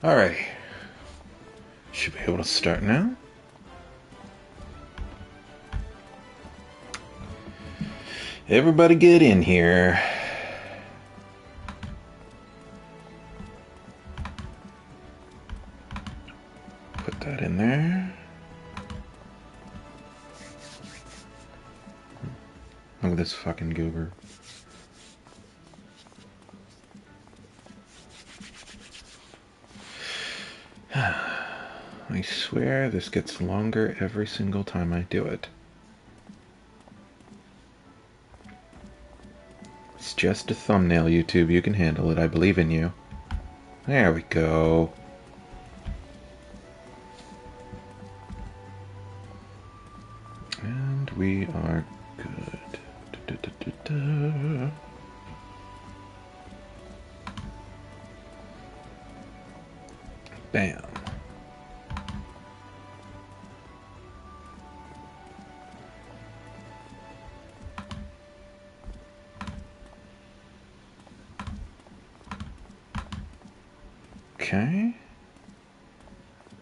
Alrighty. Should be able to start now. Everybody get in here. Put that in there. Look at this fucking goober. I swear this gets longer every single time I do it. It's just a thumbnail, YouTube. You can handle it. I believe in you. There we go. And we are good. Bam. Okay.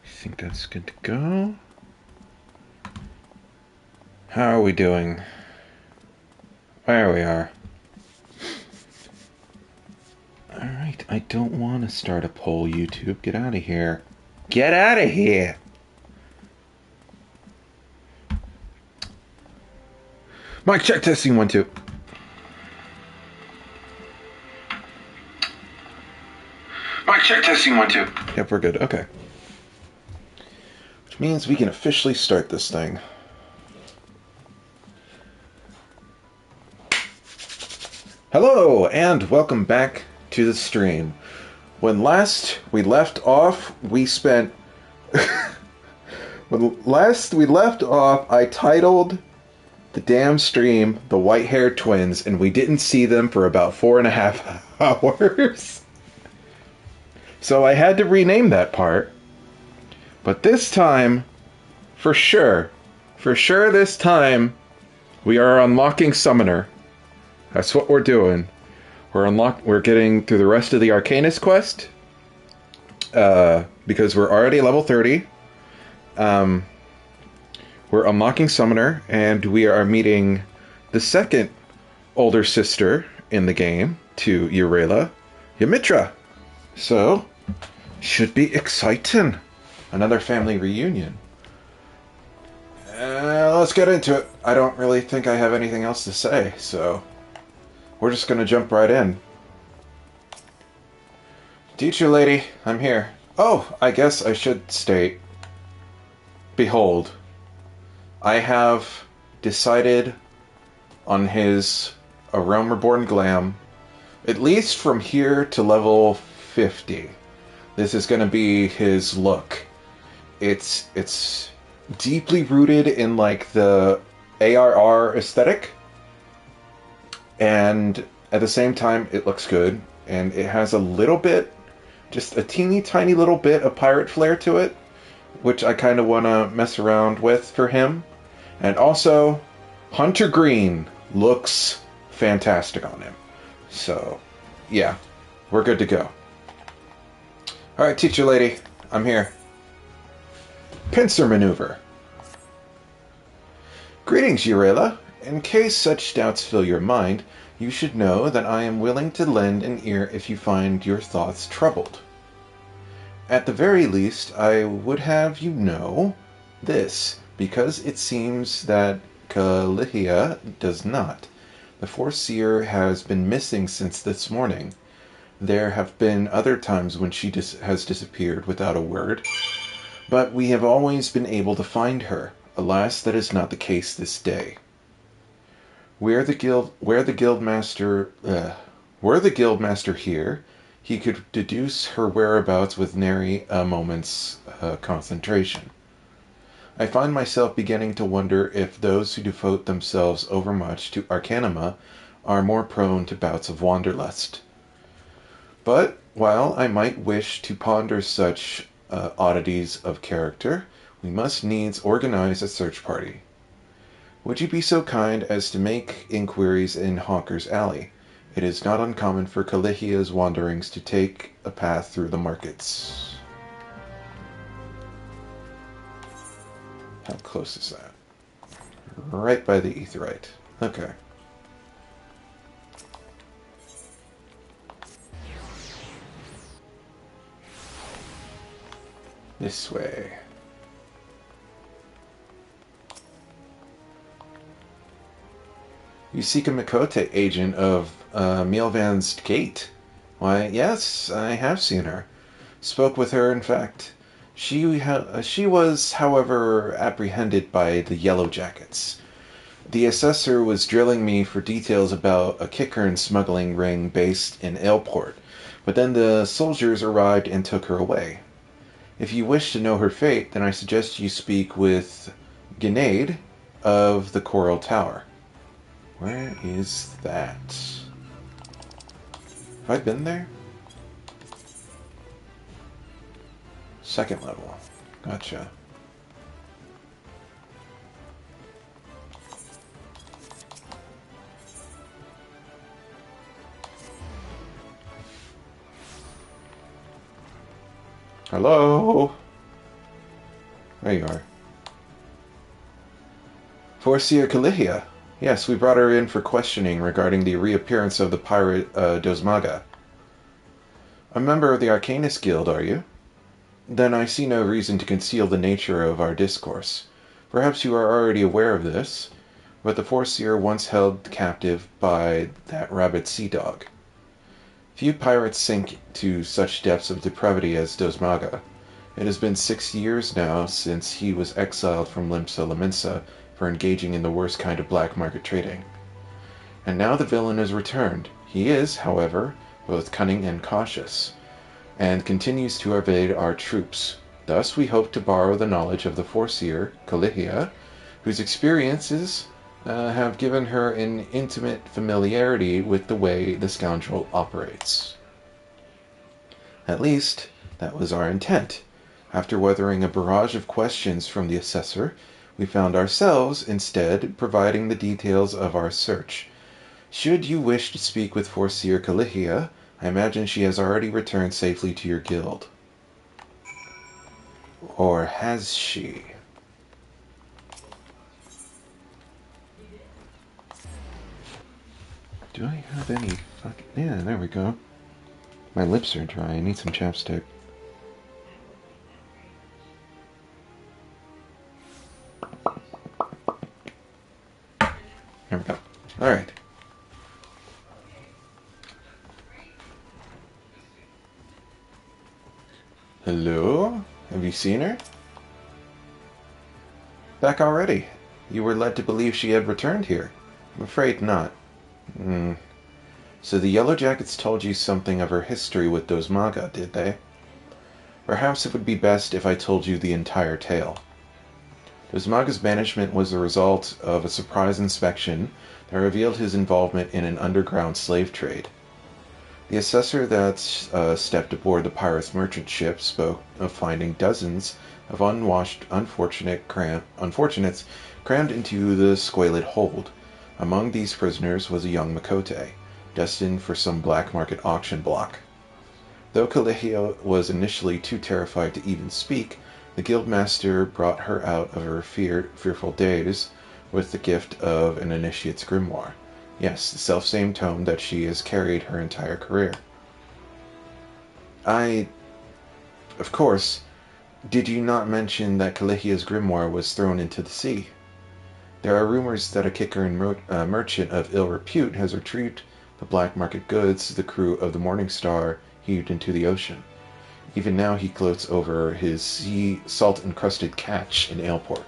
I think that's good to go. How are we doing? There we are. Alright, I don't want to start a poll, YouTube. Get out of here. Get out of here! Mic check, testing 1 2. Mic check, testing 1 2. Yep, we're good. Okay. Which means we can officially start this thing. Hello, and welcome back to the stream. When last we left off, we spent... When last we left off, I titled the damn stream The White-Haired Twins, and we didn't see them for about 4.5 hours. So I had to rename that part. But this time, for sure this time, we are unlocking Summoner. That's what we're doing. We're getting through the rest of the Arcanist quest. Because we're already level 30. We're unlocking Summoner, and we are meeting the second older sister in the game to Eorzea, Ymitra. So, should be exciting. Another family reunion. Let's get into it. I don't really think I have anything else to say, so we're just gonna jump right in. Teacher lady, I'm here. Oh, I guess I should state. Behold, I have decided on his A Realm Reborn Glam, at least from here to level 50. This is going to be his look. It's deeply rooted in like the ARR aesthetic, and at the same time it looks good, and it has a little bit, just a teeny tiny little bit of pirate flair to it, which I kind of want to mess around with for him. And also, Hunter Green looks fantastic on him. So, yeah, we're good to go. Alright, teacher lady, I'm here. Pincer maneuver. Greetings, Eorzea. In case such doubts fill your mind, you should know that I am willing to lend an ear if you find your thoughts troubled. At the very least, I would have you know this, because it seems that Leveilleur does not. The Foreseer has been missing since this morning. There have been other times when she has disappeared without a word, but we have always been able to find her. Alas, that is not the case this day. Were the guildmaster here, he could deduce her whereabouts with nary a moment's concentration. I find myself beginning to wonder if those who devote themselves overmuch to Arcanima are more prone to bouts of wanderlust. But while I might wish to ponder such oddities of character, we must needs organize a search party. Would you be so kind as to make inquiries in Honker's Alley? It is not uncommon for Leveilleur's wanderings to take a path through the markets. How close is that? Right by the aetheryte. Okay. This way. You seek a Mikote agent of Mielvan's Gate. Why, yes, I have seen her. Spoke with her, in fact. She was, however, apprehended by the Yellow Jackets. The assessor was drilling me for details about a Kickern smuggling ring based in Aleport, but then the soldiers arrived and took her away. If you wish to know her fate, then I suggest you speak with Grenade of the Coral Tower. Where is that? Have I been there? Second level. Gotcha. Hello? There you are. Forseer Calihia. Yes, we brought her in for questioning regarding the reappearance of the pirate Dosmaga. A member of the Arcanist Guild, are you? Then I see no reason to conceal the nature of our discourse. Perhaps you are already aware of this, but the Forseer once held captive by that rabid sea dog. Few pirates sink to such depths of depravity as Dosmaga. It has been 6 years now since he was exiled from Limsa Laminsa for engaging in the worst kind of black market trading. And now the villain has returned. He is, however, both cunning and cautious, and continues to evade our troops. Thus we hope to borrow the knowledge of the Forseer, Calihia, whose experiences have given her an intimate familiarity with the way the scoundrel operates. At least, that was our intent. After weathering a barrage of questions from the assessor, we found ourselves, instead, providing the details of our search. Should you wish to speak with Forseer Calihia, I imagine she has already returned safely to your guild. Or has she? Do I have any fucking... Yeah, there we go. My lips are dry. I need some chapstick. There we go. Alright. Hello? Have you seen her? Back already. You were led to believe she had returned here. I'm afraid not. So the Yellow Jackets told you something of her history with Dosmaga, did they? Perhaps it would be best if I told you the entire tale. Dosmaga's banishment was the result of a surprise inspection that revealed his involvement in an underground slave trade. The assessor that stepped aboard the pirate's merchant ship spoke of finding dozens of unwashed unfortunates crammed into the squalid hold. Among these prisoners was a young Mikote, destined for some black market auction block. Though Calihia was initially too terrified to even speak, the guildmaster brought her out of her fearful daze with the gift of an initiate's grimoire. Yes, the self-same tome that she has carried her entire career. Of course, did you not mention that Calihia's grimoire was thrown into the sea? There are rumors that a Kickern merchant of ill repute has retrieved the black market goods the crew of the Morning Star heaved into the ocean. Even now he gloats over his sea salt-encrusted catch in Aleport.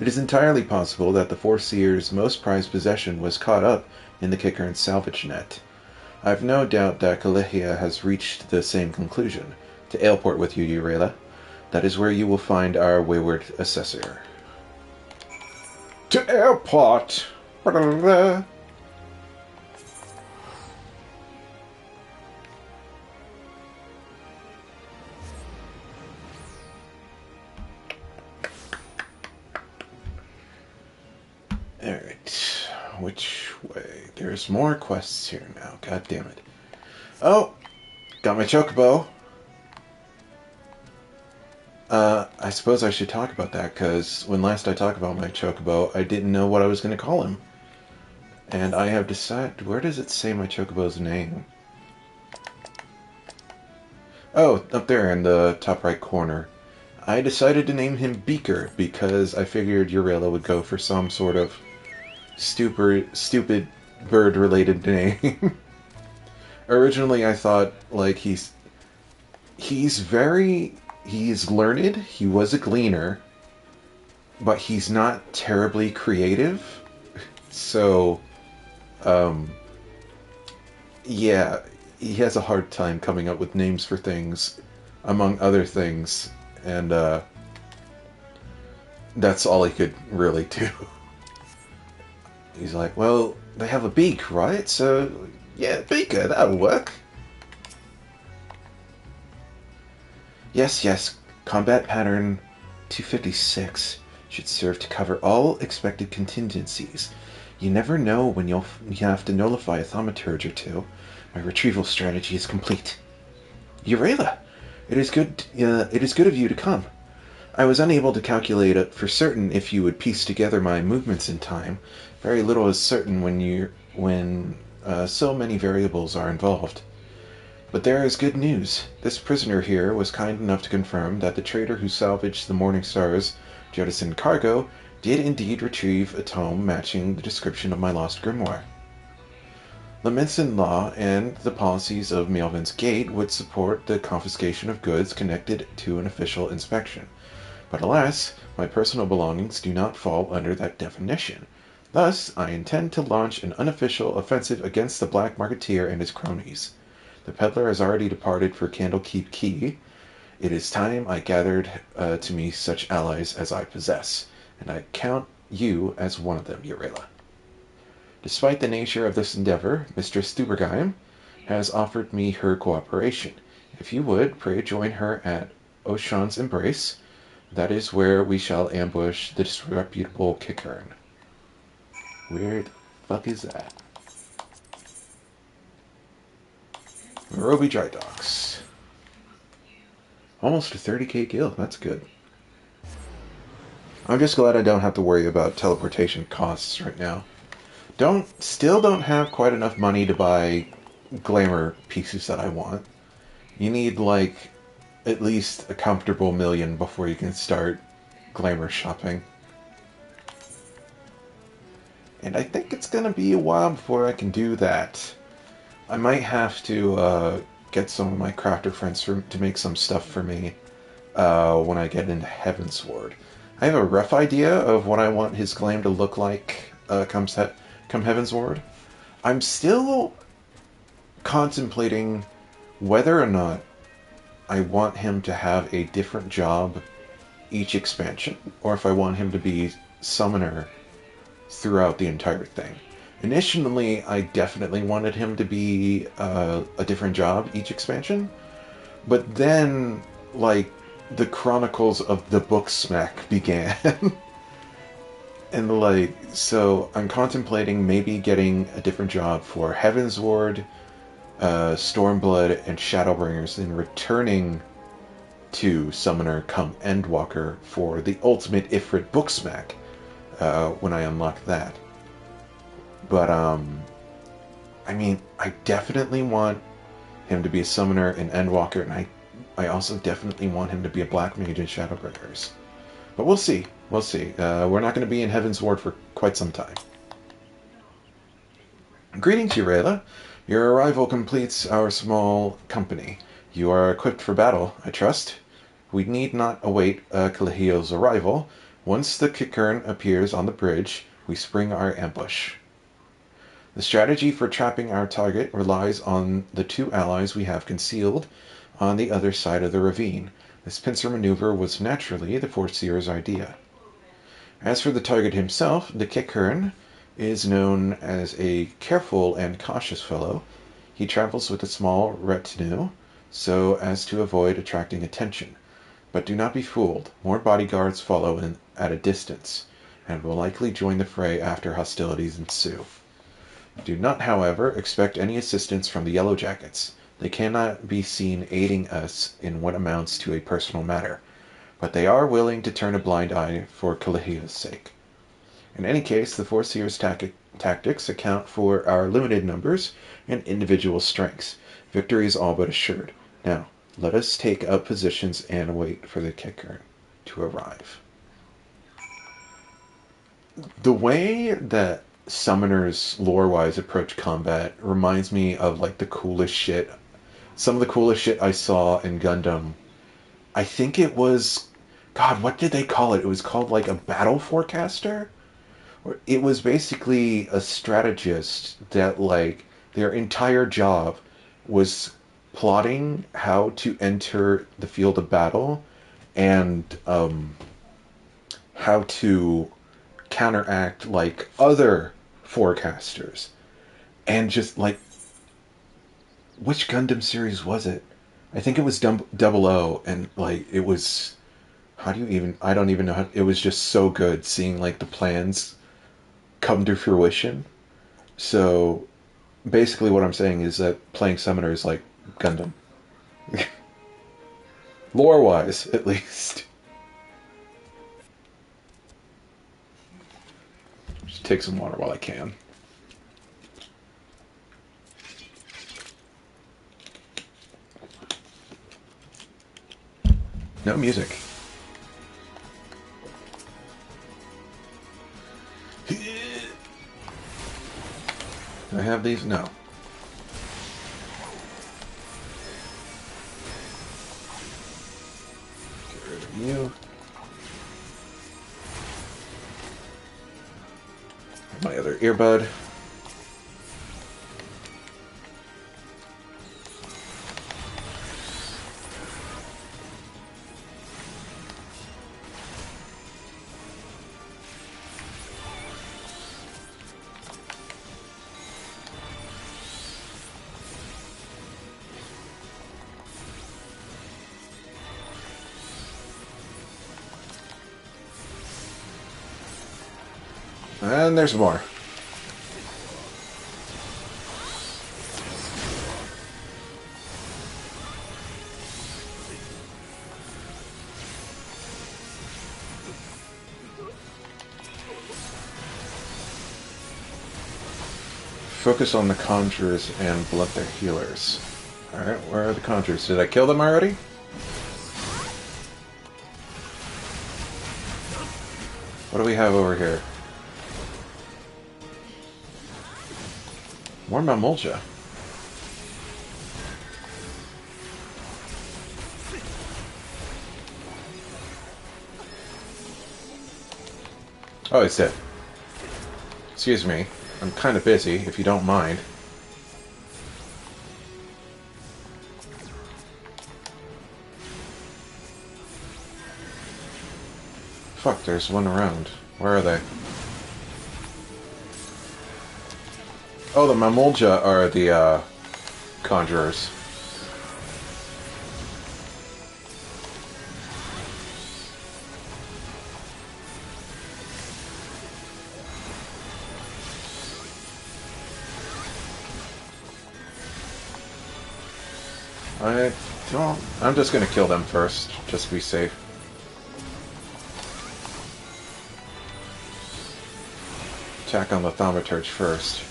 It is entirely possible that the Forseer's most prized possession was caught up in the Kickern salvage net. I have no doubt that Calihia has reached the same conclusion. To Aleport with you, Urela. That is where you will find our wayward assessor. To Aleport! Alright, which way? There's more quests here now, god damn it. Oh! Got my chocobo! I suppose I should talk about that, because when last I talked about my chocobo, I didn't know what I was going to call him. And I have decided... Where does it say my chocobo's name? Oh, up there in the top right corner. I decided to name him Beaker, because I figured Urela would go for some sort of stupid bird-related name. Originally, I thought, like, he's learned, he was a gleaner, but he's not terribly creative. So, yeah, he has a hard time coming up with names for things, among other things, and, that's all he could really do. He's like, well, they have a beak, right? So, yeah, Beaker, that'll work. Yes, combat pattern 256 should serve to cover all expected contingencies. You never know when you have to nullify a thaumaturge or two. My retrieval strategy is complete. Urela, it is good of you to come. I was unable to calculate it for certain if you would piece together my movements in time. Very little is certain when so many variables are involved. But there is good news. This prisoner here was kind enough to confirm that the trader who salvaged the Morning Star's jettisoned cargo did indeed retrieve a tome matching the description of my lost grimoire. The Minson law and the policies of Melvin's Gate would support the confiscation of goods connected to an official inspection. But alas, my personal belongings do not fall under that definition. Thus, I intend to launch an unofficial offensive against the black marketeer and his cronies. The peddler has already departed for Candlekeep Key. It is time I gathered to me such allies as I possess, and I count you as one of them, Urela. Despite the nature of this endeavor, Mistress Stubergeim has offered me her cooperation. If you would, pray join her at Ocean's Embrace. That is where we shall ambush the disreputable Kickern. Where the fuck is that? Roby Dry Docks. Almost a 30k guild, that's good. I'm just glad I don't have to worry about teleportation costs right now. Still don't have quite enough money to buy glamour pieces that I want. You need, like, at least a comfortable million before you can start glamour shopping. And I think it's gonna be a while before I can do that. I might have to get some of my crafter friends to make some stuff for me when I get into Heavensward. I have a rough idea of what I want his glam to look like come Heavensward. I'm still contemplating whether or not I want him to have a different job each expansion, or if I want him to be summoner throughout the entire thing. Initially, I definitely wanted him to be a different job each expansion, but then, like, the Chronicles of the Booksmack began. And, like, so I'm contemplating maybe getting a different job for Heavensward, Stormblood, and Shadowbringers, and returning to Summoner come Endwalker for the ultimate Ifrit Booksmack when I unlock that. But, I mean, I definitely want him to be a Summoner in Endwalker, and I also definitely want him to be a Black Mage in Shadowbringers. But we'll see. We'll see. We're not going to be in Heavensward for quite some time. Greetings, Urela. Your arrival completes our small company. You are equipped for battle, I trust. We need not await Kalihio's arrival. Once the Kickern appears on the bridge, we spring our ambush. The strategy for trapping our target relies on the two allies we have concealed on the other side of the ravine. This pincer maneuver was naturally the Foreseer's idea. As for the target himself, the Kickern is known as a careful and cautious fellow. He travels with a small retinue so as to avoid attracting attention. But do not be fooled. More bodyguards follow at a distance, and will likely join the fray after hostilities ensue. Do not, however, expect any assistance from the Yellow Jackets. They cannot be seen aiding us in what amounts to a personal matter. but they are willing to turn a blind eye for Kalihia's sake. In any case, the Foreseer's tactics account for our limited numbers and individual strengths. Victory is all but assured. Now, let us take up positions and wait for the kicker to arrive. The way that summoners lore-wise approach combat reminds me of like the coolest shit. Some of the coolest shit I saw in Gundam. I think it was, God, what did they call it? It was called like a battle forecaster? It was basically a strategist that like their entire job was plotting how to enter the field of battle and how to counteract like other forecasters. And just like, which Gundam series was it? I think it was Double O, and like it was, how do you even, I don't even know how, it was just so good seeing like the plans come to fruition. So basically what I'm saying is that playing Summoner is like Gundam. Lore-wise, at least. Just take some water while I can. No music. Do I have these? No. Get rid of you. My other earbud. And there's more. Focus on the conjurers and blunt their healers. Alright, where are the conjurers? Did I kill them already? What do we have over here? More Mamulja. Oh, he's dead. Excuse me. I'm kind of busy, if you don't mind. Fuck, there's one around. Where are they? Oh, the Mamulja are the, conjurers. I'm just gonna kill them first, just to be safe. Attack on the Thaumaturge first.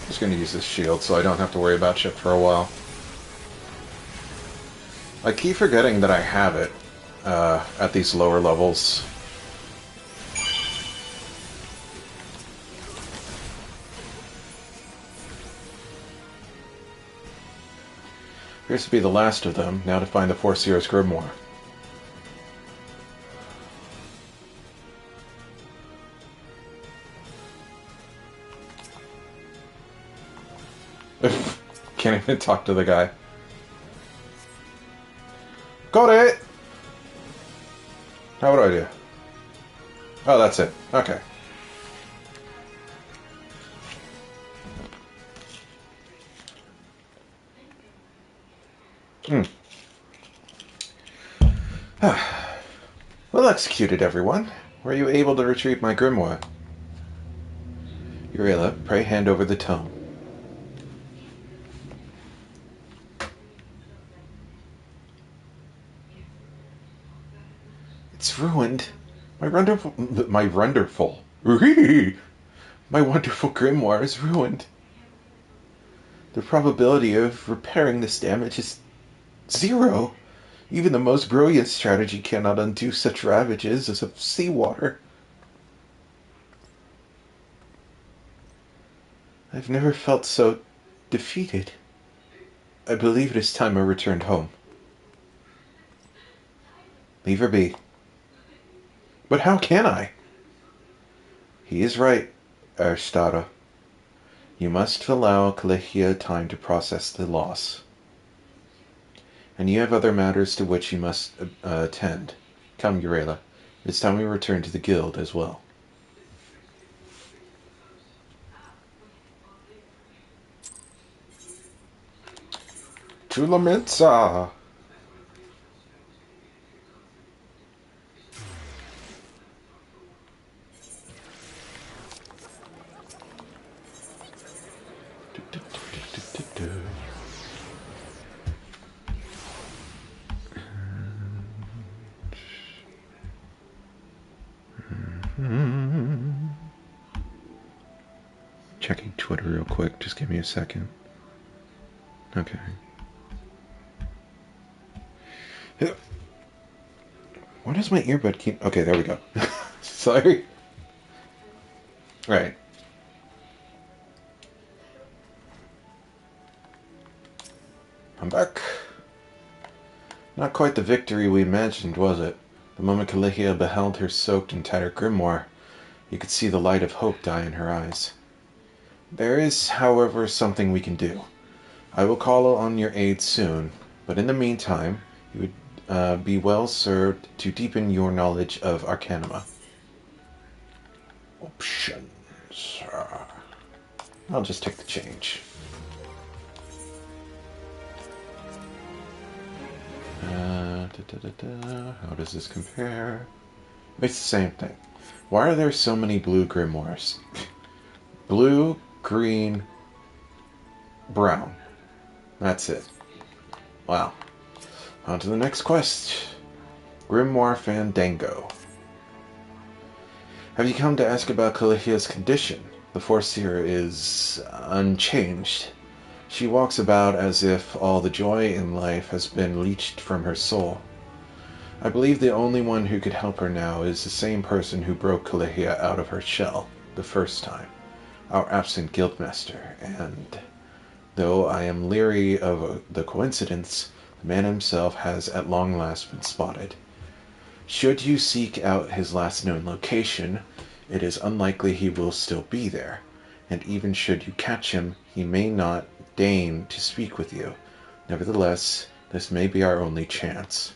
Just gonna use this shield so I don't have to worry about shit for a while. I keep forgetting that I have it at these lower levels. Appears to be the last of them. Now to find the Foreseer's Grimoire. Can't even talk to the guy. Got it! How would I do? Oh, that's it. Okay. Well executed, everyone. Were you able to retrieve my grimoire? Urela, pray hand over the tome. It's ruined. My wonderful grimoire is ruined. The probability of repairing this damage is 0. Even the most brilliant strategy cannot undo such ravages as of seawater. I've never felt so defeated. I believe it is time I returned home. Leave her be. But how can I? He is right, Aristata. You must allow Kalehia time to process the loss. And you have other matters to which you must attend. Come, Urela. It's time we return to the guild as well. To Lamentsa! Checking Twitter real quick. Just give me a second. Okay. Why does my earbud keep... Okay, there we go. Sorry. Right. I'm back. Not quite the victory we imagined, was it? The moment Kalehia beheld her soaked and tattered grimoire, you could see the light of hope die in her eyes. There is, however, something we can do. I will call on your aid soon, but in the meantime, you would be well served to deepen your knowledge of Arcanima. Options. I'll just take the change. How does this compare? It's the same thing. Why are there so many blue grimoires? Blue, green, brown. That's it. Wow. On to the next quest. Grimoire Fandango. Have you come to ask about Kalehia's condition? The Foreseer is unchanged. She walks about as if all the joy in life has been leached from her soul. I believe the only one who could help her now is the same person who broke Kalehia out of her shell the first time, our absent guildmaster, and though I am leery of the coincidence, the man himself has at long last been spotted. Should you seek out his last known location, it is unlikely he will still be there, and even should you catch him, he may not deign to speak with you. Nevertheless, this may be our only chance.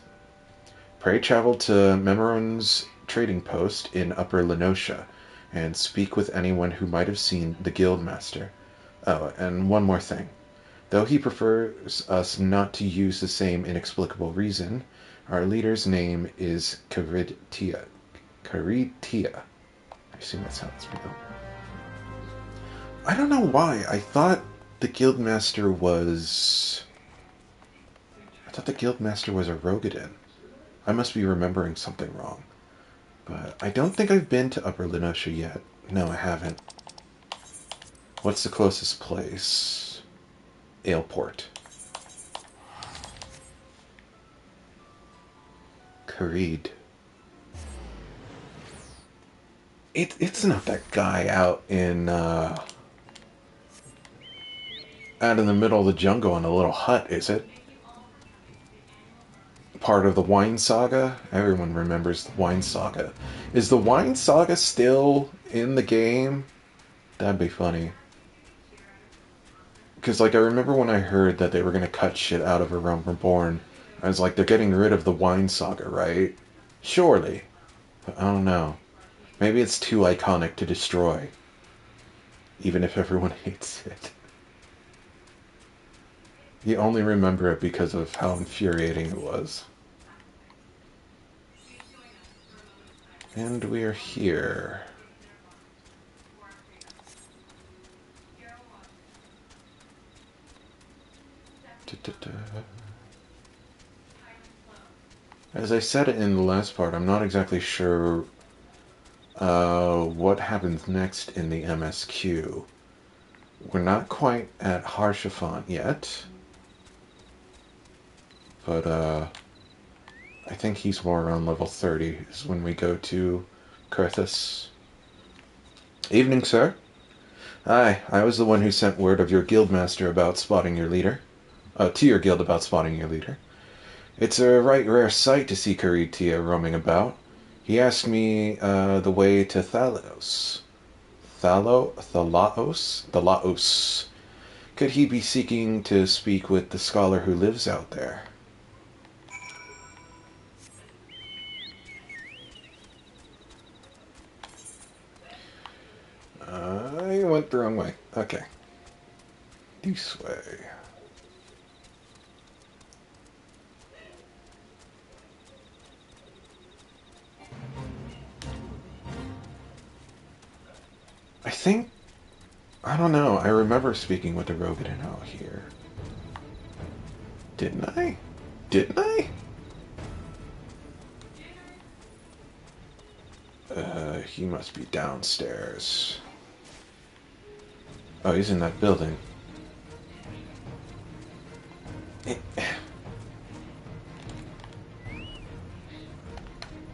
Pray travel to Memoron's trading post in Upper Lenosha, and speak with anyone who might have seen the guildmaster. Oh, and one more thing. Though he prefers us not to use the same inexplicable reason, our leader's name is Caritia. Caritia. I assume that's how it's spelled. I don't know why. I thought the guildmaster was a Rogadin. I must be remembering something wrong. But I don't think I've been to Upper Lenosha yet. No, I haven't. What's the closest place? Aleport. Karid. It's not that guy out in the middle of the jungle in a little hut, is it? Part of the Wine Saga? Everyone remembers the Wine Saga. Is the Wine Saga still in the game? That'd be funny. Because, like, I remember when I heard that they were going to cut shit out of A Realm Reborn, I was like, they're getting rid of the Wine Saga, right? Surely. But I don't know. Maybe it's too iconic to destroy. Even if everyone hates it. You only remember it because of how infuriating it was. And we're here. As I said in the last part, I'm not exactly sure what happens next in the MSQ. We're not quite at Haurchefant yet, but I think he's more around level 30 is when we go to Kurthus. Evening, sir. Aye, I was the one who sent word of your guildmaster about spotting your leader. To your guild about spotting your leader. It's a right rare sight to see Caritia roaming about. He asked me the way to Thalos. Thalaos? Could he be seeking to speak with the scholar who lives out there? I went the wrong way. Okay. This way. I don't know, I remember speaking with the Rogadin out here. Didn't I? Didn't I? He must be downstairs. Oh, he's in that building.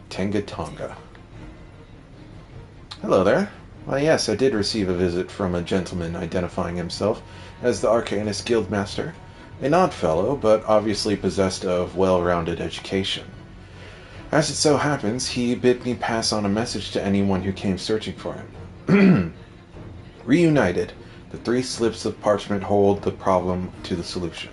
Tenga Tonga. Hello there. Well, yes, I did receive a visit from a gentleman identifying himself as the Arcanist Guildmaster. An odd fellow, but obviously possessed of well-rounded education. As it so happens, he bid me pass on a message to anyone who came searching for him. Reunited, the 3 slips of parchment hold the problem to the solution.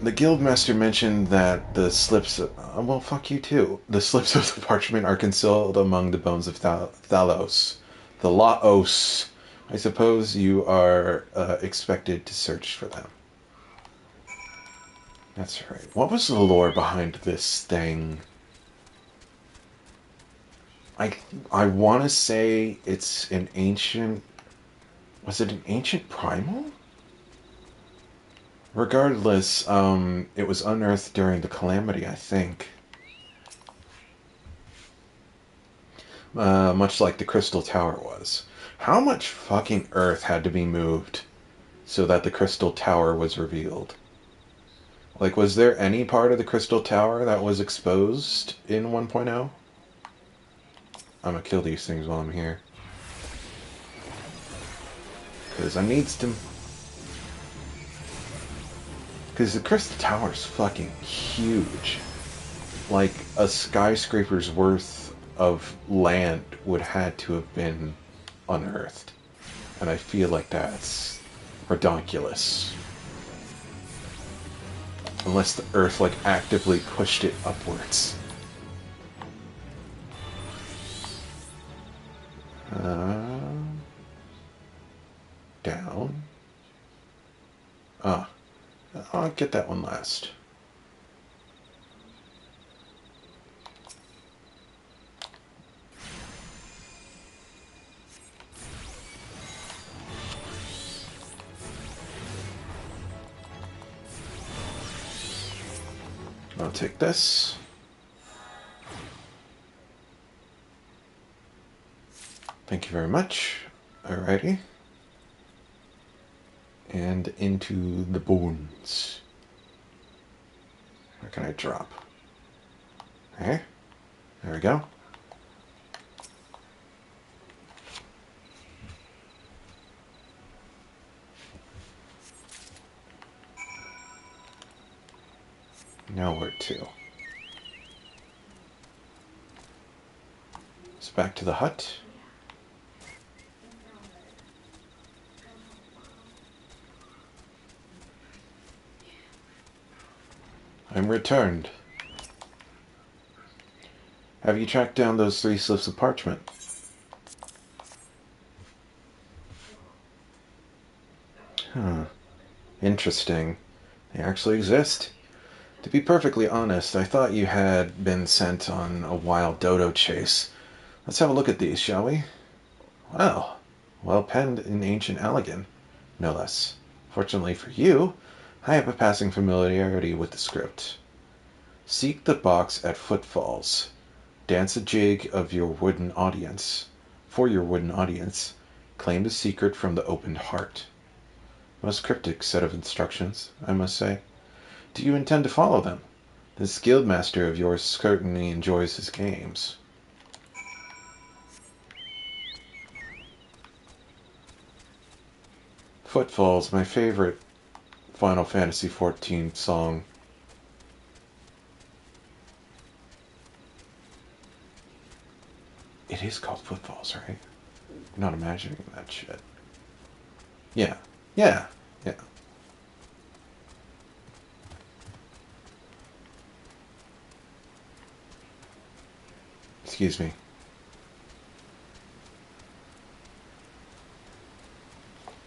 The Guildmaster mentioned that the slips... well, fuck you too. The slips of the parchment are concealed among the bones of Thalos. The Laos. I suppose you are expected to search for them. That's right. What was the lore behind this thing? I want to say it's an ancient... Was it an ancient primal? Regardless, it was unearthed during the Calamity, I think. Much like the Crystal Tower was. How much fucking earth had to be moved so that the Crystal Tower was revealed? Like, was there any part of the Crystal Tower that was exposed in 1.0? I'm gonna kill these things while I'm here. Because I needs to... Because the Crystal Tower is fucking huge. Like, a skyscraper's worth of land would had to have been unearthed. And I feel like that's redonkulous. Unless the Earth, like, actively pushed it upwards. Down. Ah. I'll get that one last. I'll take this. Thank you very much. Alrighty. And into the bones. Where can I drop? Okay. There we go. Now where to? It's back to the hut. I'm returned. Have you tracked down those 3 slips of parchment? Huh. Interesting. They actually exist. To be perfectly honest, I thought you had been sent on a wild dodo chase. Let's have a look at these, shall we? Wow. Well penned in ancient Allagan, no less. Fortunately for you, I have a passing familiarity with the script. Seek the box at footfalls. Dance a jig of your wooden audience. For your wooden audience, claim the secret from the opened heart. Most cryptic set of instructions, I must say. Do you intend to follow them? This guildmaster of yours certainly enjoys his games. Footfalls, my favorite Final Fantasy XIV song. It is called Footfalls, right? I'm not imagining that shit. Yeah. Yeah. Yeah. Excuse me.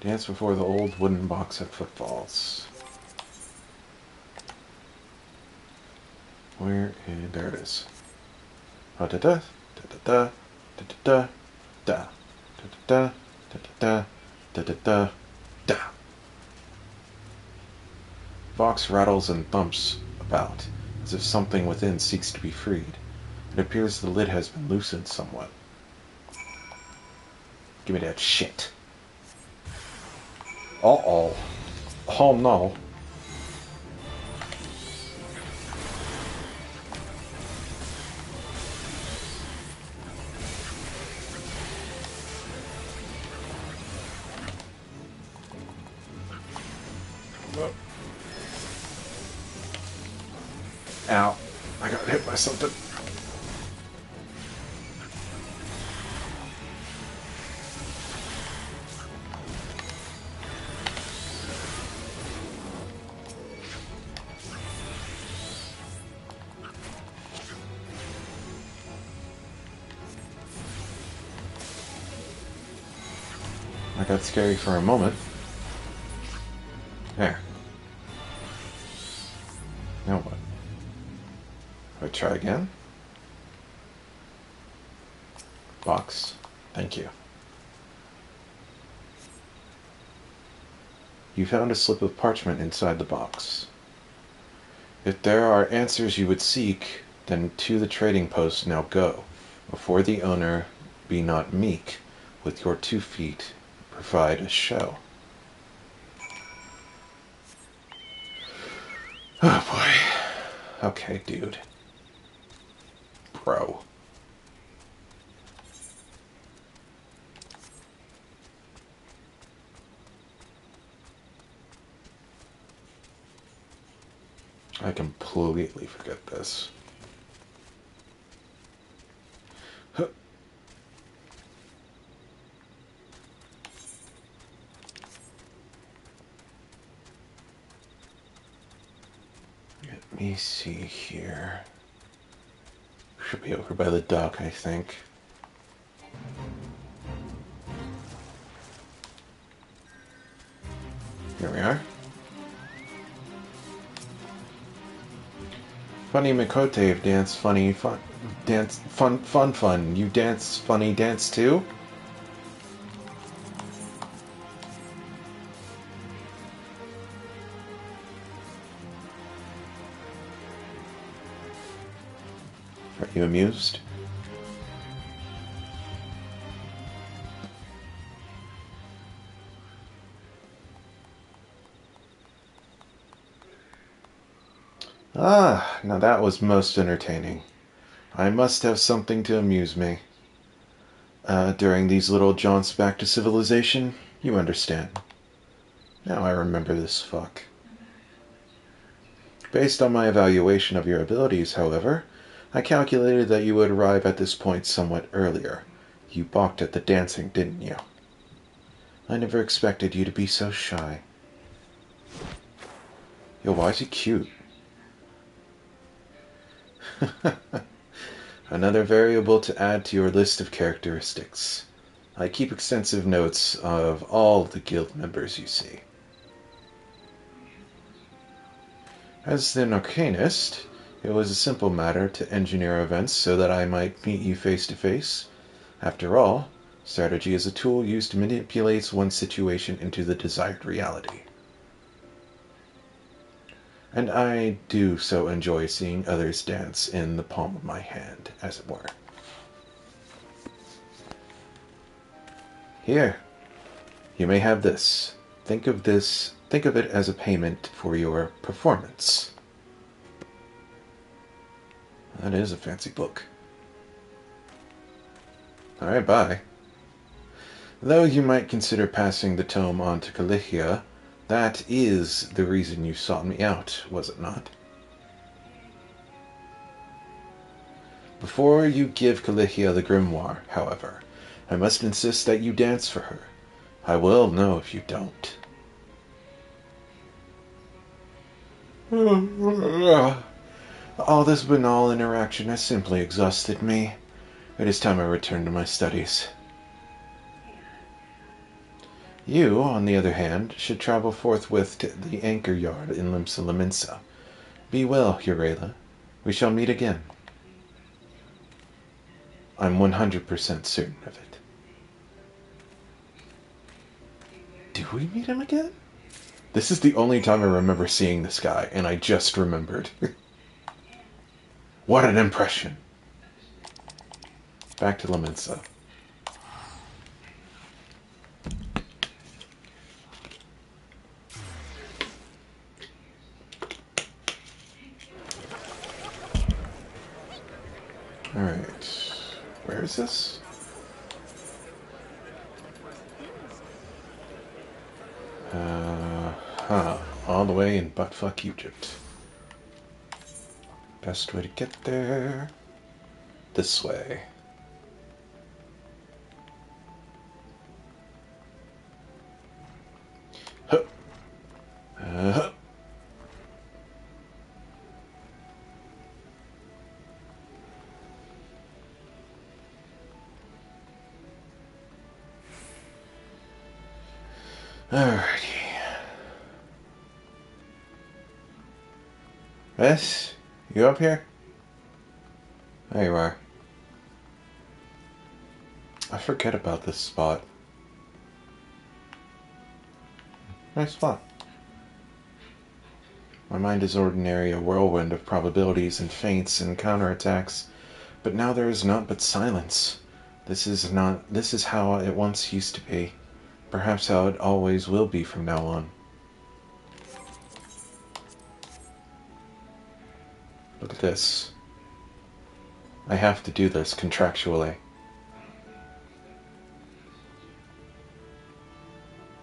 Dance before the old wooden box at Footfalls. Where is... There it is. Da-da-da, da-da-da, da-da-da, da, da-da-da, da-da-da, da-da-da, da. Box rattles and thumps about, as if something within seeks to be freed. It appears the lid has been loosened somewhat. Give me that shit. Uh-oh. Oh no. Ow. I got hit by something. I got scary for a moment. There. Now what? Do I try again? Box. Thank you. You found a slip of parchment inside the box. If there are answers you would seek, then to the trading post now go. Before the owner, be not meek. With your 2 feet, provide a show. Oh boy. Okay, dude. Bro. I completely forget this. Huh. Let me see here. Should be over by the dock, I think. Here we are. Funny Mikote dance funny fun dance fun. You dance funny dance too? Are you amused? Ah, now that was most entertaining. I must have something to amuse me. During these little jaunts back to civilization, you understand. Now I remember this fuck. Based on my evaluation of your abilities, however, I calculated that you would arrive at this point somewhat earlier. You balked at the dancing, didn't you? I never expected you to be so shy. Yo, why is he cute? Another variable to add to your list of characteristics. I keep extensive notes of all the guild members you see. As an arcanist, it was a simple matter to engineer events so that I might meet you face to face. After all, strategy is a tool used to manipulate one's situation into the desired reality. And I do so enjoy seeing others dance in the palm of my hand, as it were. Here, you may have this. Think of it as a payment for your performance. That is a fancy book. Alright, bye. Though you might consider passing the tome on to Calicia, that is the reason you sought me out, was it not? Before you give Calicia the grimoire, however, I must insist that you dance for her. I will know if you don't. All this banal interaction has simply exhausted me. It is time I return to my studies. You, on the other hand, should travel forthwith to the anchor yard in Limsa. Be well, Eorzea. We shall meet again. I'm 100% certain of it. Do we meet him again? This is the only time I remember seeing this guy, and I just remembered. What an impression. Back to Limsa. Alright. Where is this? All the way in buttfuck Egypt. Best way to get there? This way. Huh. Huh. Alrighty. Wes, you up here? There you are. I forget about this spot. Nice spot. My mind is ordinarily a whirlwind of probabilities and feints and counterattacks, but now there is naught but silence. This is how it once used to be. Perhaps how it always will be from now on. Look at this. I have to do this contractually.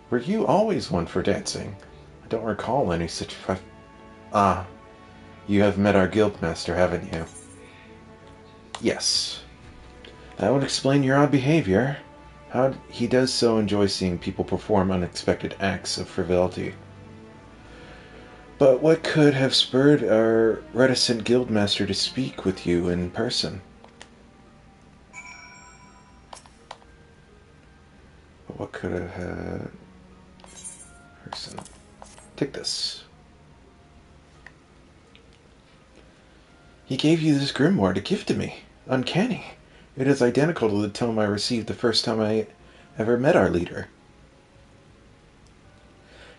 Were you always one for dancing? I don't recall any such you have met our guildmaster, haven't you? Yes. That would explain your odd behavior. He does so enjoy seeing people perform unexpected acts of frivolity. But what could have spurred our reticent guildmaster to speak with you in person? What could have had... person? Take this. He gave you this grimoire to give to me. Uncanny. It is identical to the tome I received the first time I ever met our leader.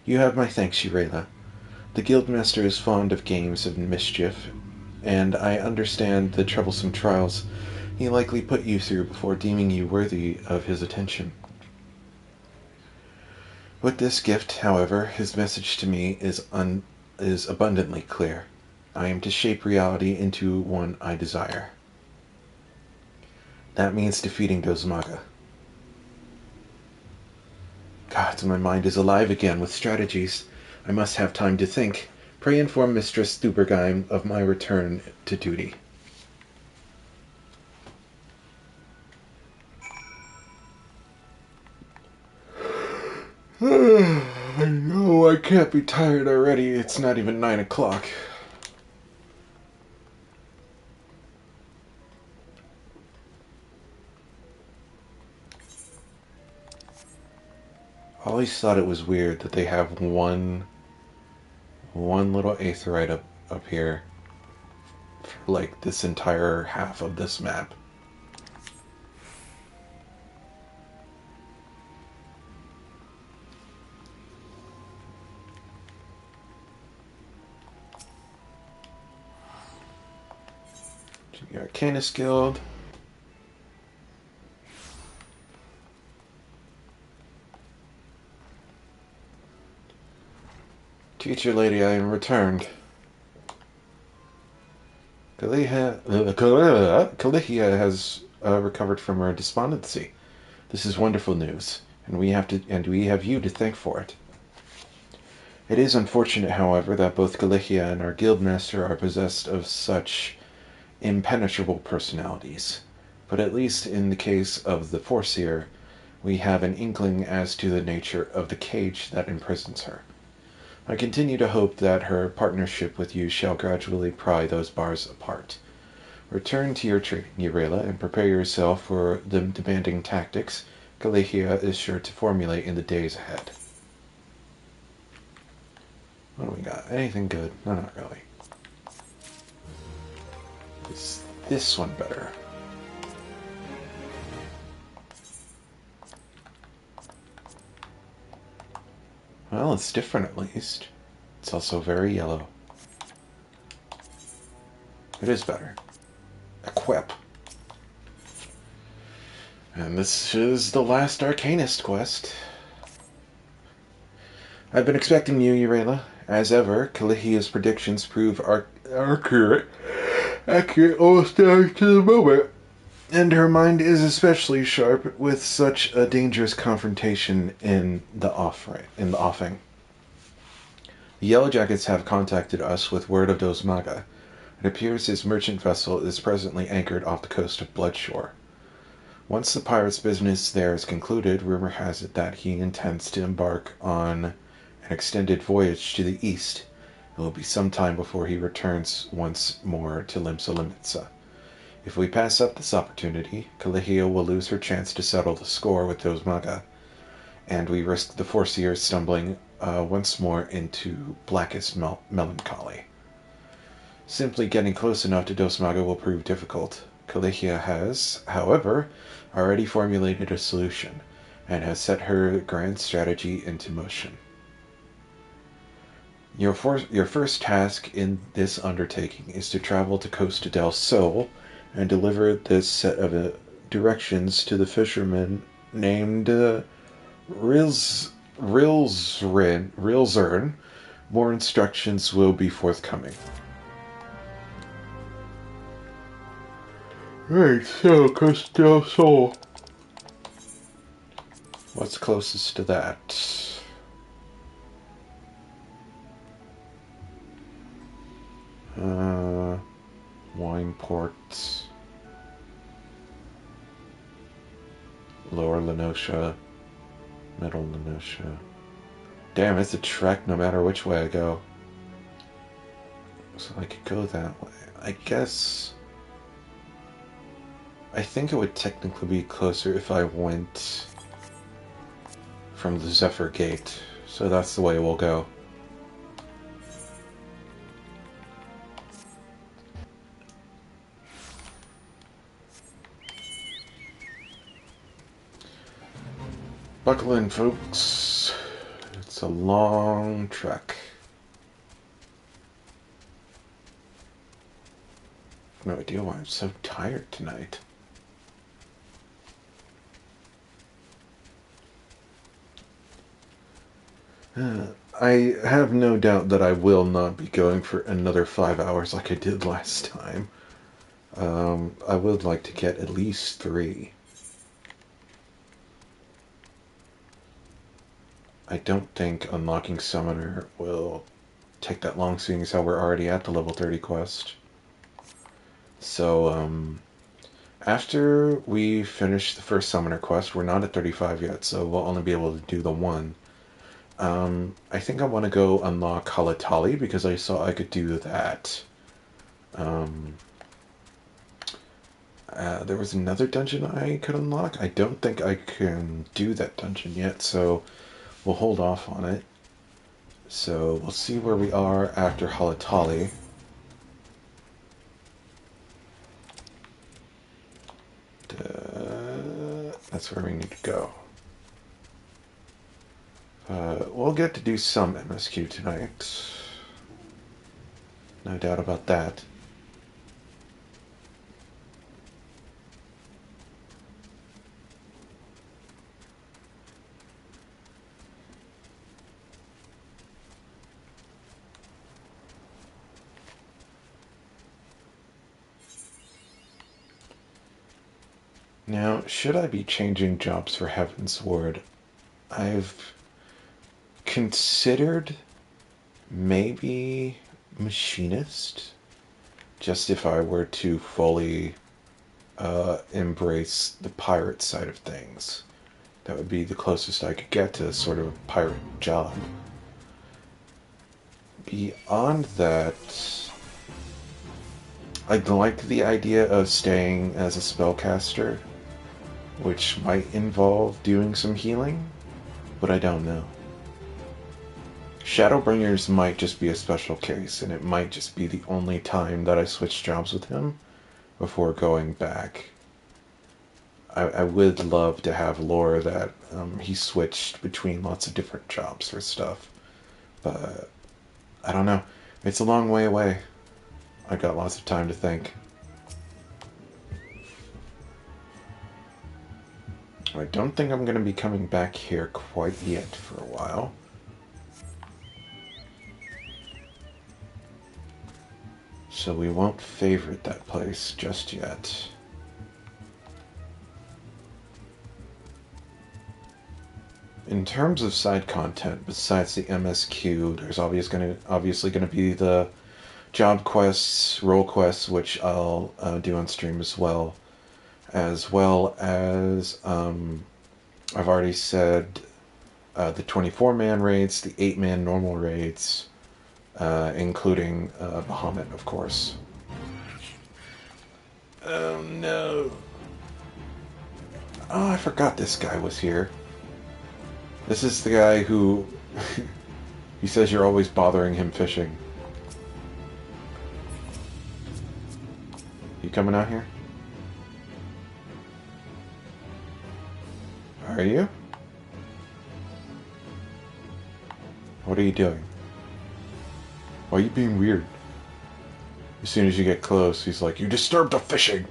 You have my thanks, Eorzea. The guildmaster is fond of games of mischief, and I understand the troublesome trials he likely put you through before deeming you worthy of his attention. With this gift, however, his message to me is abundantly clear. I am to shape reality into one I desire. That means defeating Dozmaga. God, my mind is alive again with strategies. I must have time to think. Pray inform Mistress Thubergeim of my return to duty. I know I can't be tired already. It's not even 9 o'clock. I always thought it was weird that they have one one little aetheryte up here for like this entire half of this map. The Arcanist Guild. Teacher lady, I am returned. Calihia has recovered from her despondency. This is wonderful news, and we have you to thank for it. It is unfortunate, however, that both Calihia and our guildmaster are possessed of such impenetrable personalities. But at least in the case of the Foreseer, we have an inkling as to the nature of the cage that imprisons her. I continue to hope that her partnership with you shall gradually pry those bars apart. Return to your training, Eurela, and prepare yourself for the demanding tactics Calihia is sure to formulate in the days ahead. What do we got? Anything good? No, not really. Is this one better? Well, it's different at least. It's also very yellow. It is better. Equip. And this is the last Arcanist quest. I've been expecting you, Eurela. As ever, Calihia's predictions prove accurate almost down to the moment. And her mind is especially sharp with such a dangerous confrontation in the offing. The Yellowjackets have contacted us with word of Dosmaga. It appears his merchant vessel is presently anchored off the coast of Bloodshore. Once the pirate's business there is concluded, rumor has it that he intends to embark on an extended voyage to the east. It will be some time before he returns once more to Limsa. If we pass up this opportunity, Calihia will lose her chance to settle the score with Dosmaga, and we risk the Foreseer stumbling once more into blackest melancholy. Simply getting close enough to Dosmaga will prove difficult. Calihia has, however, already formulated a solution, and has set her grand strategy into motion. Your first task in this undertaking is to travel to Costa del Sol and deliver this set of directions to the fisherman named Rilzern. More instructions will be forthcoming. Right, so Costa del Sol. What's closest to that? Wine ports. Lower Lenosha. Middle Lenosha. Damn, it's a trek no matter which way I go. So I could go that way. I guess... I think it would technically be closer if I went from the Zephyr Gate. So that's the way we'll go. Buckle in, folks. It's a long trek. No idea why I'm so tired tonight. I have no doubt that I will not be going for another 5 hours like I did last time. I would like to get at least 3. I don't think unlocking Summoner will take that long, seeing as how we're already at the level 30 quest. So, after we finish the first Summoner quest, we're not at 35 yet, so we'll only be able to do the one. I think I want to go unlock Halatali, because I saw I could do that. There was another dungeon I could unlock. I don't think I can do that dungeon yet, so we'll hold off on it. So we'll see where we are after Halatali. That's where we need to go. We'll get to do some MSQ tonight. No doubt about that. Now, should I be changing jobs for Heaven's Ward? I've considered maybe machinist, just if I were to fully embrace the pirate side of things. That would be the closest I could get to sort of a pirate job. Beyond that, I'd like the idea of staying as a spellcaster, which might involve doing some healing, but I don't know. Shadowbringers might just be a special case, and it might just be the only time that I switch jobs with him before going back. I would love to have lore that he switched between lots of different jobs for stuff, but I don't know. It's a long way away. I got lots of time to think. I don't think I'm going to be coming back here quite yet for a while. So we won't favorite that place just yet. In terms of side content, besides the MSQ, there's obviously going to be the job quests, role quests, which I'll do on stream as well as I've already said the 24-man raids, the 8-man normal raids, including Bahamut, of course. Oh no! Oh, I forgot this guy was here. This is the guy who he says you're always bothering him fishing. You coming out here? Are you? What are you doing? Why are you being weird? As soon as you get close, he's like, "You disturbed the fishing!"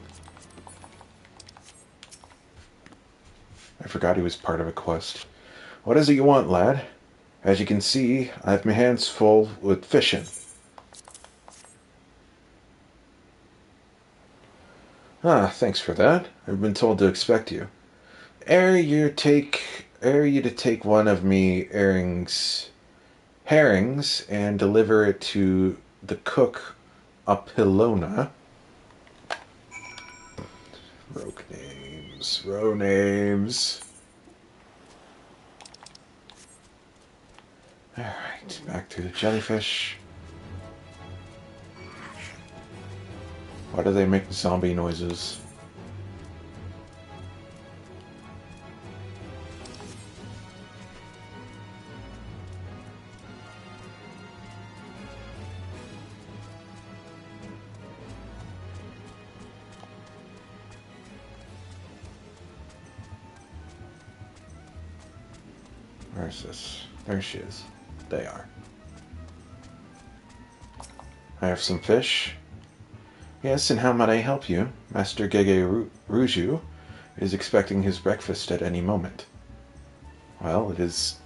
I forgot he was part of a quest. What is it you want, lad? As you can see, I have my hands full with fishing. Ah, thanks for that. I've been told to expect you. Ere you to take one of me herrings and deliver it to the cook Apillona. Row names. Alright, back to the jellyfish. Why do they make zombie noises? Where's this? There she is. They are. I have some fish. Yes, and how might I help you? Master Gege Ruju is expecting his breakfast at any moment. Well, it is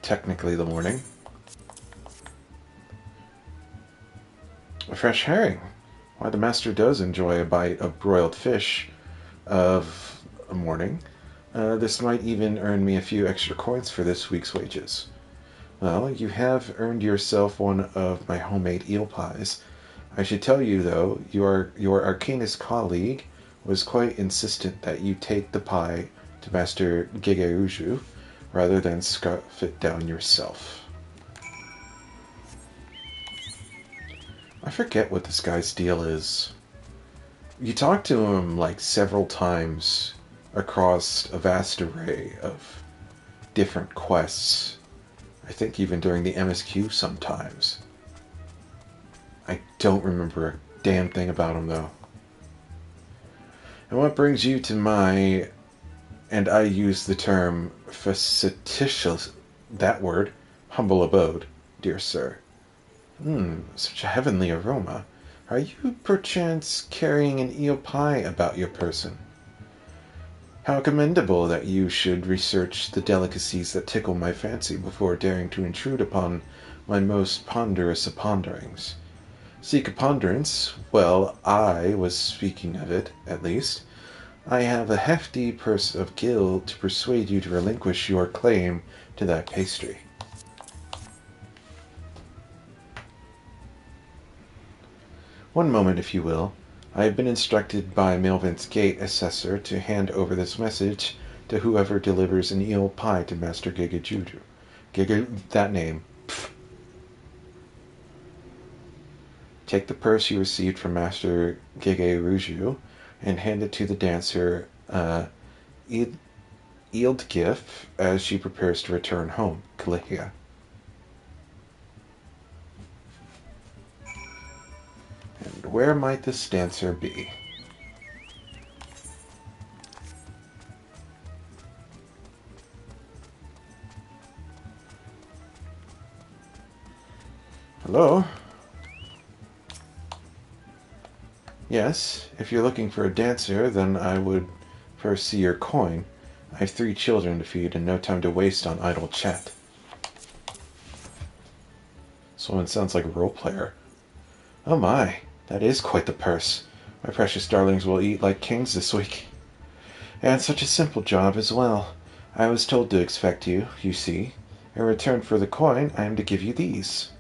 technically the morning. A fresh herring. Why, the master does enjoy a bite of broiled fish of a morning. This might even earn me a few extra coins for this week's wages. Well, you have earned yourself one of my homemade eel pies. I should tell you, though, your Arcanist colleague was quite insistent that you take the pie to Master Gegeuju rather than scarf it down yourself. I forget what this guy's deal is. You talk to him like several times across a vast array of different quests, I think even during the MSQ sometimes. I don't remember a damn thing about him, though. And what brings you to my, and I use the term facetious, that word, humble abode, dear sir? Such a heavenly aroma. Are you perchance carrying an eel pie about your person? How commendable that you should research the delicacies that tickle my fancy before daring to intrude upon my most ponderous of ponderings. Seek a ponderance? Well, I was speaking of it, at least. I have a hefty purse of gil to persuade you to relinquish your claim to that pastry. One moment, if you will. I have been instructed by Melvin's Gate assessor to hand over this message to whoever delivers an eel pie to Master Giga Juju. Giga, that name. Pfft. Take the purse you received from Master Giga Ruju and hand it to the dancer Eildgif as she prepares to return home. Kalihia. And where might this dancer be? Hello? Yes, if you're looking for a dancer, then I would first see your coin. I have 3 children to feed and no time to waste on idle chat. This woman sounds like a role player. Oh my, that is quite the purse. My precious darlings will eat like kings this week. And such a simple job as well. I was told to expect you, you see. In return for the coin, I am to give you these.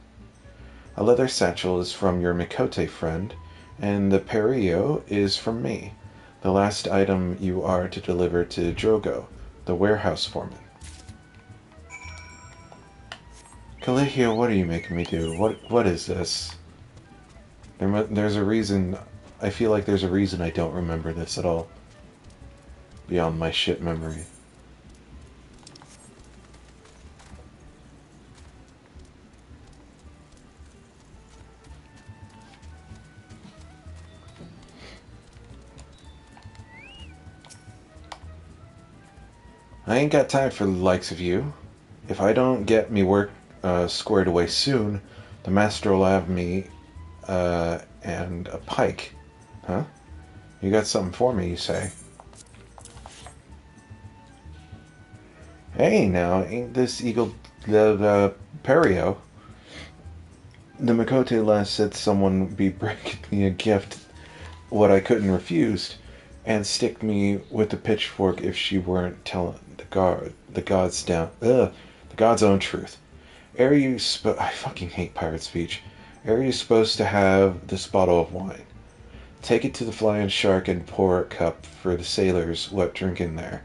A leather satchel is from your Mikote friend, and the perio is from me. The last item you are to deliver to Drogo, the warehouse foreman. Kalihia, what are you making me do? What is this? There's a reason. I feel like there's a reason I don't remember this at all. Beyond my shit memory. I ain't got time for the likes of you. If I don't get me work squared away soon, the master will have me and a pike. Huh? You got something for me, you say? Hey, now, ain't this eagle the perio? The Mikote last said someone would be bringing me a gift, what I couldn't refuse, and stick me with a pitchfork if she weren't telling the gods down, the god's own truth. I fucking hate pirate speech. Are you supposed to have this bottle of wine? Take it to the Flying Shark and pour a cup for the sailors what drink in there.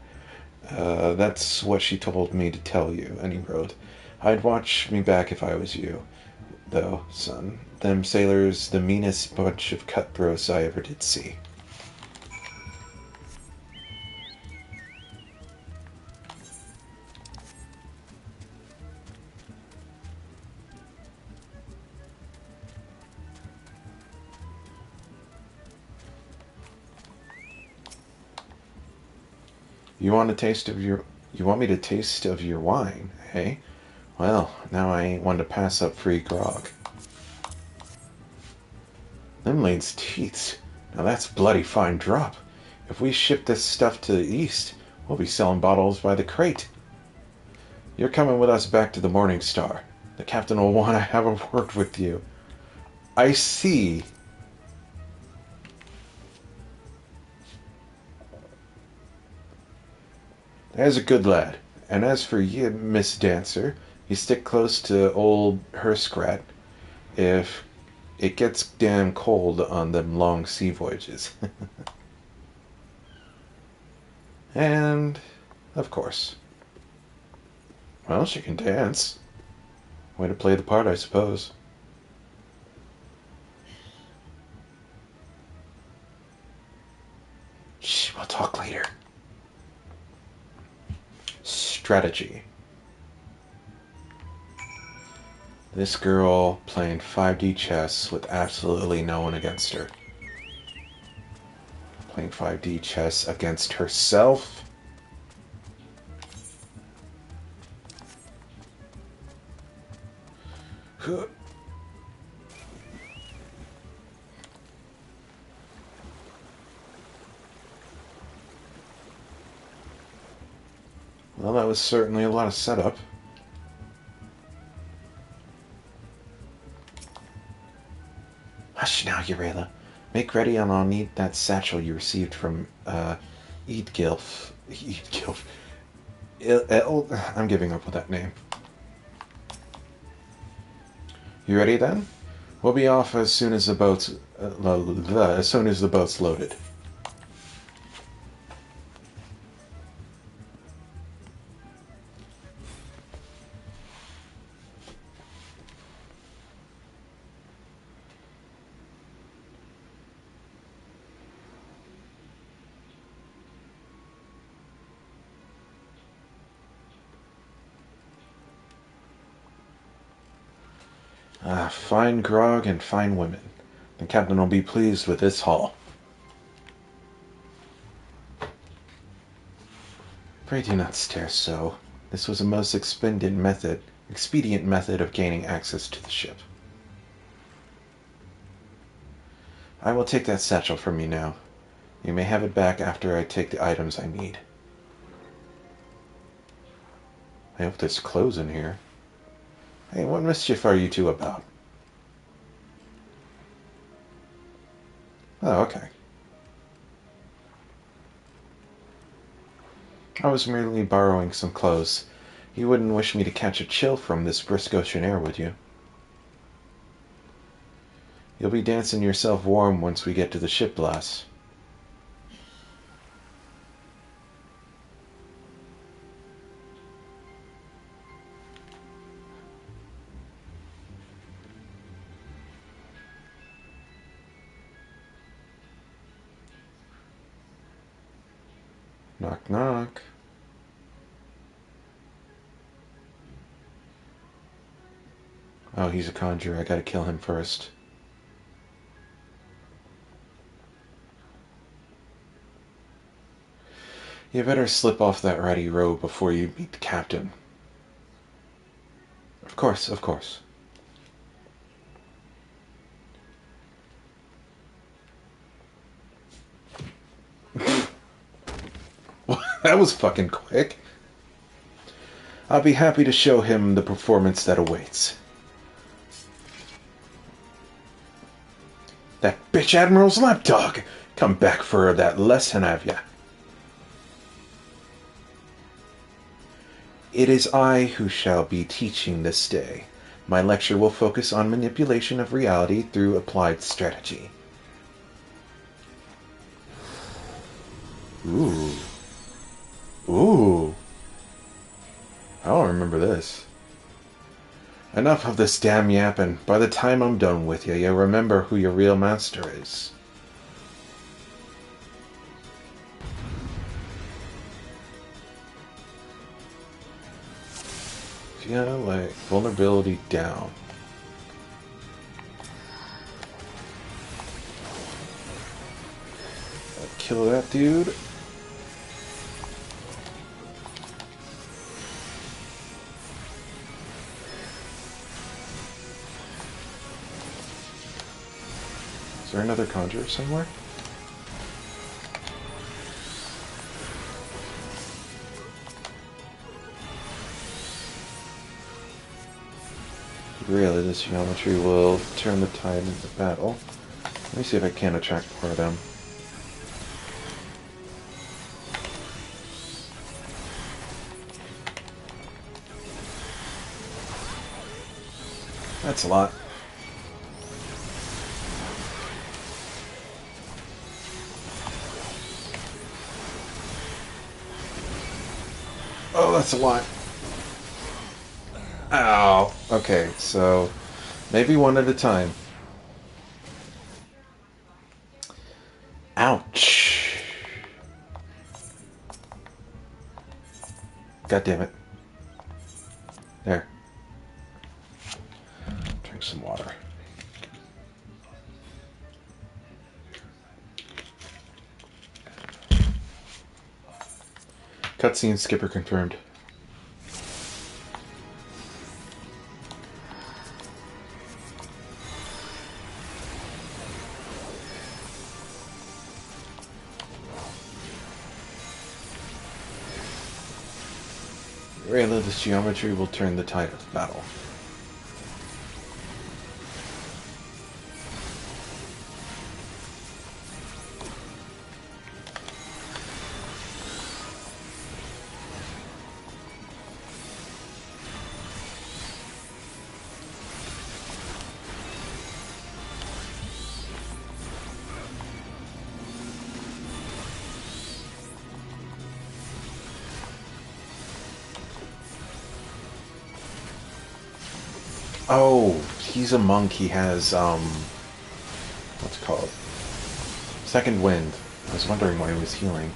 That's what she told me to tell you, and he wrote. I'd watch me back if I was you, though, son. Them sailors, the meanest bunch of cutthroats I ever did see. You want me to taste of your wine, eh? Well, now I ain't one to pass up free grog. Them lane's teeth. Now that's bloody fine drop. If we ship this stuff to the east, we'll be selling bottles by the crate. You're coming with us back to the Morning Star. The captain will want to have a word with you. I see. There's a good lad. And as for ye, Miss Dancer, you stick close to old Herskrat if it gets damn cold on them long sea voyages. And, of course. Well, she can dance. Way to play the part, I suppose. Shh, we'll talk later. Strategy. This girl playing 5D chess with absolutely no one against her. Playing 5D chess against herself. Well, that was certainly a lot of setup. Hush now, Eurela. Make ready and I'll need that satchel you received from, Eadgilf. Eadgilf. I'm giving up with that name. You ready then? We'll be off as soon as the boat's, loaded. Fine grog and fine women. The captain will be pleased with this haul. Pray do not stare so. This was a most expedient method of gaining access to the ship. I will take that satchel from you now. You may have it back after I take the items I need. I hope there's clothes in here. Hey, what mischief are you two about? Oh, okay. I was merely borrowing some clothes. You wouldn't wish me to catch a chill from this brisk ocean air, would you? You'll be dancing yourself warm once we get to the ship, lass. Knock, knock. Oh, he's a conjurer. I gotta kill him first. You better slip off that ratty robe before you meet the captain. Of course, of course. That was fucking quick. I'll be happy to show him the performance that awaits. That bitch Admiral's lapdog! Come back for that lesson, have ya? It is I who shall be teaching this day. My lecture will focus on manipulation of reality through applied strategy. Ooh. Ooh. I don't remember this. Enough of this damn yapping. By the time I'm done with you, you'll remember who your real master is. Yeah, like, vulnerability down. Kill that dude. Is there another conjurer somewhere? Really, this geometry will turn the tide into battle. Let me see if I can attract more of them. That's a lot. Oh, that's a lot. Ow. Okay, so maybe one at a time. Ouch. God damn it. There. Cutscene skipper confirmed. Rayla, this geometry will turn the tide of battle. Oh, he's a monk. He has, what's it called? Second wind. I was wondering why he was healing.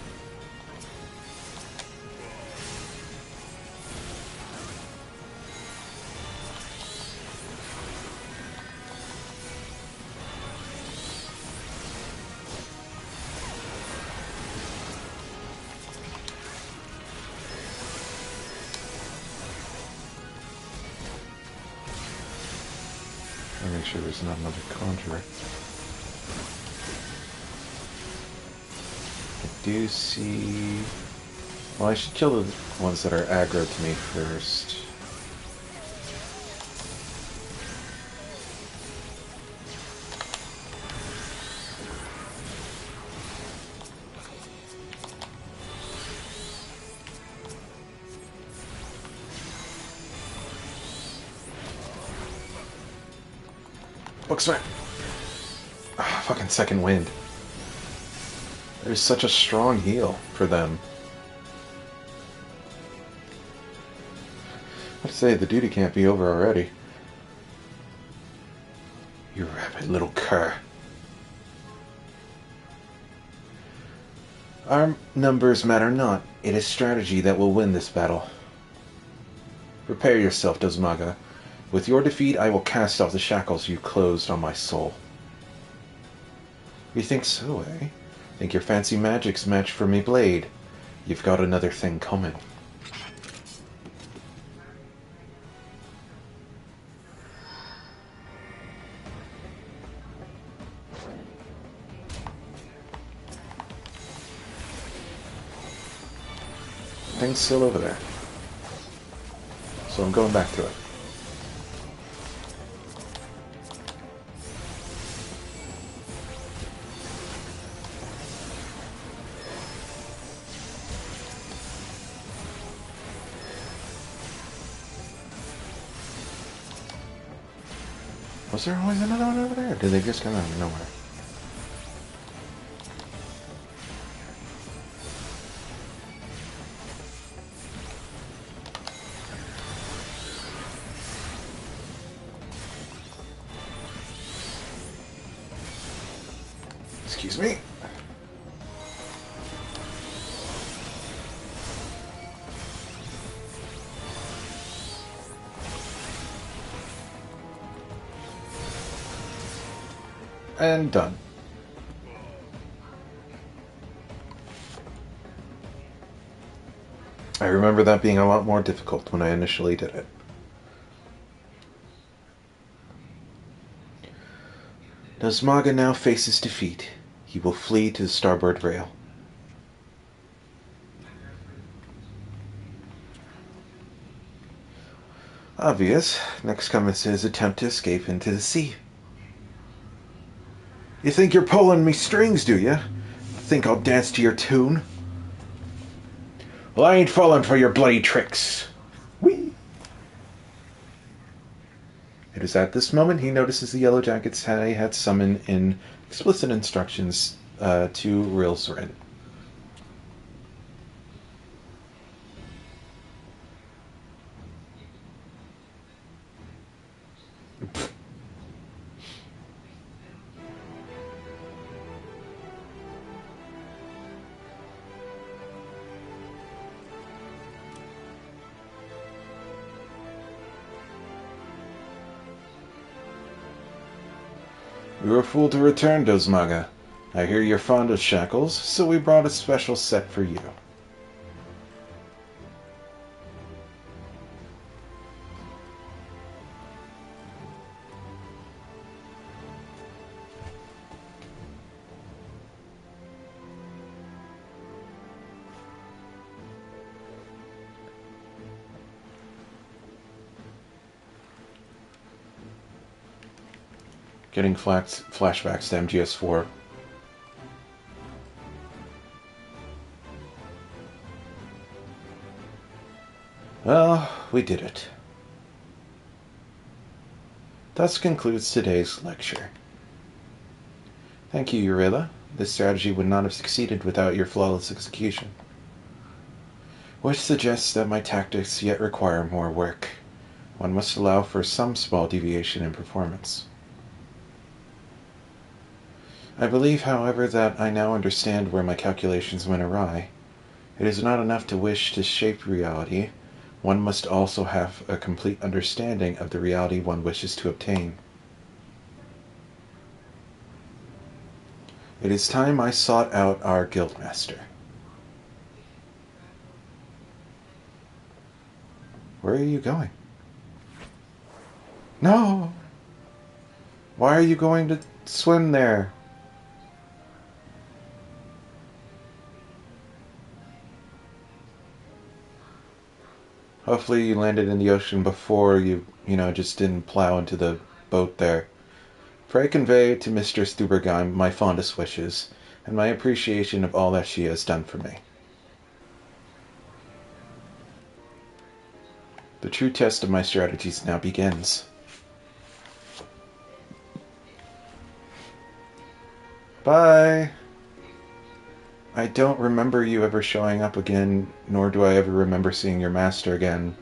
Make sure there's not another conjurer. I do see... Well, I should kill the ones that are aggro to me first. Booksmart! Ah, fucking second wind. There's such a strong heal for them. I'd say the duty can't be over already. You rabid little cur. Our numbers matter not. It is strategy that will win this battle. Prepare yourself, Dosmaga. With your defeat, I will cast off the shackles you closed on my soul. You think so, eh? Think your fancy magic's match for me blade? You've got another thing coming. Thing's still over there. So I'm going back to it. Was there always another one over there? Or did they just come out of nowhere? Excuse me. And done. I remember that being a lot more difficult when I initially did it. Dosmaga now faces defeat. He will flee to the starboard rail. Obvious. Next comes his attempt to escape into the sea. You think you're pulling me strings, do you? Think I'll dance to your tune? Well, I ain't falling for your bloody tricks. Whee! It is at this moment he notices the Yellow Jackets had summoned in explicit instructions to Reilsred. You were a fool to return, Dosmaga. I hear you're fond of shackles, so we brought a special set for you. Getting flashbacks to MGS4. Well, we did it. Thus concludes today's lecture. Thank you, Eurilla. This strategy would not have succeeded without your flawless execution. Which suggests that my tactics yet require more work. One must allow for some small deviation in performance. I believe, however, that I now understand where my calculations went awry. It is not enough to wish to shape reality. One must also have a complete understanding of the reality one wishes to obtain. It is time I sought out our guildmaster. Where are you going? No! Why are you going to swim there? Hopefully you landed in the ocean before you just didn't plow into the boat there. Pray convey to Mistress Thubergeim my fondest wishes, and my appreciation of all that she has done for me. The true test of my strategies now begins. Bye! I don't remember you ever showing up again, nor do I ever remember seeing your master again.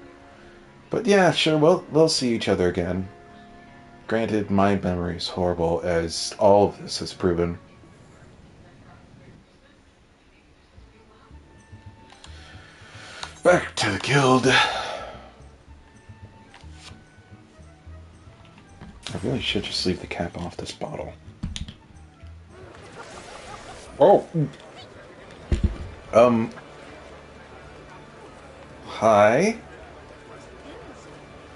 But yeah, sure, we'll see each other again. Granted, my memory is horrible, as all of this has proven. Back to the guild. I really should just leave the cap off this bottle. Oh! Hi?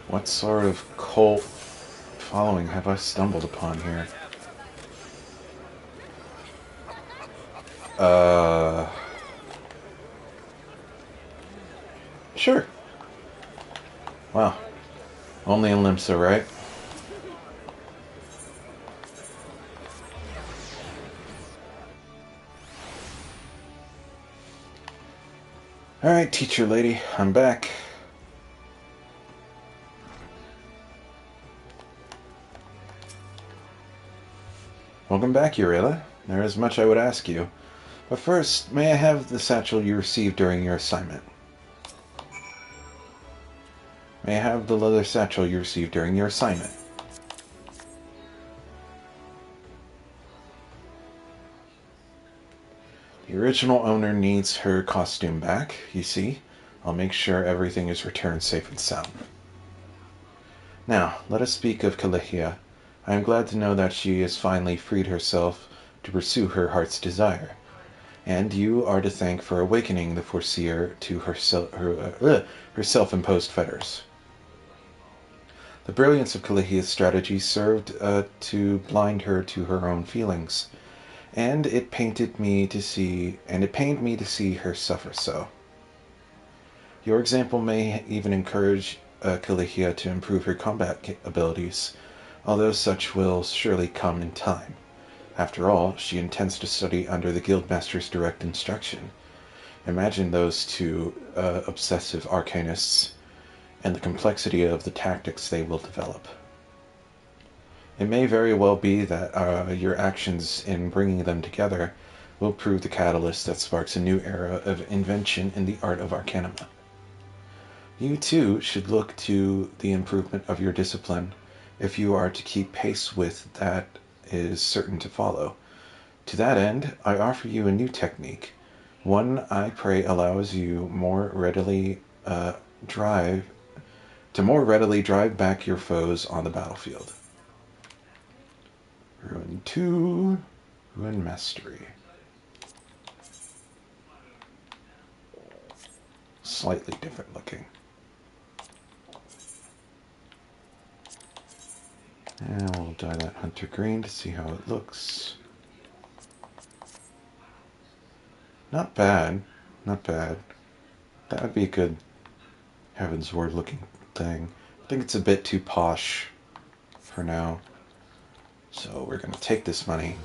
What sort of cult following have I stumbled upon here? Sure. Wow. Only in Limsa, right? Alright, teacher lady, I'm back. Welcome back, Eurilla. There is much I would ask you. But first, may I have the satchel you received during your assignment? May I have the leather satchel you received during your assignment? The original owner needs her costume back, you see. I'll make sure everything is returned safe and sound. Now, let us speak of Calihia. I am glad to know that she has finally freed herself to pursue her heart's desire. And you are to thank for awakening the Foreseer to her self-imposed fetters. The brilliance of Calihia's strategy served to blind her to her own feelings. And it pained me to see her suffer so. Your example may even encourage Calihia to improve her combat abilities, although such will surely come in time. After all, she intends to study under the Guildmaster's direct instruction. Imagine those two obsessive arcanists and the complexity of the tactics they will develop. It may very well be that your actions in bringing them together will prove the catalyst that sparks a new era of invention in the art of Arcanima. You, too, should look to the improvement of your discipline if you are to keep pace with that is certain to follow. To that end, I offer you a new technique, one I pray allows you more readily drive back your foes on the battlefield. Ruin 2, Ruin Mastery. Slightly different looking. And we'll dye that hunter green to see how it looks. Not bad. Not bad. That would be a good Heavensward looking thing. I think it's a bit too posh for now. So we're going to take this money.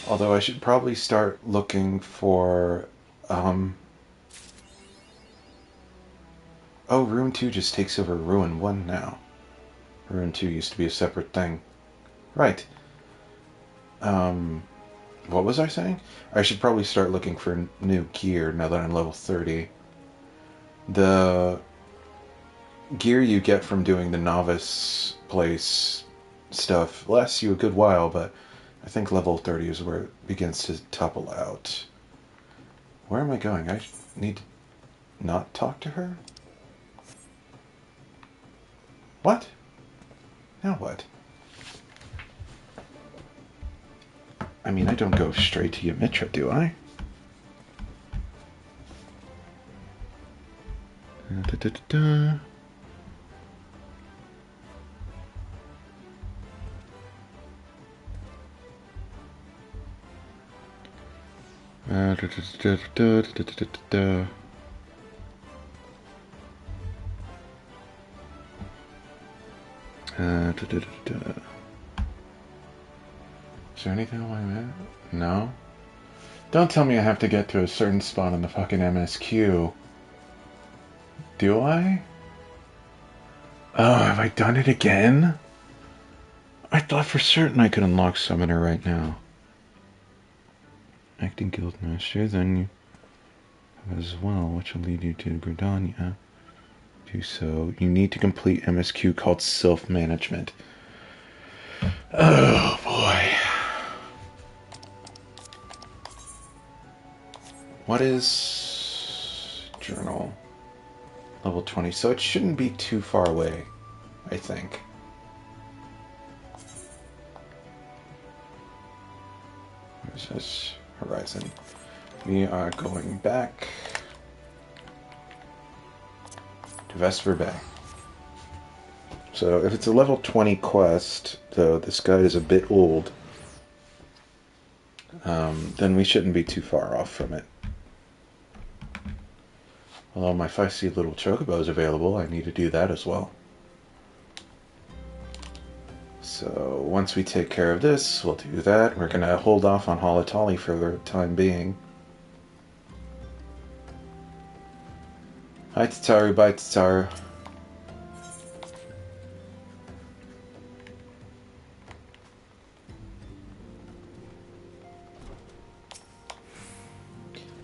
Although I should probably start looking for... Oh, Rune 2 just takes over Ruin 1 now. Rune 2 used to be a separate thing. Right. What was I saying? I should probably start looking for new gear now that I'm level 30. The gear you get from doing the novice place stuff lasts you a good while, but I think level 30 is where it begins to topple out. Where am I going? I need to not talk to her? What? Now what? I mean, I don't go straight to Yamitra, do I? Da-da-da-da. Da-da-da-da-da-da-da-da-da. Da-da-da-da. Is there anything on my map? No? Don't tell me I have to get to a certain spot on the fucking MSQ. Do I? Oh, have I done it again? I thought for certain I could unlock Summoner right now. Acting Guildmaster, then you have as well, which will lead you to Gridania. Do so. You need to complete MSQ called Self-Management. Oh, boy. What is journal? Level 20, so it shouldn't be too far away, I think. Where's this? Horizon. We are going back to Vesper Bay. So if it's a level 20 quest, though this guide is a bit old, then we shouldn't be too far off from it. Although my feisty little chocobo is available, I need to do that as well. So once we take care of this, we'll do that. We're going to hold off on Halatali for the time being. Hi Tataru, bye Tataru.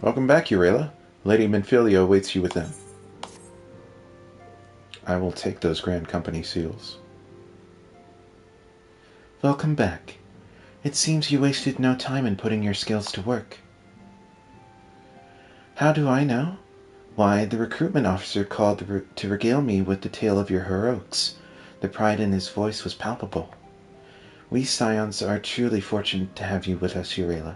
Welcome back, Urela. Lady Minfilia awaits you within. I will take those Grand Company seals. Welcome back. It seems you wasted no time in putting your skills to work. How do I know? Why, the recruitment officer called to regale me with the tale of your heroics. The pride in his voice was palpable. We Scions are truly fortunate to have you with us, Urela.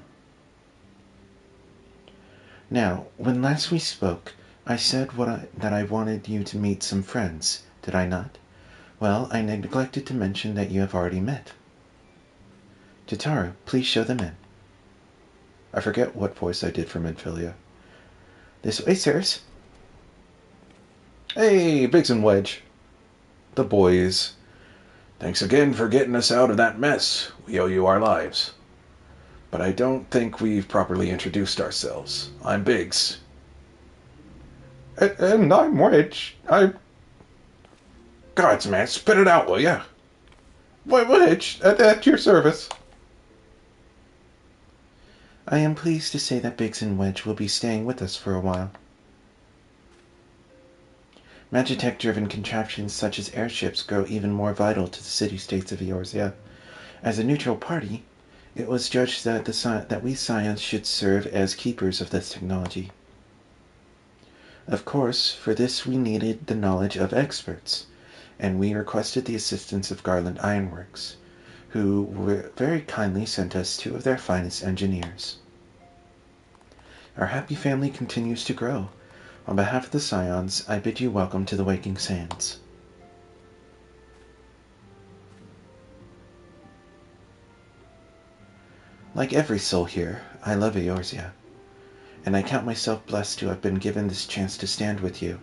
Now, when last we spoke, I said that I wanted you to meet some friends, did I not? Well, I neglected to mention that you have already met. Tataru, please show them in. I forget what voice I did for Minfilia. This way, sirs. Hey, Biggs and Wedge. The boys. Thanks again for getting us out of that mess. We owe you our lives. But I don't think we've properly introduced ourselves. I'm Biggs. And I'm Wedge. Gods, man, spit it out, will ya? Wedge, at your service. I am pleased to say that Biggs and Wedge will be staying with us for a while. Magitech-driven contraptions such as airships grow even more vital to the city-states of Eorzea. As a neutral party, it was judged that we Scions should serve as keepers of this technology. Of course, for this we needed the knowledge of experts, and we requested the assistance of Garland Ironworks, who very kindly sent us 2 of their finest engineers. Our happy family continues to grow. On behalf of the Scions, I bid you welcome to the Waking Sands. Like every soul here, I love Eorzea, and I count myself blessed to have been given this chance to stand with you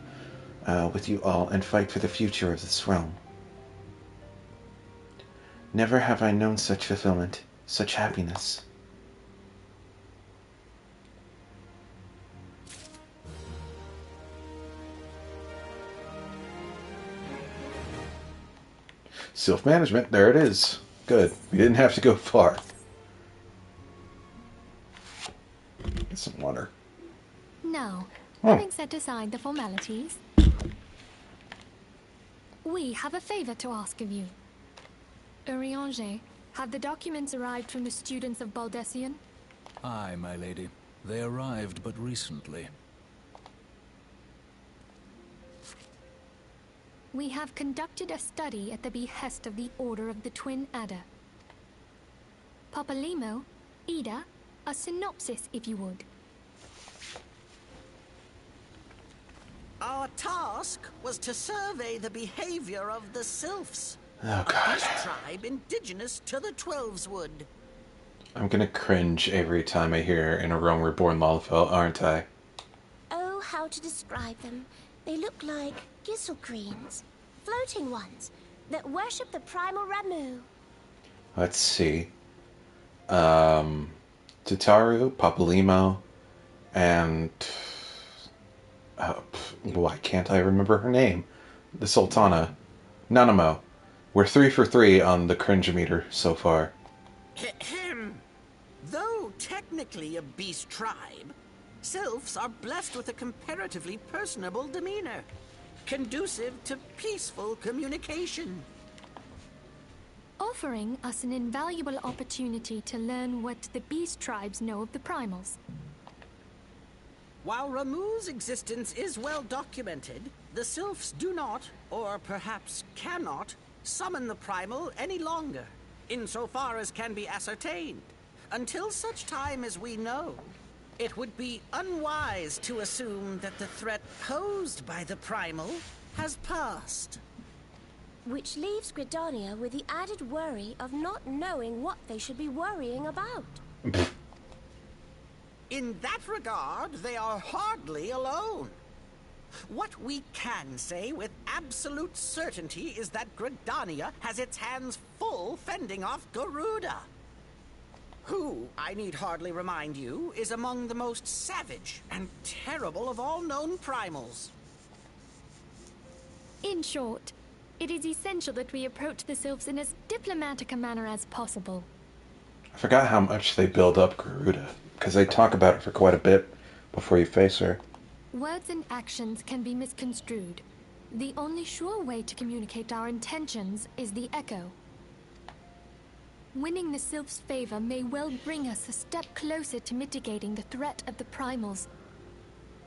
with you all and fight for the future of this realm. Never have I known such fulfillment, such happiness. Self-management, there it is. Good. We didn't have to go far. Get some water. Now, having set aside the formalities, we have a favor to ask of you. Eorzea, have the documents arrived from the students of Baldessian? Aye, my lady. They arrived but recently. We have conducted a study at the behest of the Order of the Twin Adder. Papalimo, Ida, a synopsis if you would. Our task was to survey the behavior of the Sylphs, Oh, a God. beast tribe indigenous to the Twelveswood. I'm gonna cringe every time I hear in a realm reborn Lalfell, aren't I? Oh, how to describe them. They look like Gisselcreens, floating ones, that worship the primal Ramu. Let's see. Tataru, Papalimo, and... why can't I remember her name? The Sultana. Nanamo. We're 3 for 3 on the cringe meter so far. Though technically a beast tribe, Sylphs are blessed with a comparatively personable demeanor, conducive to peaceful communication. Offering us an invaluable opportunity to learn what the beast tribes know of the primals. While Ramu's existence is well documented, the Sylphs do not, or perhaps cannot, summon the primal any longer, insofar as can be ascertained. Until such time as we know, it would be unwise to assume that the threat posed by the primal has passed. Which leaves Gridania with the added worry of not knowing what they should be worrying about. In that regard, they are hardly alone. What we can say with absolute certainty is that Gridania has its hands full fending off Garuda, who, I need hardly remind you, is among the most savage and terrible of all known primals. In short, it is essential that we approach the Sylphs in as diplomatic a manner as possible. I forgot how much they build up Garuda, because they talk about it for quite a bit before you face her. Words and actions can be misconstrued. The only sure way to communicate our intentions is the echo. Winning the Sylph's favor may well bring us a step closer to mitigating the threat of the primals.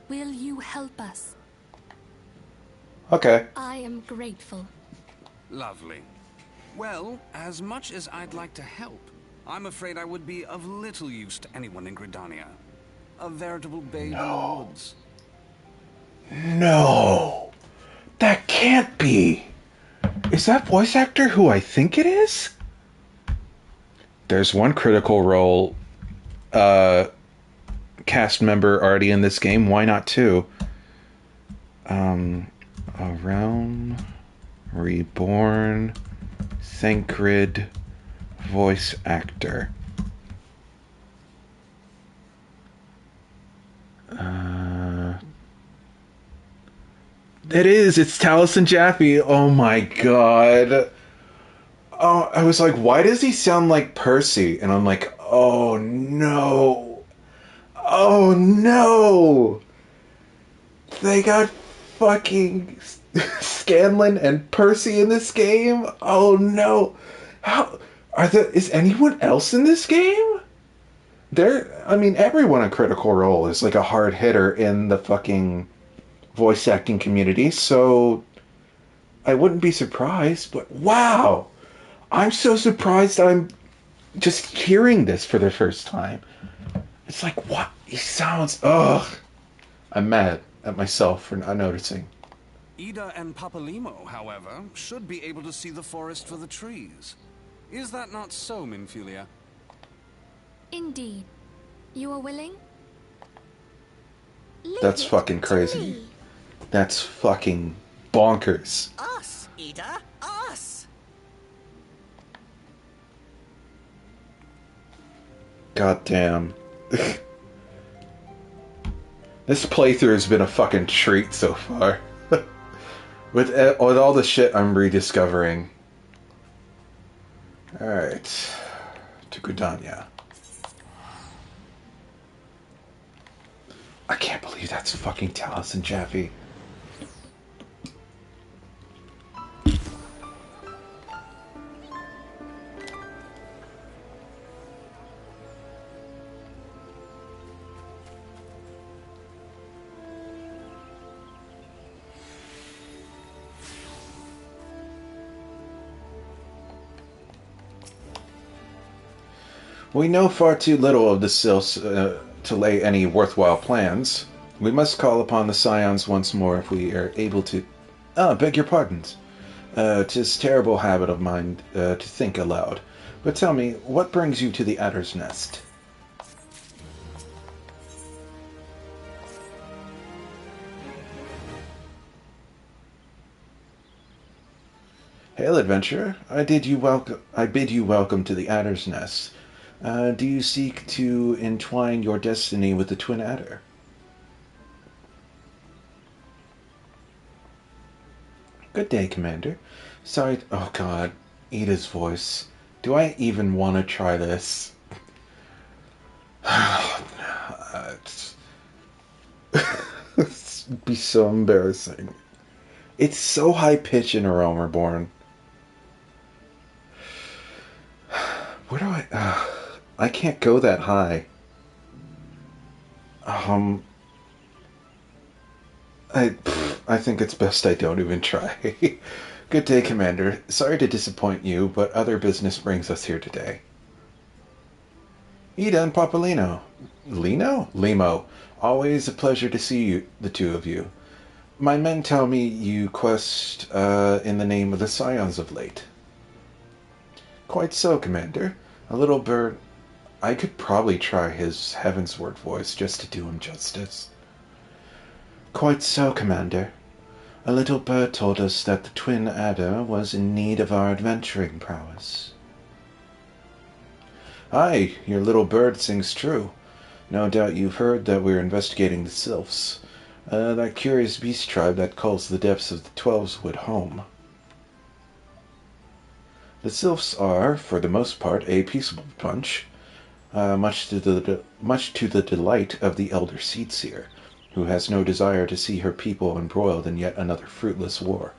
Will you help us? Okay. I am grateful. Lovely. Well, as much as I'd like to help, I'm afraid I would be of little use to anyone in Gridania. A veritable babe in the woods. No! That can't be! Is that voice actor who I think it is? There's one Critical Role cast member already in this game. Why not two? A Realm Reborn Thancred voice actor. It is. It's Taliesin Jaffe. Oh my god. Oh, I was like, why does he sound like Percy? And I'm like, oh no. Oh no. They got fucking Scanlan and Percy in this game? Oh no. How is anyone else in this game? I mean, everyone on Critical Role is like a hard hitter in the fucking voice acting community, so I wouldn't be surprised, but wow. I'm so surprised I'm just hearing this for the first time. It's like, what? He sounds... Ugh. I'm mad at myself for not noticing. Ida and Papalimo, however, should be able to see the forest for the trees. Is that not so, Minfilia? Indeed. You are willing? Leave That's it fucking to crazy. me. That's fucking bonkers. Us, Ida, us! God damn. This playthrough has been a fucking treat so far. With all the shit I'm rediscovering. Alright. To Gridania. I can't believe that's fucking Talus and Jaffe. We know far too little of the Sylphs to lay any worthwhile plans. We must call upon the Scions once more if we are able to... beg your pardons. 'Tis terrible habit of mine to think aloud. But tell me, what brings you to the Adder's Nest? Hail, adventurer. I bid you welcome to the Adder's Nest. Do you seek to entwine your destiny with the Twin Adder? Good day, Commander. Sorry... Oh, God. Ida's voice. Do I even want to try this? It'd be so embarrassing. It's so high-pitched in a realm Reborn. Where do I can't go that high. I think it's best I don't even try. Good day, Commander. Sorry to disappoint you, but other business brings us here today. Ida and Papalino. Limo. Always a pleasure to see you, the two of you. My men tell me you quest in the name of the Scions of late. Quite so, Commander. A little bird... I could probably try his Heavensward voice just to do him justice. Quite so, Commander. A little bird told us that the Twin Adder was in need of our adventuring prowess. Aye, your little bird sings true. No doubt you've heard that we're investigating the Sylphs, that curious beast tribe that calls the depths of the Twelveswood home. The Sylphs are, for the most part, a peaceable bunch, much to the delight of the elder Seedseer, who has no desire to see her people embroiled in yet another fruitless war.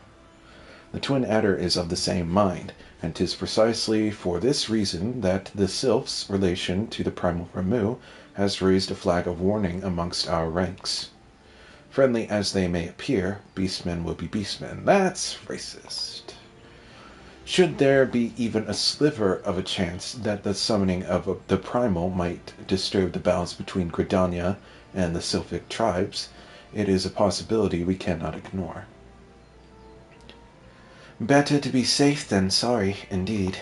The Twin Adder is of the same mind, and 'tis precisely for this reason that the Sylphs' relation to the primal Ramu has raised a flag of warning amongst our ranks. Friendly as they may appear, beastmen will be beastmen. That's racist. Should there be even a sliver of a chance that the summoning of the primal might disturb the balance between Gridania and the Sylphic tribes, it is a possibility we cannot ignore. Better to be safe than sorry, indeed.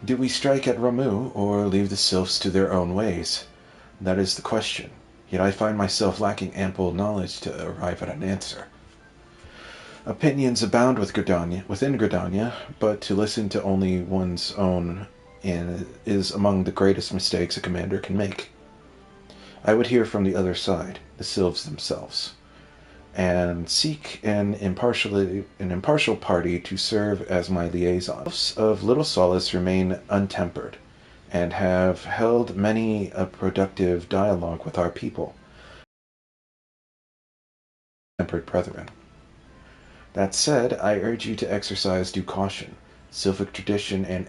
Do we strike at Ramu, or leave the Sylphs to their own ways? That is the question, yet I find myself lacking ample knowledge to arrive at an answer. Opinions abound within Gridania, but to listen to only one's own is among the greatest mistakes a commander can make. I would hear from the other side, the Sylphs themselves, and seek an impartial party to serve as my liaison. Sylphs of little solace remain untempered, and have held many a productive dialogue with our people, tempered brethren. That said, I urge you to exercise due caution. Sylphic tradition and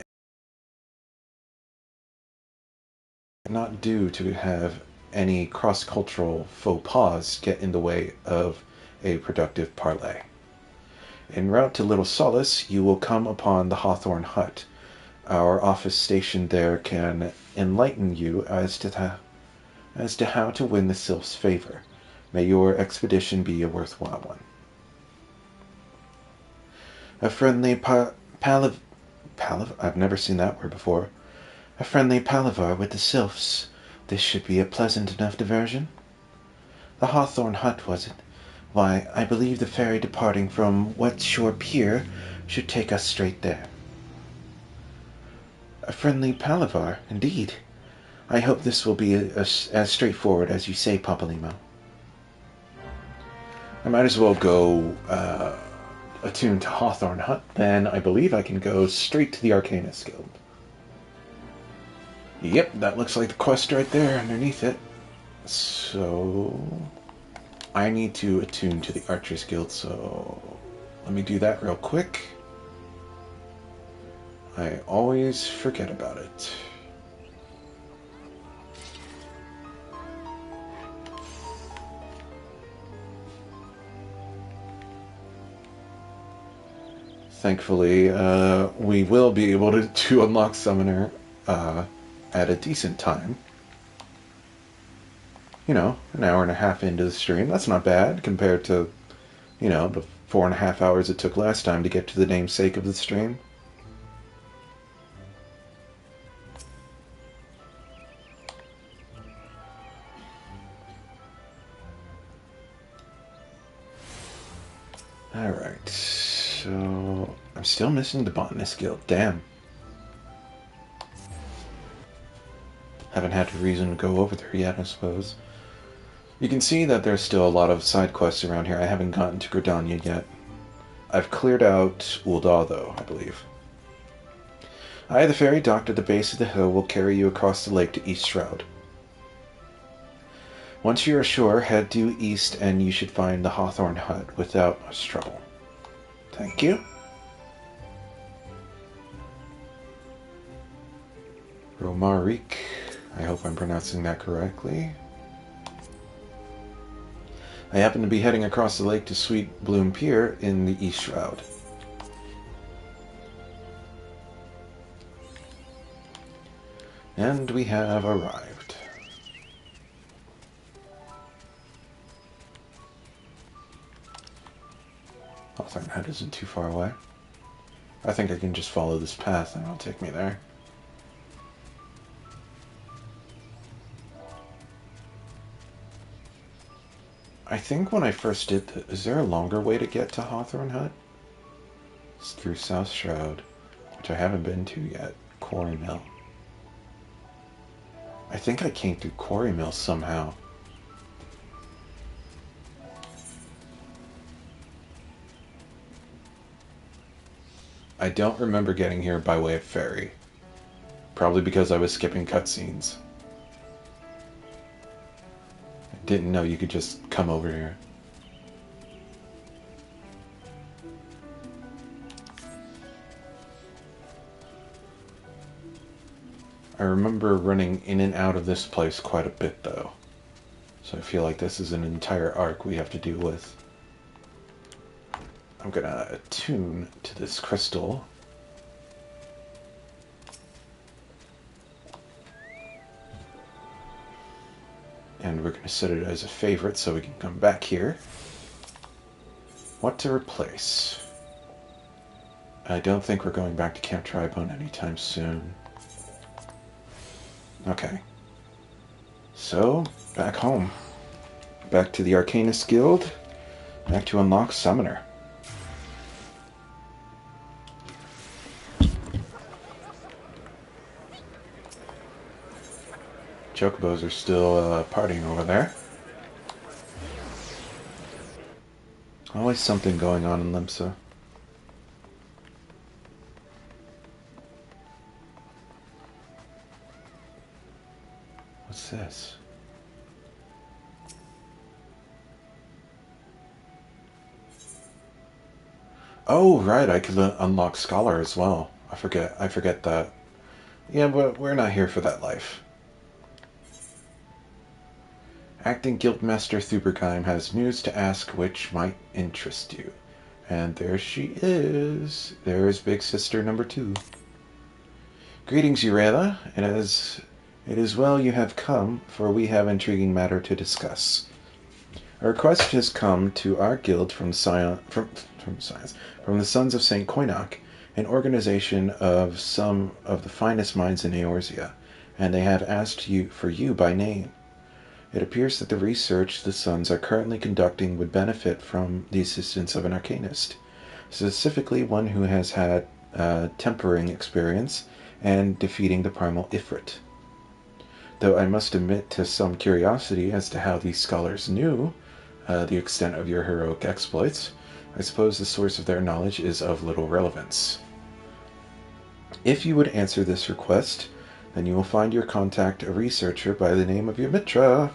not due to have any cross-cultural faux pas get in the way of a productive parley. En route to Little Solace, you will come upon the Hawthorn Hut. Our office stationed there can enlighten you as to how to win the Sylph's favor. May your expedition be a worthwhile one. A friendly I've never seen that word before. A friendly palaver with the Sylphs. This should be a pleasant enough diversion. The Hawthorne Hut, was it? Why, I believe the ferry departing from West Shore Pier should take us straight there. A friendly palaver, indeed. I hope this will be as straightforward as you say, Pampalimo. I might as well go attune to Hawthorne Hut, then I believe I can go straight to the Arcanist Guild. Yep, that looks like the quest right there underneath it. So I need to attune to the Archers Guild, so let me do that real quick. I always forget about it. Thankfully, we will be able to unlock Summoner at a decent time. You know, an hour and a half into the stream. That's not bad compared to, you know, the 4.5 hours it took last time to get to the namesake of the stream. Alright, so I'm still missing the Botanist Guild. Damn. Haven't had a reason to go over there yet, I suppose. You can see that there's still a lot of side quests around here. I haven't gotten to Gridania yet. I've cleared out Ul'dah, though, I believe. The ferry docked at the base of the hill will carry you across the lake to East Shroud. Once you're ashore, head due east and you should find the Hawthorne Hut without much trouble. Thank you. Romaric. I hope I'm pronouncing that correctly. I happen to be heading across the lake to Sweet Bloom Pier in the East Shroud. And we have arrived. Hawthorne Hut isn't too far away. I think I can just follow this path and it'll take me there. I think when I first did this, is there a longer way to get to Hawthorne Hut? It's through South Shroud, which I haven't been to yet. Quarry Mill. I think I came through Quarry Mill somehow. I don't remember getting here by way of ferry. Probably because I was skipping cutscenes. Didn't know you could just come over here. I remember running in and out of this place quite a bit, though. So I feel like this is an entire arc we have to deal with. I'm gonna attune to this crystal. And we're going to set it as a favorite so we can come back here. What to replace? I don't think we're going back to Camp Tribone anytime soon. Okay. So, back home. Back to the Arcanist Guild. Back to unlock Summoner. Chocobos are still partying over there. Always something going on in Limsa. What's this? Oh, right, I could unlock Scholar as well. I forget that. Yeah, but we're not here for that life. Acting Guildmaster Thubergheim has news to ask which might interest you. And there she is. There's Big Sister number 2. Greetings, Urela. It is well you have come, for we have intriguing matter to discuss. A request has come to our guild from the Sons of St. Koinok, an organization of some of the finest minds in Eorzea, and they have asked for you by name. It appears that the research the Sons are currently conducting would benefit from the assistance of an arcanist, specifically one who has had tempering experience and defeating the primal Ifrit. Though I must admit to some curiosity as to how these scholars knew the extent of your heroic exploits, I suppose the source of their knowledge is of little relevance. If you would answer this request, then you will find your contact a researcher by the name of Ymitra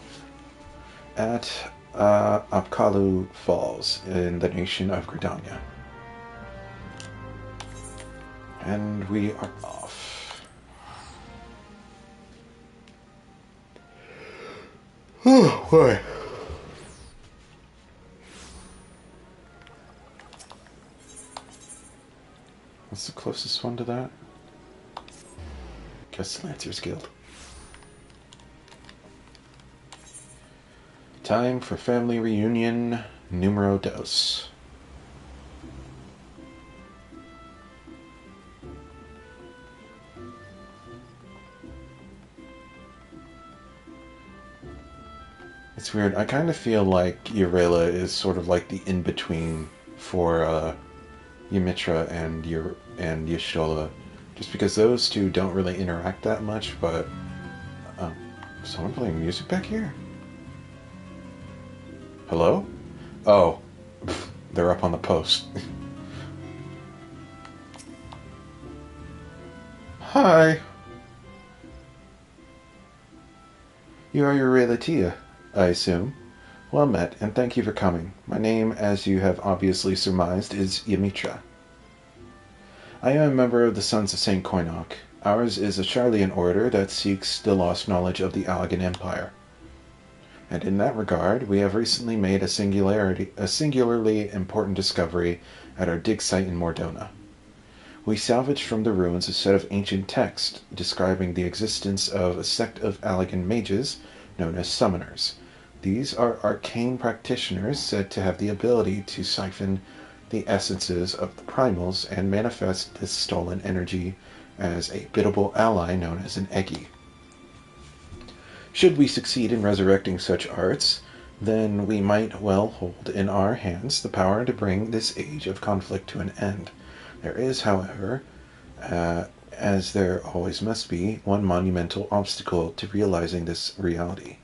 at Apkalu Falls in the nation of Gridania. And we are off. Oh, boy. What's the closest one to that? Guess the Lancers Guild. Time for family reunion numero dos. It's weird. I kind of feel like Eorzea is sort of like the in-between for Ymitra and Y'shtola, just because those two don't really interact that much, but someone playing music back here? Hello? Oh, they're up on the post. Hi. You are Eorzea, I assume. Well met, and thank you for coming. My name, as you have obviously surmised, is Ymitra. I am a member of the Sons of St. Koinok. Ours is a Charlian order that seeks the lost knowledge of the Allagan Empire. And in that regard, we have recently made a singularly important discovery at our dig site in Mordona. We salvaged from the ruins a set of ancient texts describing the existence of a sect of Allagan mages known as summoners. These are arcane practitioners said to have the ability to siphon the essences of the primals and manifest this stolen energy as a biddable ally known as an Eggy. Should we succeed in resurrecting such arts, then we might well hold in our hands the power to bring this age of conflict to an end. There is, however, as there always must be, one monumental obstacle to realizing this reality.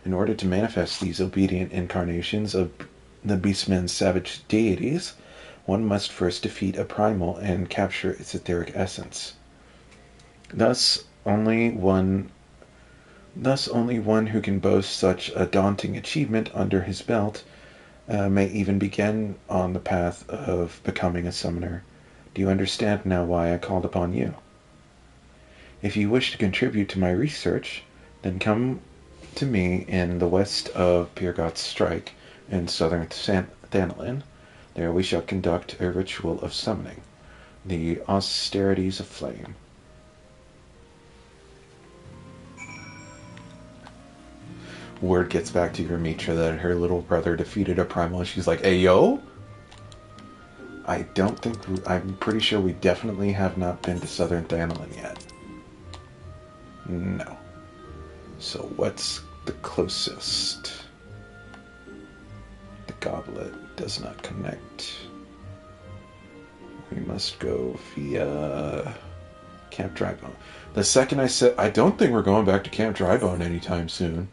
In order to manifest these obedient incarnations of the Beastmen's savage deities, one must first defeat a primal and capture its etheric essence. Thus, only one who can boast such a daunting achievement under his belt may even begin on the path of becoming a summoner. Do you understand now why I called upon you? If you wish to contribute to my research, then come to me in the west of Pirgot's Strike in southern Thanalin. There we shall conduct a ritual of summoning, the Austerities of Flame. Word gets back to Ymitra that her little brother defeated a primal. She's like, "Hey, yo!" I'm pretty sure we definitely have not been to southern Thanalin yet. No. So what's the closest? The goblet does not connect. We must go via Camp Drybone. The second I said, I don't think we're going back to Camp Drybone anytime soon.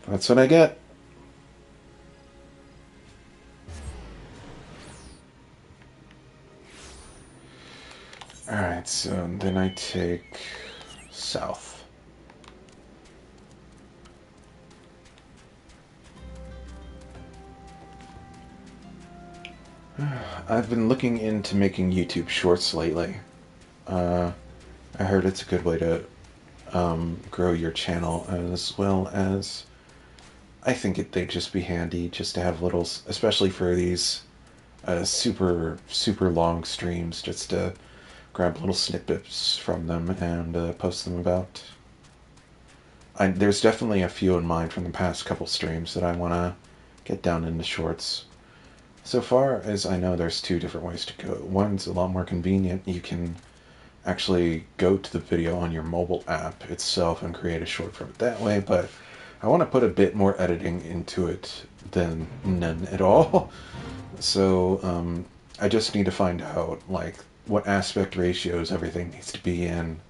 That's what I get. Alright, so then I take south. I've been looking into making YouTube shorts lately. I heard it's a good way to grow your channel, as well as I think they'd just be handy just to have little, especially for these super long streams, just to grab little snippets from them and post them about. There's definitely a few in mind from the past couple streams that I want to get down into shorts. So far as I know, there's two different ways to go. One's a lot more convenient. You can actually go to the video on your mobile app itself and create a short from it that way, but I want to put a bit more editing into it than none at all. So I just need to find out like what aspect ratios everything needs to be in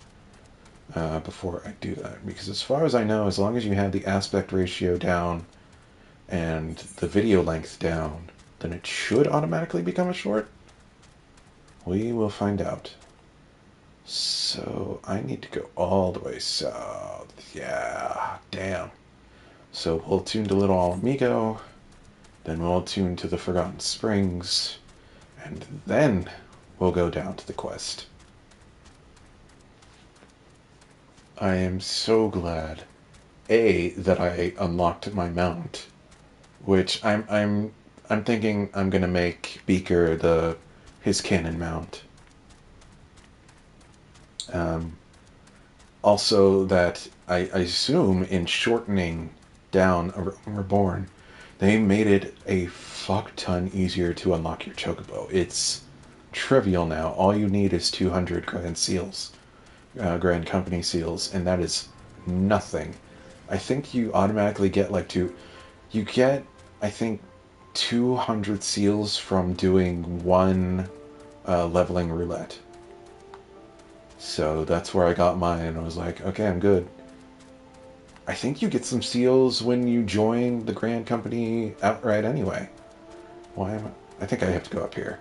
before I do that. Because as far as I know, as long as you have the aspect ratio down and the video length down, then it should automatically become a short. We will find out. So I need to go all the way south. Yeah, damn. So we'll tune to Little Amigo, then we'll tune to the Forgotten Springs, and then we'll go down to the quest. I am so glad, A, that I unlocked my mount, which I'm thinking I'm gonna make Beaker his cannon mount. Also that I assume in shortening down a Reborn, they made it a fuck ton easier to unlock your Chocobo. It's trivial now. All you need is 200 Grand Seals, Grand Company Seals, and that is nothing. I think you automatically get you get, I think, 200 seals from doing one leveling roulette. So that's where I got mine, and I was like, okay, I'm good. I think you get some seals when you join the Grand Company outright anyway. I think I have to go up here.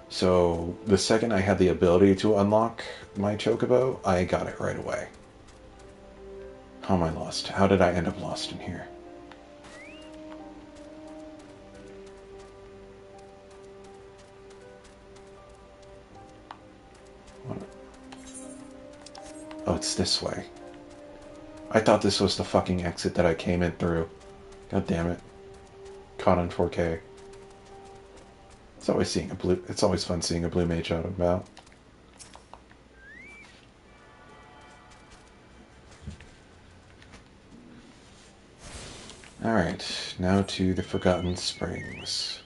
So the second I had the ability to unlock my Chocobo, I got it right away. How am I lost? How did I end up lost in here? What? Oh, it's this way. I thought this was the fucking exit that I came in through. God damn it. Caught on 4K. It's always fun seeing a blue mage out and about. Alright, now to the Forgotten Springs.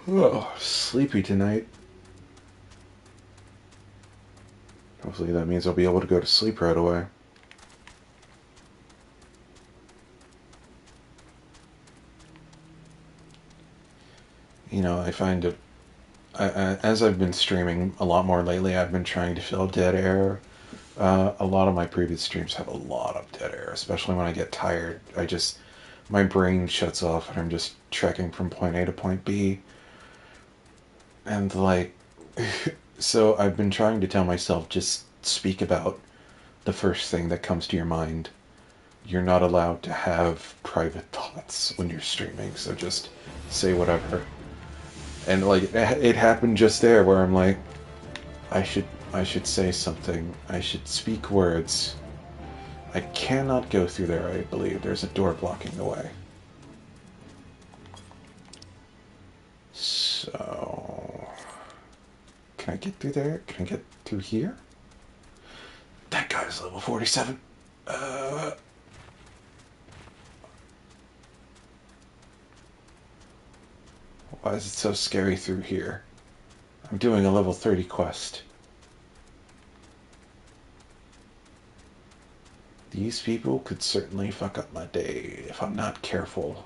Oh, sleepy tonight. Hopefully that means I'll be able to go to sleep right away. You know, I find it... as I've been streaming a lot more lately, I've been trying to fill dead air. A lot of my previous streams have a lot of dead air, especially when I get tired. My brain shuts off and I'm just trekking from point A to point B. And like... So I've been trying to tell myself, just speak about the first thing that comes to your mind. You're not allowed to have private thoughts when you're streaming, so just say whatever. And like, it happened just there where I'm like, I should say something. I should speak words. I cannot go through there, I believe. There's a door blocking the way. So... Can I get through there? Can I get through here? That guy's level 47. Why is it so scary through here? I'm doing a level 30 quest. These people could certainly fuck up my day if I'm not careful.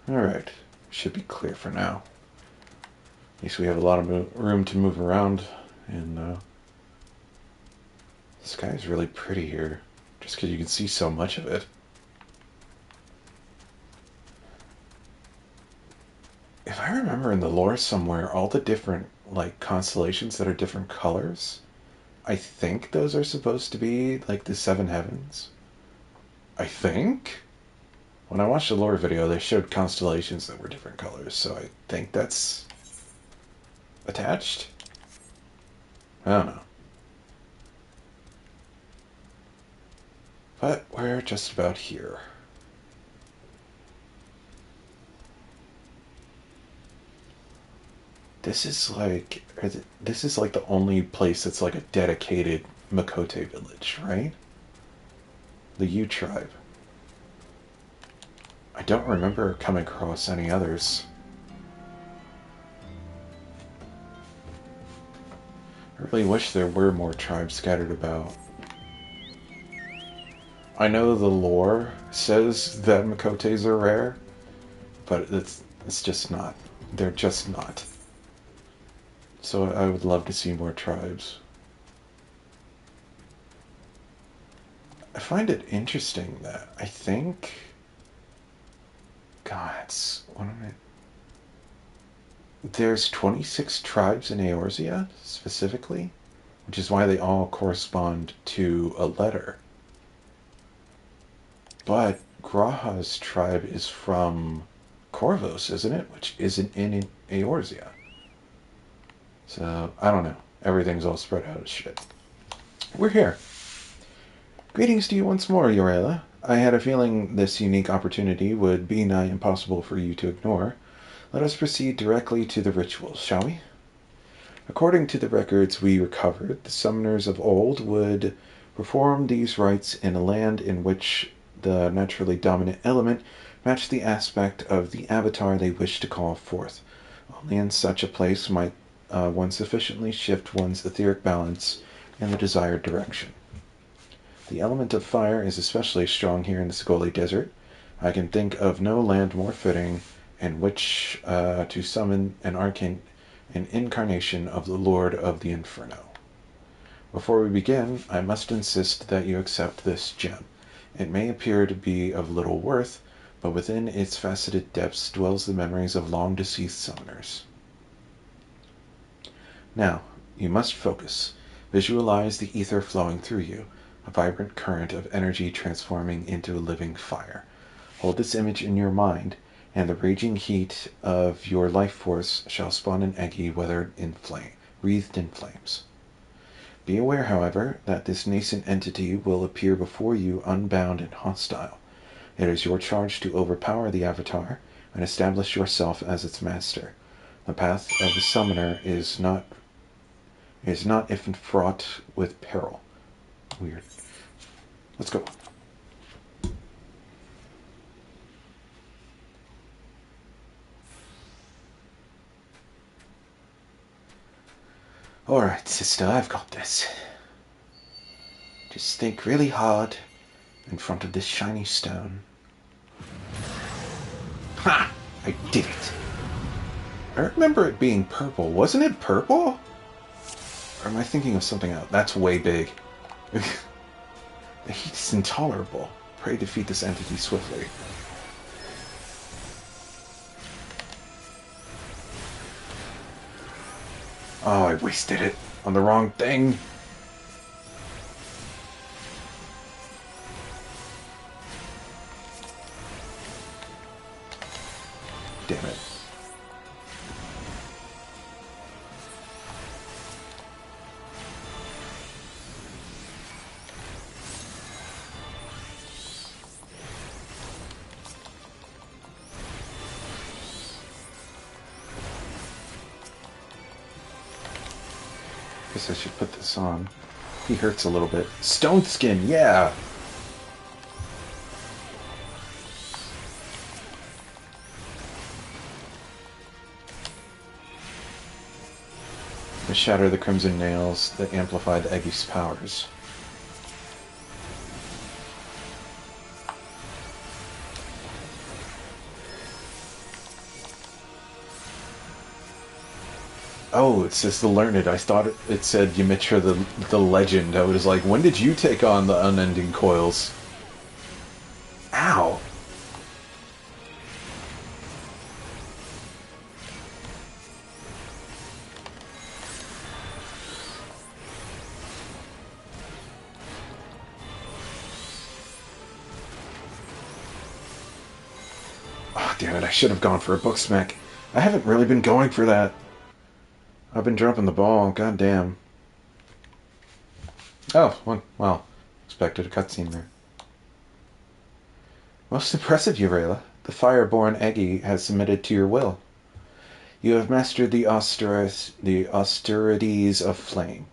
Alright, should be clear for now. At least we have a lot of room to move around, and the sky is really pretty here, just because you can see so much of it. If I remember in the lore somewhere, all the different like constellations that are different colors, I think those are supposed to be like the seven heavens. I think? When I watched the lore video, they showed constellations that were different colors, so I think that's attached? I don't know. But we're just about here. This is like the only place that's like a dedicated Makote village, right? The U tribe. I don't remember coming across any others. I really wish there were more tribes scattered about. I know the lore says that Makotes are rare, but it's just not. They're just not. So I would love to see more tribes. I find it interesting that I think... Gods, what am I... There's 26 tribes in Eorzea, specifically, which is why they all correspond to a letter. But Graha's tribe is from Corvos, isn't it? Which isn't in Eorzea. So, I don't know. Everything's all spread out as shit. We're here. Greetings to you once more, Eorzea. I had a feeling this unique opportunity would be nigh impossible for you to ignore. Let us proceed directly to the rituals, shall we? According to the records we recovered, the summoners of old would perform these rites in a land in which the naturally dominant element matched the aspect of the avatar they wished to call forth. Only in such a place might one sufficiently shift one's etheric balance in the desired direction. The element of fire is especially strong here in the Sogoli Desert. I can think of no land more fitting in which to summon an incarnation of the Lord of the Inferno. Before we begin, I must insist that you accept this gem. It may appear to be of little worth, but within its faceted depths dwells the memories of long-deceased summoners. Now, you must focus. Visualize the ether flowing through you, a vibrant current of energy transforming into a living fire. Hold this image in your mind, and the raging heat of your life force shall spawn an eggy wreathed in flames. Be aware, however, that this nascent entity will appear before you unbound and hostile. It is your charge to overpower the avatar and establish yourself as its master. The path of the summoner is not if fraught with peril. Weird. Let's go. Alright, sister, I've got this. Just think really hard in front of this shiny stone. Ha! I did it. I remember it being purple. Wasn't it purple? Or am I thinking of something else? That's way big. The heat is intolerable. Pray defeat this entity swiftly. Oh, I wasted it on the wrong thing. Damn it. Guess I should put this on. He hurts a little bit. Stone skin, yeah! I shatter the crimson nails that amplify the Eggy's powers. Oh, it says the Learned. I thought it said Ymitra the Legend. I was like, when did you take on the Unending Coils? Ow! Oh, damn it, I should have gone for a book smack. I haven't really been going for that. I've been dropping the ball, goddamn. Oh, well, expected a cutscene there. Most impressive, Eorzea. The Fireborn Eggy has submitted to your will. You have mastered the austerities of flame,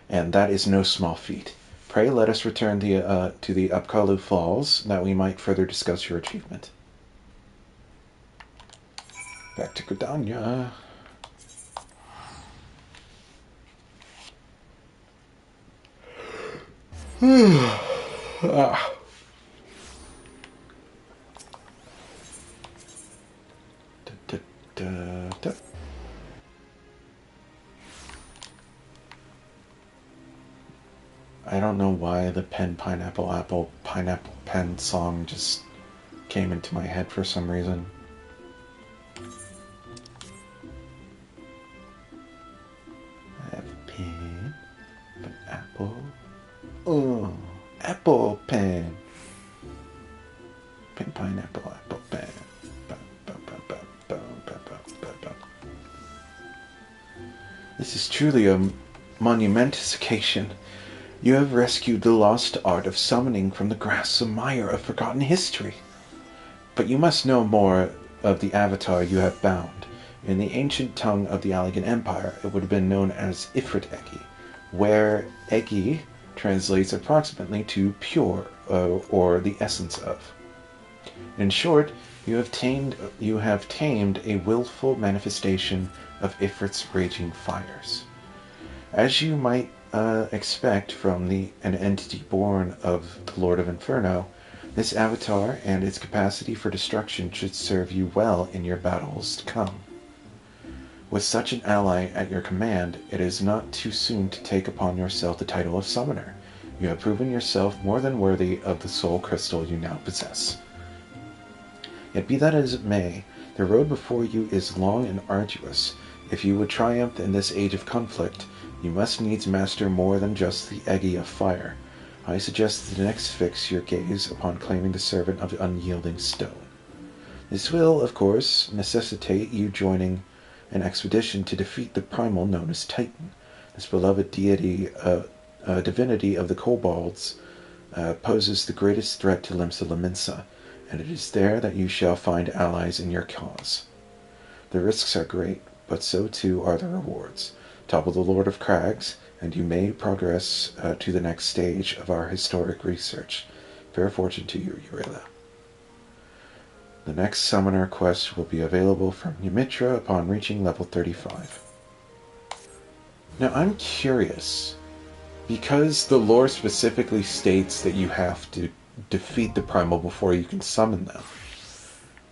and that is no small feat. Pray let us return to the Upkalu Falls, that we might further discuss your achievement. Back to Gridania. Ah. I don't know why the pen, pineapple, apple, pineapple, pen song just came into my head for some reason. I have a pen, an apple. Oh, apple pen. Pen, pineapple, apple, pen. This is truly a monumentous occasion. You have rescued the lost art of summoning from the grass of mire of forgotten history. But you must know more of the avatar you have bound. In the ancient tongue of the Allagan Empire, it would have been known as FFXIV, where Egi translates approximately to pure, or the essence of. In short, you have tamed a willful manifestation of Ifrit's raging fires. As you might expect from an entity born of the Lord of Inferno, this avatar and its capacity for destruction should serve you well in your battles to come. With such an ally at your command, it is not too soon to take upon yourself the title of Summoner. You have proven yourself more than worthy of the soul crystal you now possess. Yet be that as it may, the road before you is long and arduous. If you would triumph in this age of conflict, you must needs master more than just the Egi of fire. I suggest that next fix your gaze upon claiming the servant of unyielding stone. This will, of course, necessitate you joining an expedition to defeat the primal known as Titan. This beloved divinity of the kobolds poses the greatest threat to Limsa Lominsa, and it is there that you shall find allies in your cause. The risks are great, but so too are the rewards. Topple the Lord of Crags, and you may progress to the next stage of our historic research. Fair fortune to you, Urilla. The next summoner quest will be available from Ymitra upon reaching level 35. Now I'm curious, because the lore specifically states that you have to defeat the primal before you can summon them,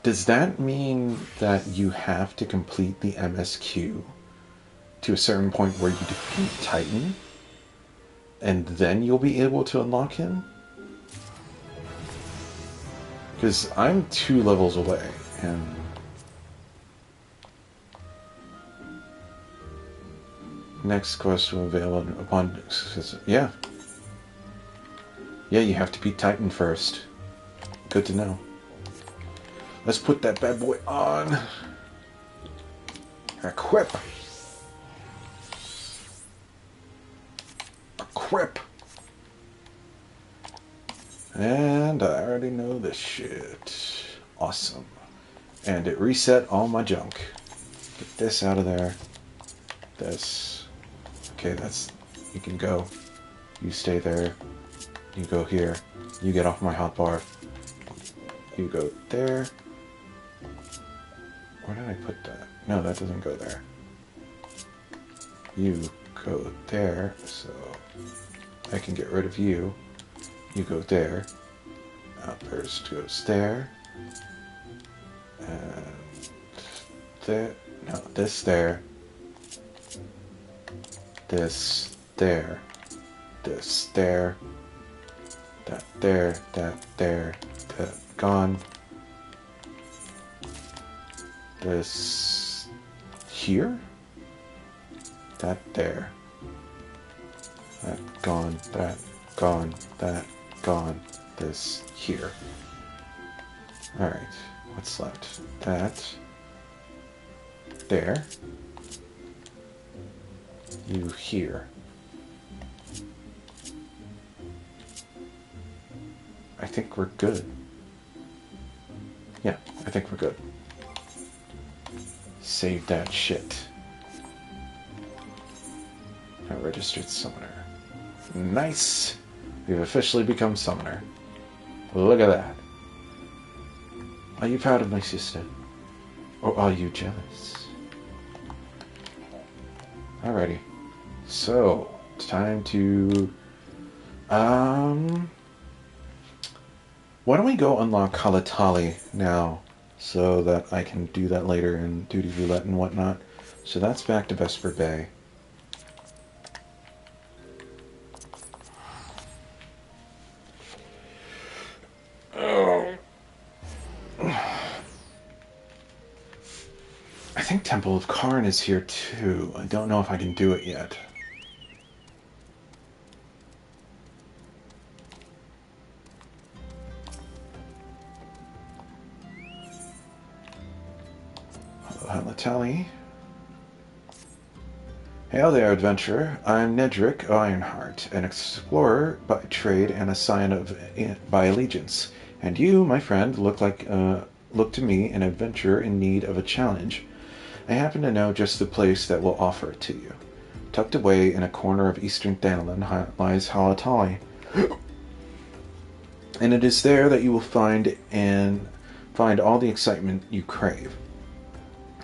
does that mean that you have to complete the MSQ to a certain point where you defeat Titan, and then you'll be able to unlock him? Because I'm 2 levels away, and next quest will avail upon... Yeah. Yeah, you have to beat Titan first. Good to know. Let's put that bad boy on. Equip. Equip. And I already know this shit. Awesome. And it reset all my junk. Get this out of there. This. Okay, that's... You can go. You stay there. You go here. You get off my hotbar. You go there. Where did I put that? No, that doesn't go there. You go there, so I can get rid of you. You go there. Outburst goes there. And there. No, this there. This there. This there. That there. That there. That gone. This here. That there. That gone. That gone. That gone. This here. Alright. What's left? That. There. You here. I think we're good. Yeah, I think we're good. Save that shit. A registered summoner. Nice! We've officially become summoner. Look at that. Are you proud of my sister? Or are you jealous? Alrighty. So, it's time to... Why don't we go unlock Halatali now, so that I can do that later in Duty Roulette and whatnot. So that's back to Vesper Bay. Oh. I think Temple of Karn is here too. I don't know if I can do it yet. Halatali. Hail there, adventurer. I'm Nedrick Ironheart, an explorer by trade and a scion by allegiance. And you, my friend, look to me an adventurer in need of a challenge. I happen to know just the place that will offer it to you. Tucked away in a corner of eastern Danalan lies Halatali. And it is there that you will find all the excitement you crave.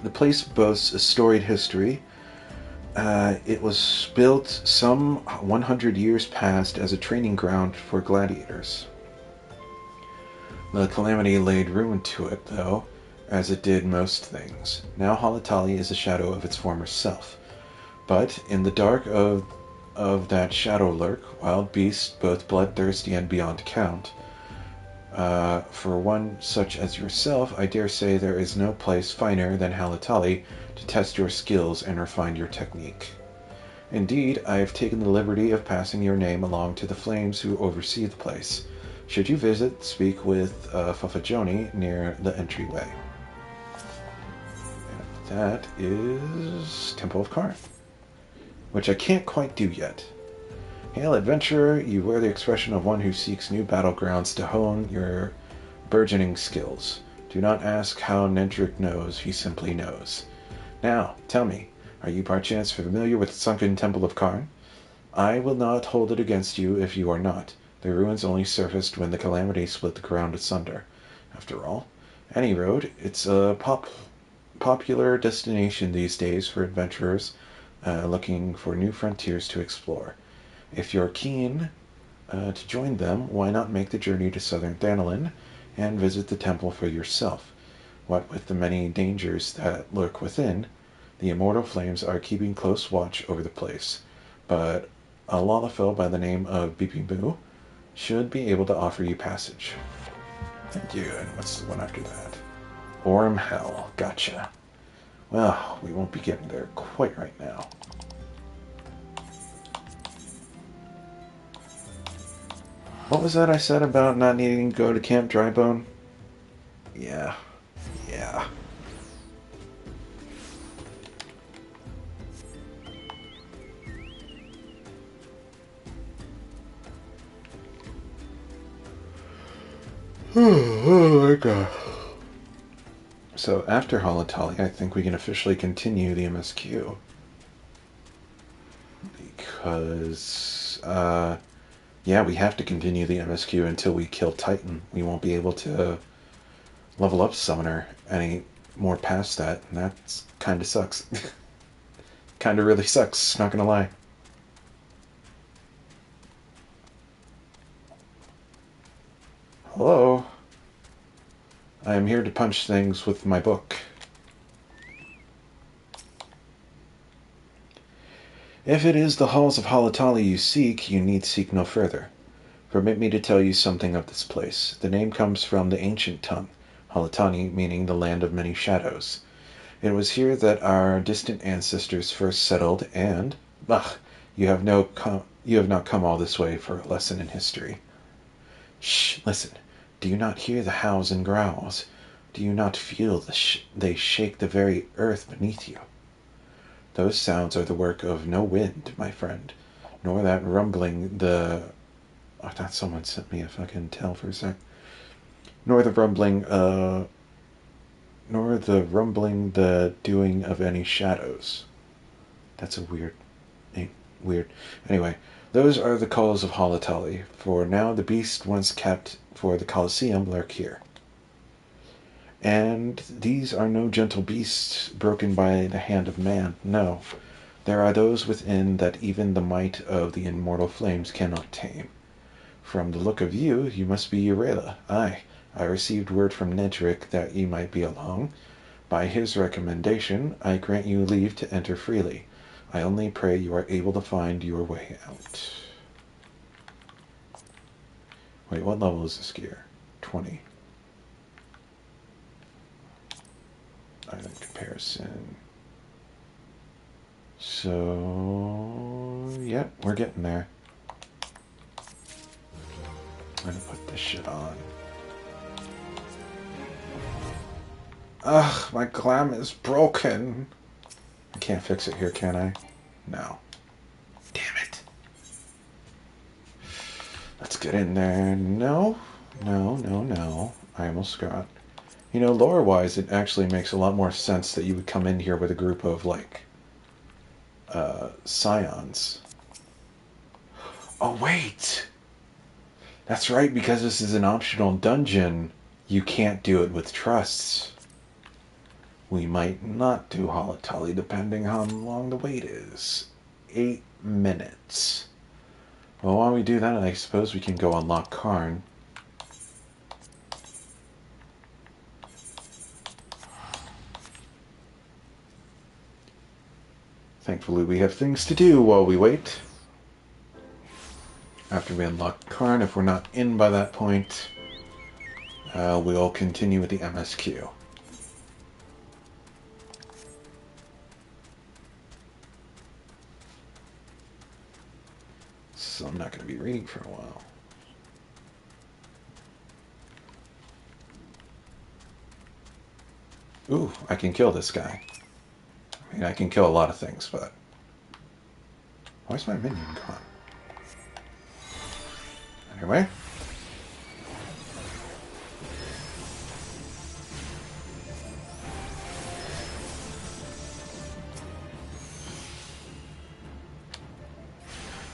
The place boasts a storied history. It was built some 100 years past as a training ground for gladiators. The calamity laid ruin to it, though, as it did most things. Now Halatali is a shadow of its former self. But in the dark of that shadow lurk wild beasts, both bloodthirsty and beyond count. For one such as yourself, I dare say there is no place finer than Halatali to test your skills and refine your technique. Indeed, I have taken the liberty of passing your name along to the flames who oversee the place. Should you visit, speak with Fafajoni near the entryway. And that is Temple of Karn, which I can't quite do yet. Hail, adventurer, you wear the expression of one who seeks new battlegrounds to hone your burgeoning skills. Do not ask how Nedrick knows, he simply knows. Now, tell me, are you by chance familiar with the sunken Temple of Karn? I will not hold it against you if you are not. The ruins only surfaced when the calamity split the ground asunder. After all, any road, it's a popular destination these days for adventurers looking for new frontiers to explore. If you're keen to join them, why not make the journey to southern Danalan and visit the temple for yourself? What with the many dangers that lurk within, the immortal flames are keeping close watch over the place. But a Lalafell by the name of Bipimu should be able to offer you passage. Thank you. And what's the one after that? Orm Hell. Gotcha. Well, we won't be getting there quite right now. What was that I said about not needing to go to Camp Drybone? Yeah. Oh my god. So after Halatali, I think we can officially continue the MSQ. Because, yeah, we have to continue the MSQ until we kill Titan. We won't be able to level up Summoner any more past that, and that kind of sucks. Kind of really sucks, not gonna lie. Hello? I am here to punch things with my book. If it is the halls of Halatali you seek, you need seek no further. Permit me to tell you something of this place. The name comes from the ancient tongue, Halatani meaning the land of many shadows. It was here that our distant ancestors first settled, and, you have not come all this way for a lesson in history. Shh, listen. Do you not hear the howls and growls? Do you not feel they shake the very earth beneath you? Those sounds are the work of no wind, my friend, nor that rumbling I thought someone sent me a fucking tell for a sec. Nor the rumbling, nor the rumbling, the doing of any shadows. That's a weird. Anyway, those are the calls of Holotully, for now the beasts once kept for the Colosseum lurk here. And these are no gentle beasts broken by the hand of man, no. There are those within that even the might of the immortal flames cannot tame. From the look of you, you must be Eurela. Aye, I received word from Nedrick that ye might be along. By his recommendation, I grant you leave to enter freely. I only pray you are able to find your way out. Wait, what level is this gear? 20. Item comparison. So, yep, we're getting there. I'm gonna put this shit on. Ugh, my glam is broken. I can't fix it here, can I? No. Damn it. Let's get in there. No. I almost got... You know, lore-wise, it actually makes a lot more sense that you would come in here with a group of, like, Scions. Oh, wait! That's right, because this is an optional dungeon, you can't do it with trusts. We might not do Holotully, depending how long the wait is. 8 minutes. Well, while we do that, I suppose we can go unlock Karn. Thankfully, we have things to do while we wait. After we unlock Karn, if we're not in by that point, we'll continue with the MSQ. So I'm not going to be reading for a while. Ooh, I can kill this guy. I mean, I can kill a lot of things, but... Why's my minion gone? Anyway.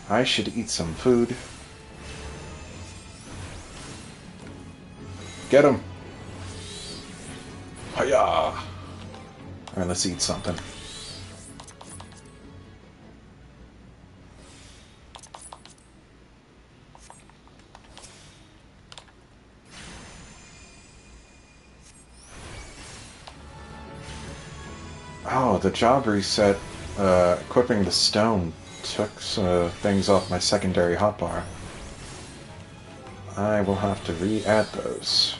I should eat some food. Get him! Hiya! Alright, let's eat something. Oh, the job reset, equipping the stone took things off my secondary hotbar. I will have to re-add those.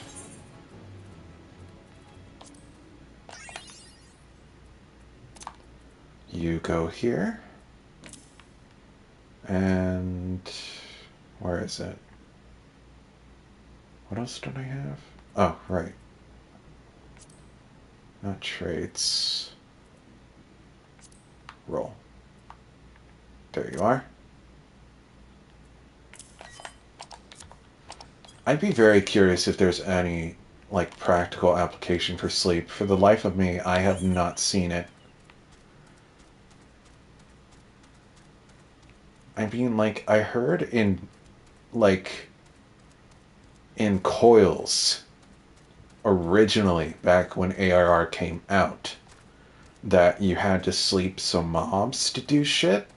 You go here. And... where is it? What else did I have? Oh, right. Not traits. Roll. There you are. I'd be very curious if there's any, like, practical application for sleep. For the life of me, I have not seen it. I mean, like, I heard in, like, in coils, originally, back when ARR came out, that you had to sleep some mobs to do shit.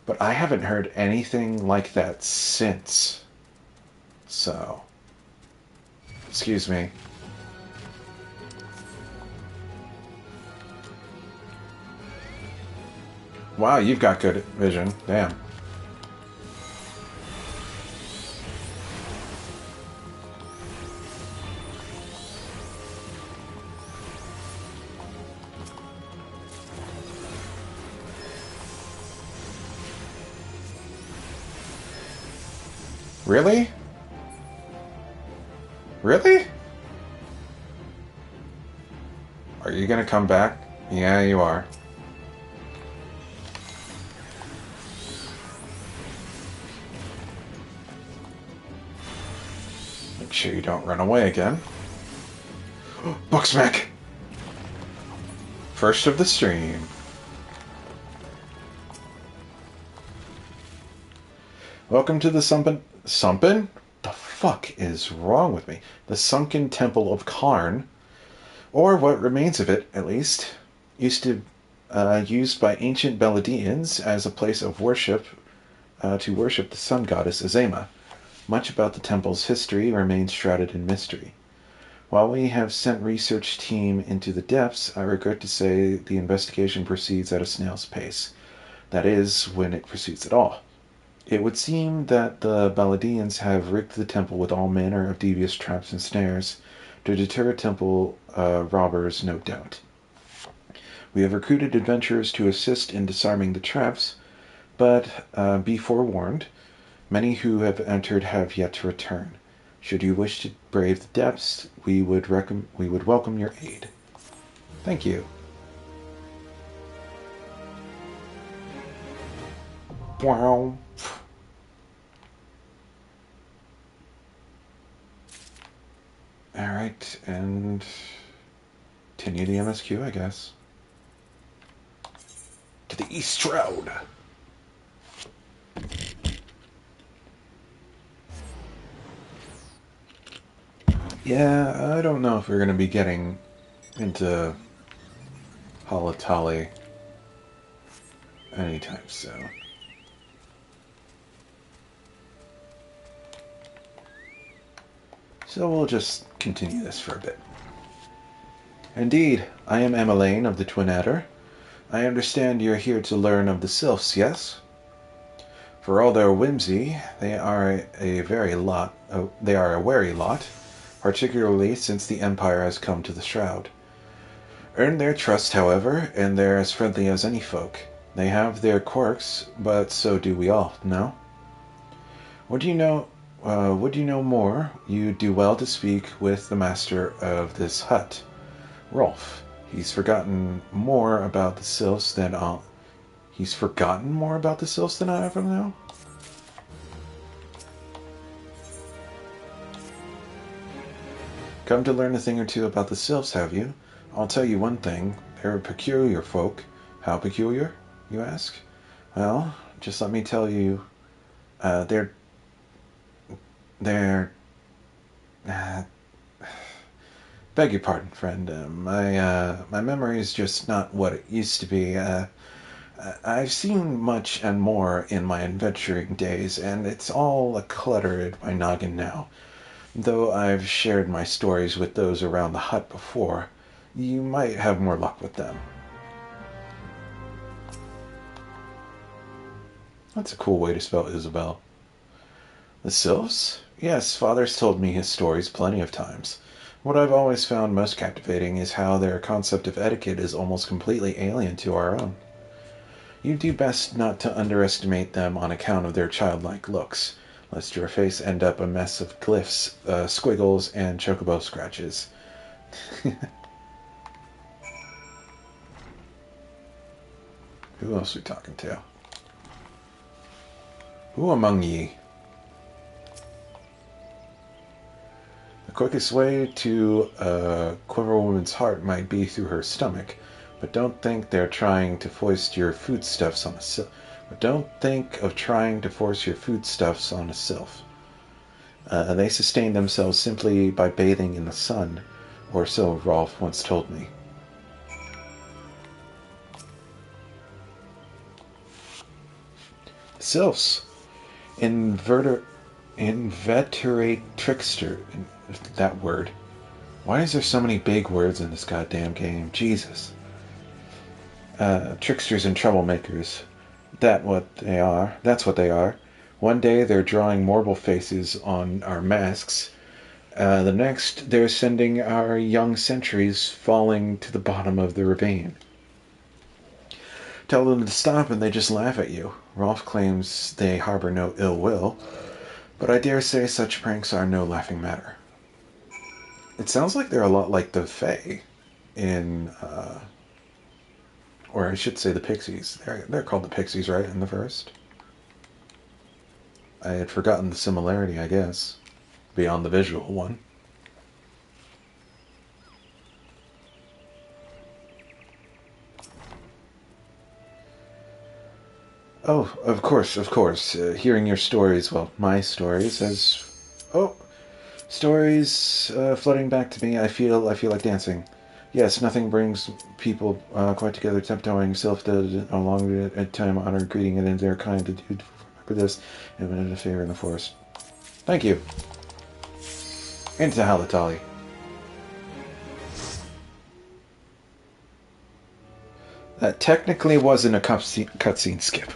But I haven't heard anything like that since. So, excuse me. Wow, you've got good vision. Damn. Really? Really? Are you gonna come back? Yeah, you are. Make sure you don't run away again. Booksmack! First of the stream. Welcome to the Sunken? The fuck is wrong with me? The Sunken Temple of Karn, or what remains of it, at least, used by ancient Beladians as a place of worship, to worship the sun goddess Azema. Much about the temple's history remains shrouded in mystery. While we have sent research team into the depths, I regret to say the investigation proceeds at a snail's pace. That is, when it proceeds at all. It would seem that the Beladians have rigged the temple with all manner of devious traps and snares to deter temple robbers, no doubt. We have recruited adventurers to assist in disarming the traps, but be forewarned, many who have entered have yet to return. Should you wish to brave the depths, we would welcome your aid. Thank you. Wow. Alright, and continue the MSQ, I guess. To the East Shroud. Yeah, I don't know if we're going to be getting into Halatali anytime soon. So we'll just continue this for a bit. Indeed, I am Emmeline of the Twin Adder. I understand you're here to learn of the Sylphs, yes? For all their whimsy, they are a wary lot, particularly since the Empire has come to the Shroud. Earn their trust, however, and they're as friendly as any folk. They have their quirks, but so do we all, no? Would you know more, you do well to speak with the master of this hut, Rolf. He's forgotten more about the Sylphs than I ever know. Come to learn a thing or two about the Sylphs, have you? I'll tell you one thing. They're a peculiar folk. How peculiar, you ask? Well, just let me tell you, beg your pardon, friend. My memory is just not what it used to be. I've seen much and more in my adventuring days, and it's all cluttered in my noggin now. Though I've shared my stories with those around the hut before, you might have more luck with them. That's a cool way to spell Isabel. The Sylphs? Yes, Father's told me his stories plenty of times. What I've always found most captivating is how their concept of etiquette is almost completely alien to our own. You do best not to underestimate them on account of their childlike looks, lest your face end up a mess of glyphs, squiggles, and chocobo scratches. Who else are we talking to? Who among ye? The quickest way to quiver a woman's heart might be through her stomach, but don't think they're trying to foist your foodstuffs on a sylph. They sustain themselves simply by bathing in the sun, or so Rolf once told me. Sylphs, inveterate trickster, that word. Why is there so many big words in this goddamn game? Jesus. Tricksters and troublemakers. That's what they are. One day they're drawing mortal faces on our masks. The next, they're sending our young sentries falling to the bottom of the ravine. Tell them to stop and they just laugh at you. Rolf claims they harbor no ill will, but I dare say such pranks are no laughing matter. It sounds like they're a lot like the Fae in, or I should say the Pixies. They're called the Pixies, right, in the first? I had forgotten the similarity, I guess, beyond the visual one. Oh, of course, of course. Hearing your stories, well, my stories, as... Oh, stories flooding back to me. I feel like dancing. Yes, nothing brings people quite together, tiptoeing, self-dead, along a time-honored greeting, and in their kind to do for this, and an affair in the forest. Thank you. Into Halatali. That technically wasn't a cutscene skip.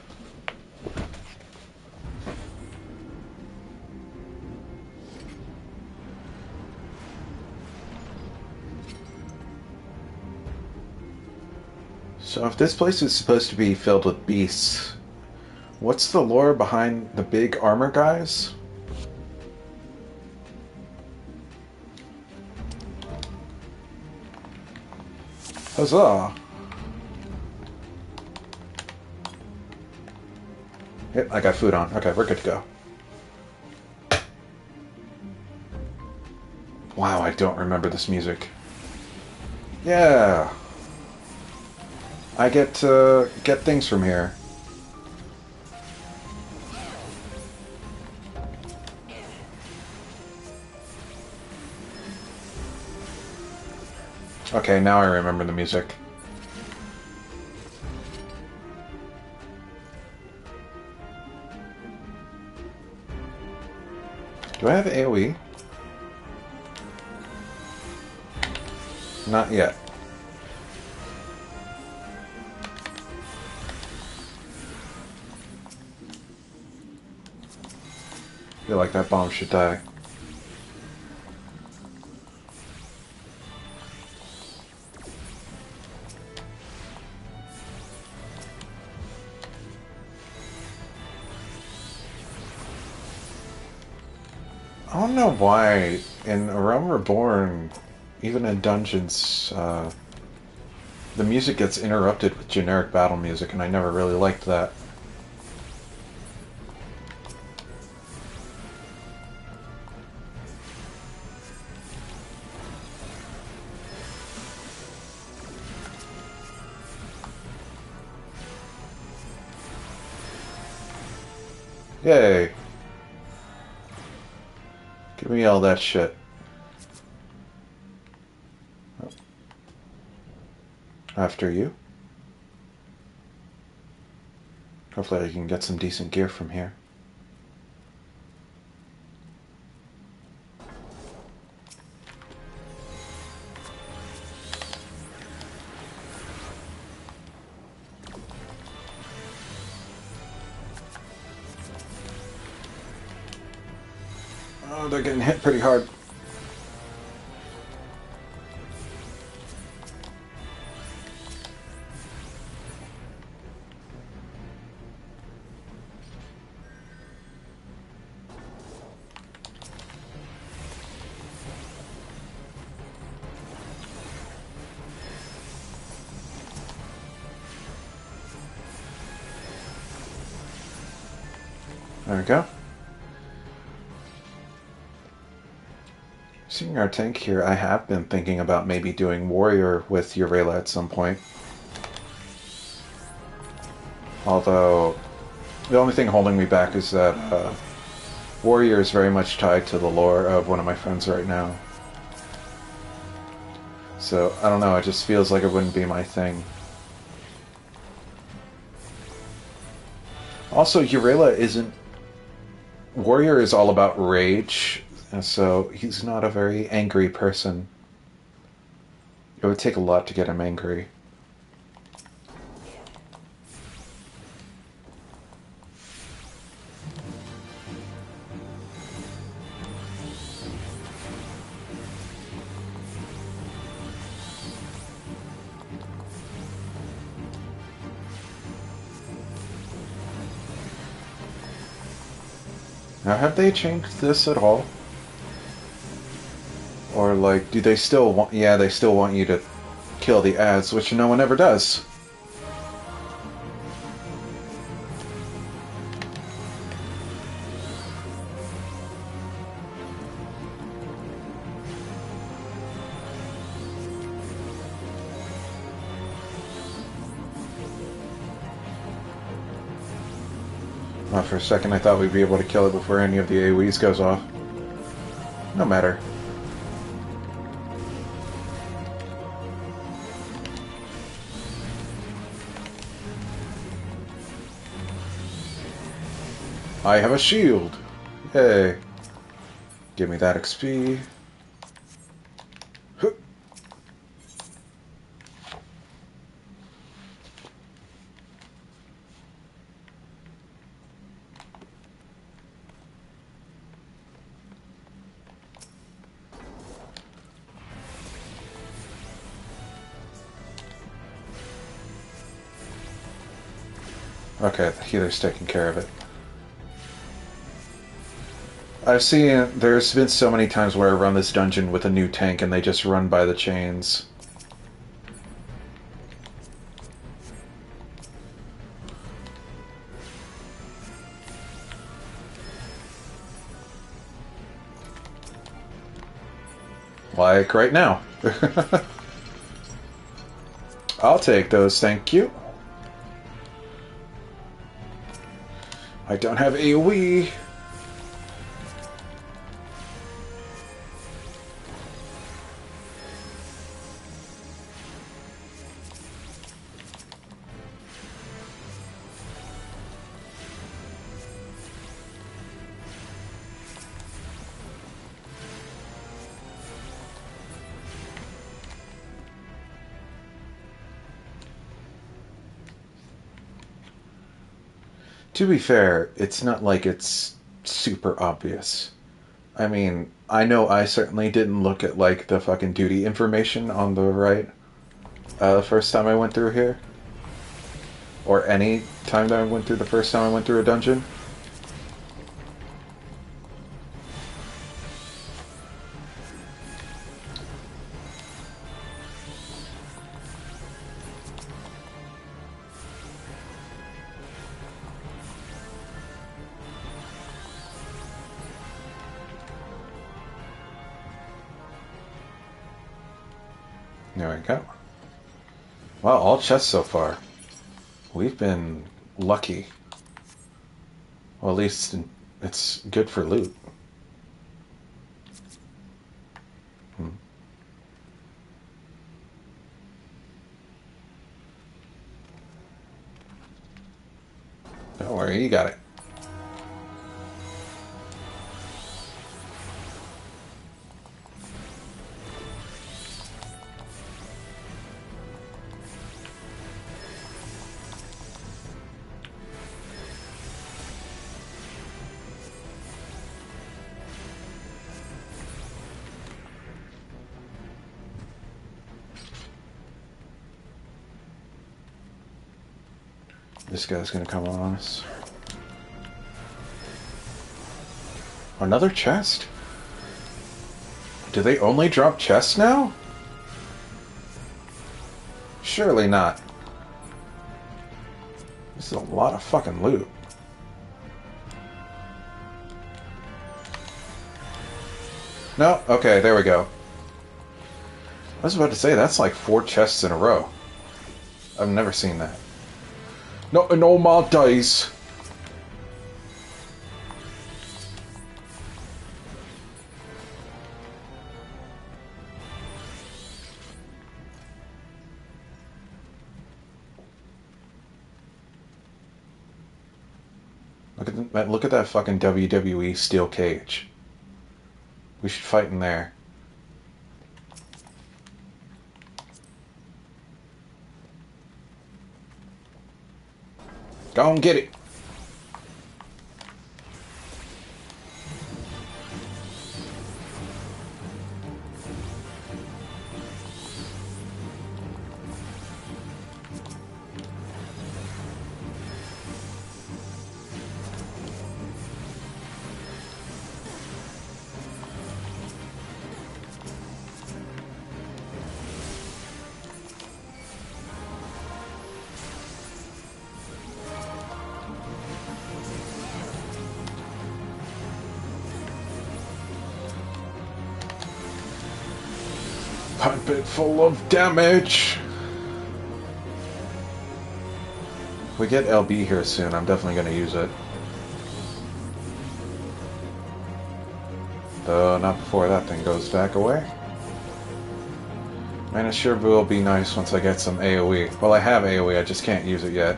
So if this place is supposed to be filled with beasts, what's the lore behind the big armor guys? Huzzah! Yep, I got food on. Okay, we're good to go. Wow, I don't remember this music. Yeah! I get things from here. Okay, now I remember the music. Do I have AoE? Not yet. I feel like that bomb should die. I don't know why in A Realm Reborn, even in dungeons, the music gets interrupted with generic battle music, and I never really liked that. Yay! Give me all that shit. Oh. After you. Hopefully I can get some decent gear from here. Oh, they're getting hit pretty hard. There we go. Seeing our tank here, I have been thinking about maybe doing Warrior with Eorzea at some point. Although, the only thing holding me back is that Warrior is very much tied to the lore of one of my friends right now. So, I don't know, it just feels like it wouldn't be my thing. Also, Eorzea isn't... Warrior is all about rage, and so he's not a very angry person. It would take a lot to get him angry. Now, have they changed this at all? Or, like, do they still want... Yeah, they still want you to kill the ads, which no one ever does. Well, for a second I thought we'd be able to kill it before any of the AoEs goes off. No matter. I have a shield! Yay! Give me that XP. Huh. Okay, the healer's taking care of it. I've seen, there's been so many times where I run this dungeon with a new tank and they just run by the chains. Like right now. I'll take those, thank you. I don't have AoE. To be fair, it's not like it's super obvious. I mean, I know I certainly didn't look at, like, the fucking duty information on the right the first time I went through here. Or any time that I went through the first time I went through a dungeon. There we go. Wow, all chests so far. We've been lucky. Well, at least it's good for loot. Don't worry, you got it. This guy's gonna come on us. Another chest? Do they only drop chests now? Surely not. This is a lot of fucking loot. No? Okay, there we go. I was about to say, that's like 4 chests in a row. I've never seen that. Not in all my days. Look at that fucking WWE steel cage. We should fight in there. Go and get it. Pipe it full of damage. If we get LB here soon, I'm definitely going to use it. Though not before that thing goes back away. Man, it sure will be nice once I get some AoE. Well, I have AoE, I just can't use it yet.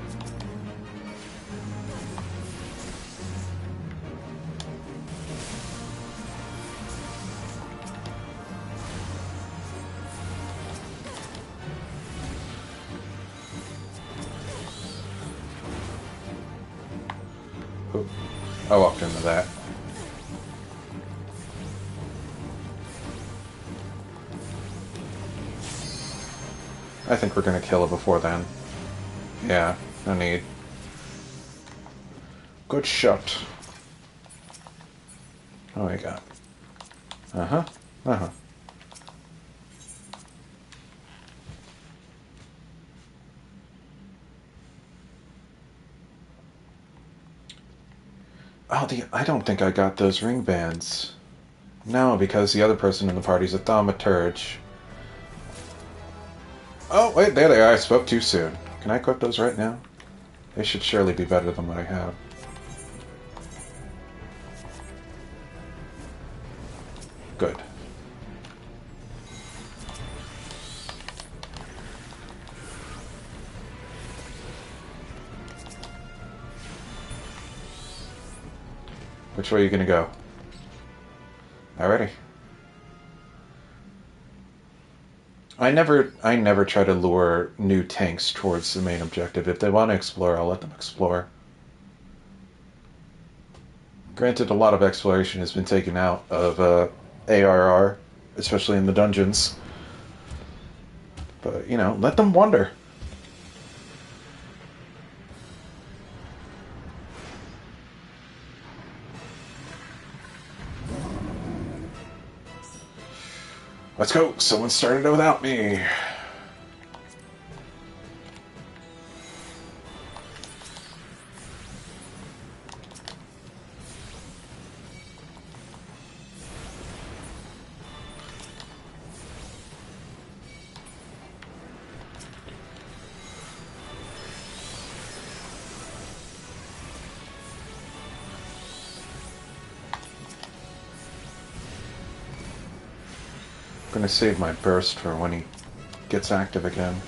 Oop. I walked into that. I think we're gonna kill it before then. Yeah, no need. Good shot. Oh, we got. Uh-huh. Uh-huh. Oh, I don't think I got those ring bands. No, because the other person in the party's a thaumaturge. Oh, wait, there they are. I spoke too soon. Can I equip those right now? They should surely be better than what I have. Good. Which way are you gonna go? Alrighty. I never try to lure new tanks towards the main objective. If they want to explore, I'll let them explore. Granted, a lot of exploration has been taken out of ARR, especially in the dungeons. But, you know, let them wander. Let's go! Someone started it without me! I'm gonna save my burst for when he gets active again.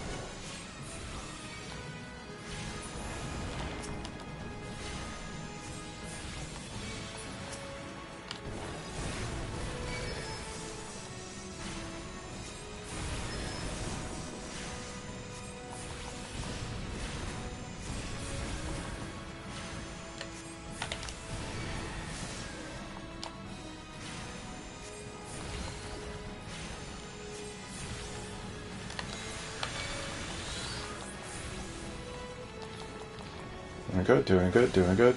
Doing good, doing good, doing good.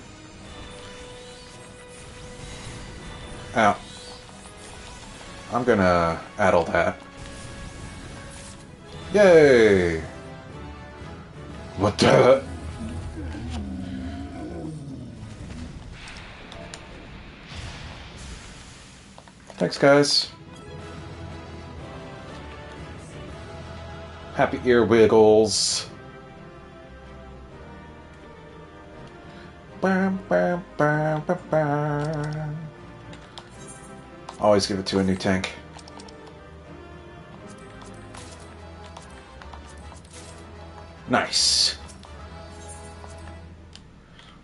Ow. I'm gonna addle that. Yay! What the? Thanks, guys. Happy ear wiggles. Bam, bam, bam, bam, bam. Always give it to a new tank. Nice.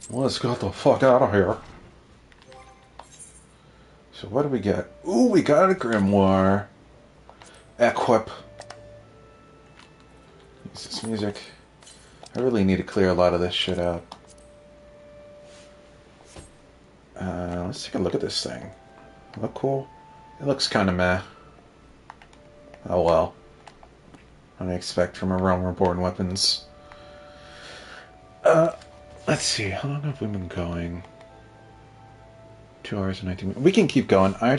Let's get the fuck out of here. So what do we get? Ooh, we got a grimoire. Equip. Use this music. I really need to clear a lot of this shit out. Let's take a look at this thing. Look cool? It looks kind of meh. Oh well. What do I expect from a realm reborn weapons? Let's see. How long have we been going? 2 hours and 19 minutes. We can keep going. I'm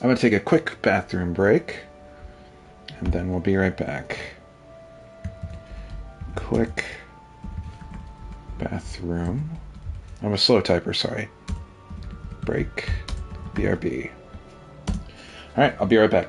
gonna take a quick bathroom break, and then we'll be right back. Quick bathroom. I'm a slow typer, sorry. Break. BRB. Alright, I'll be right back.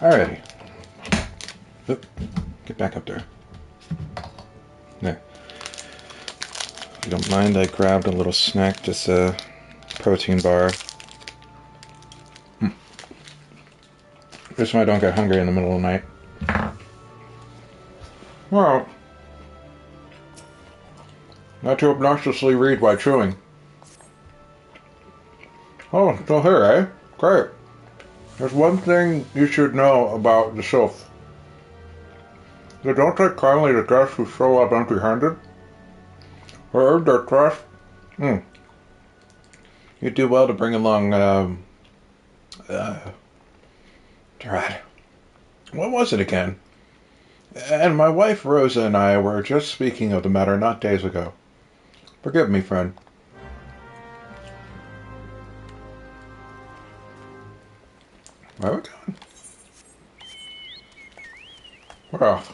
Alrighty. Oop. Get back up there. There. If you don't mind, I grabbed a little snack, just a protein bar. Just so I don't get hungry in the middle of the night. Well, not to obnoxiously read while chewing. Oh, still here, eh? Great. There's one thing you should know about the Sylph. They don't take kindly to guests who show up empty-handed. They earn their trust. You do well to bring along, Drat. What was it again? And my wife Rosa and I were just speaking of the matter not days ago. Forgive me, friend. Where are we going? Well.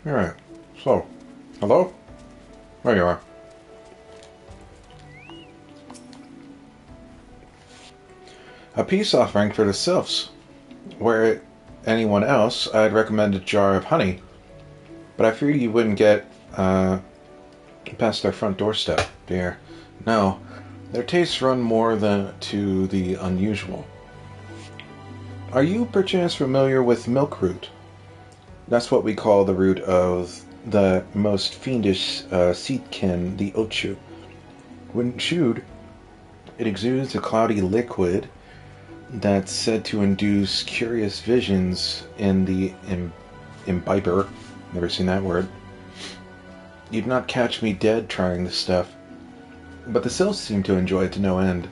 Alright, so, hello? There you are. A peace offering for the Sylphs. Were it anyone else, I'd recommend a jar of honey, but I fear you wouldn't get past their front doorstep, dear. No, their tastes run more than to the unusual. Are you perchance familiar with milk root? That's what we call the root of the most fiendish seedkin, the ochu. When chewed, it exudes a cloudy liquid that's said to induce curious visions in the imbiber. Never seen that word. You'd not catch me dead trying this stuff, but the Sylphs seem to enjoy it to no end.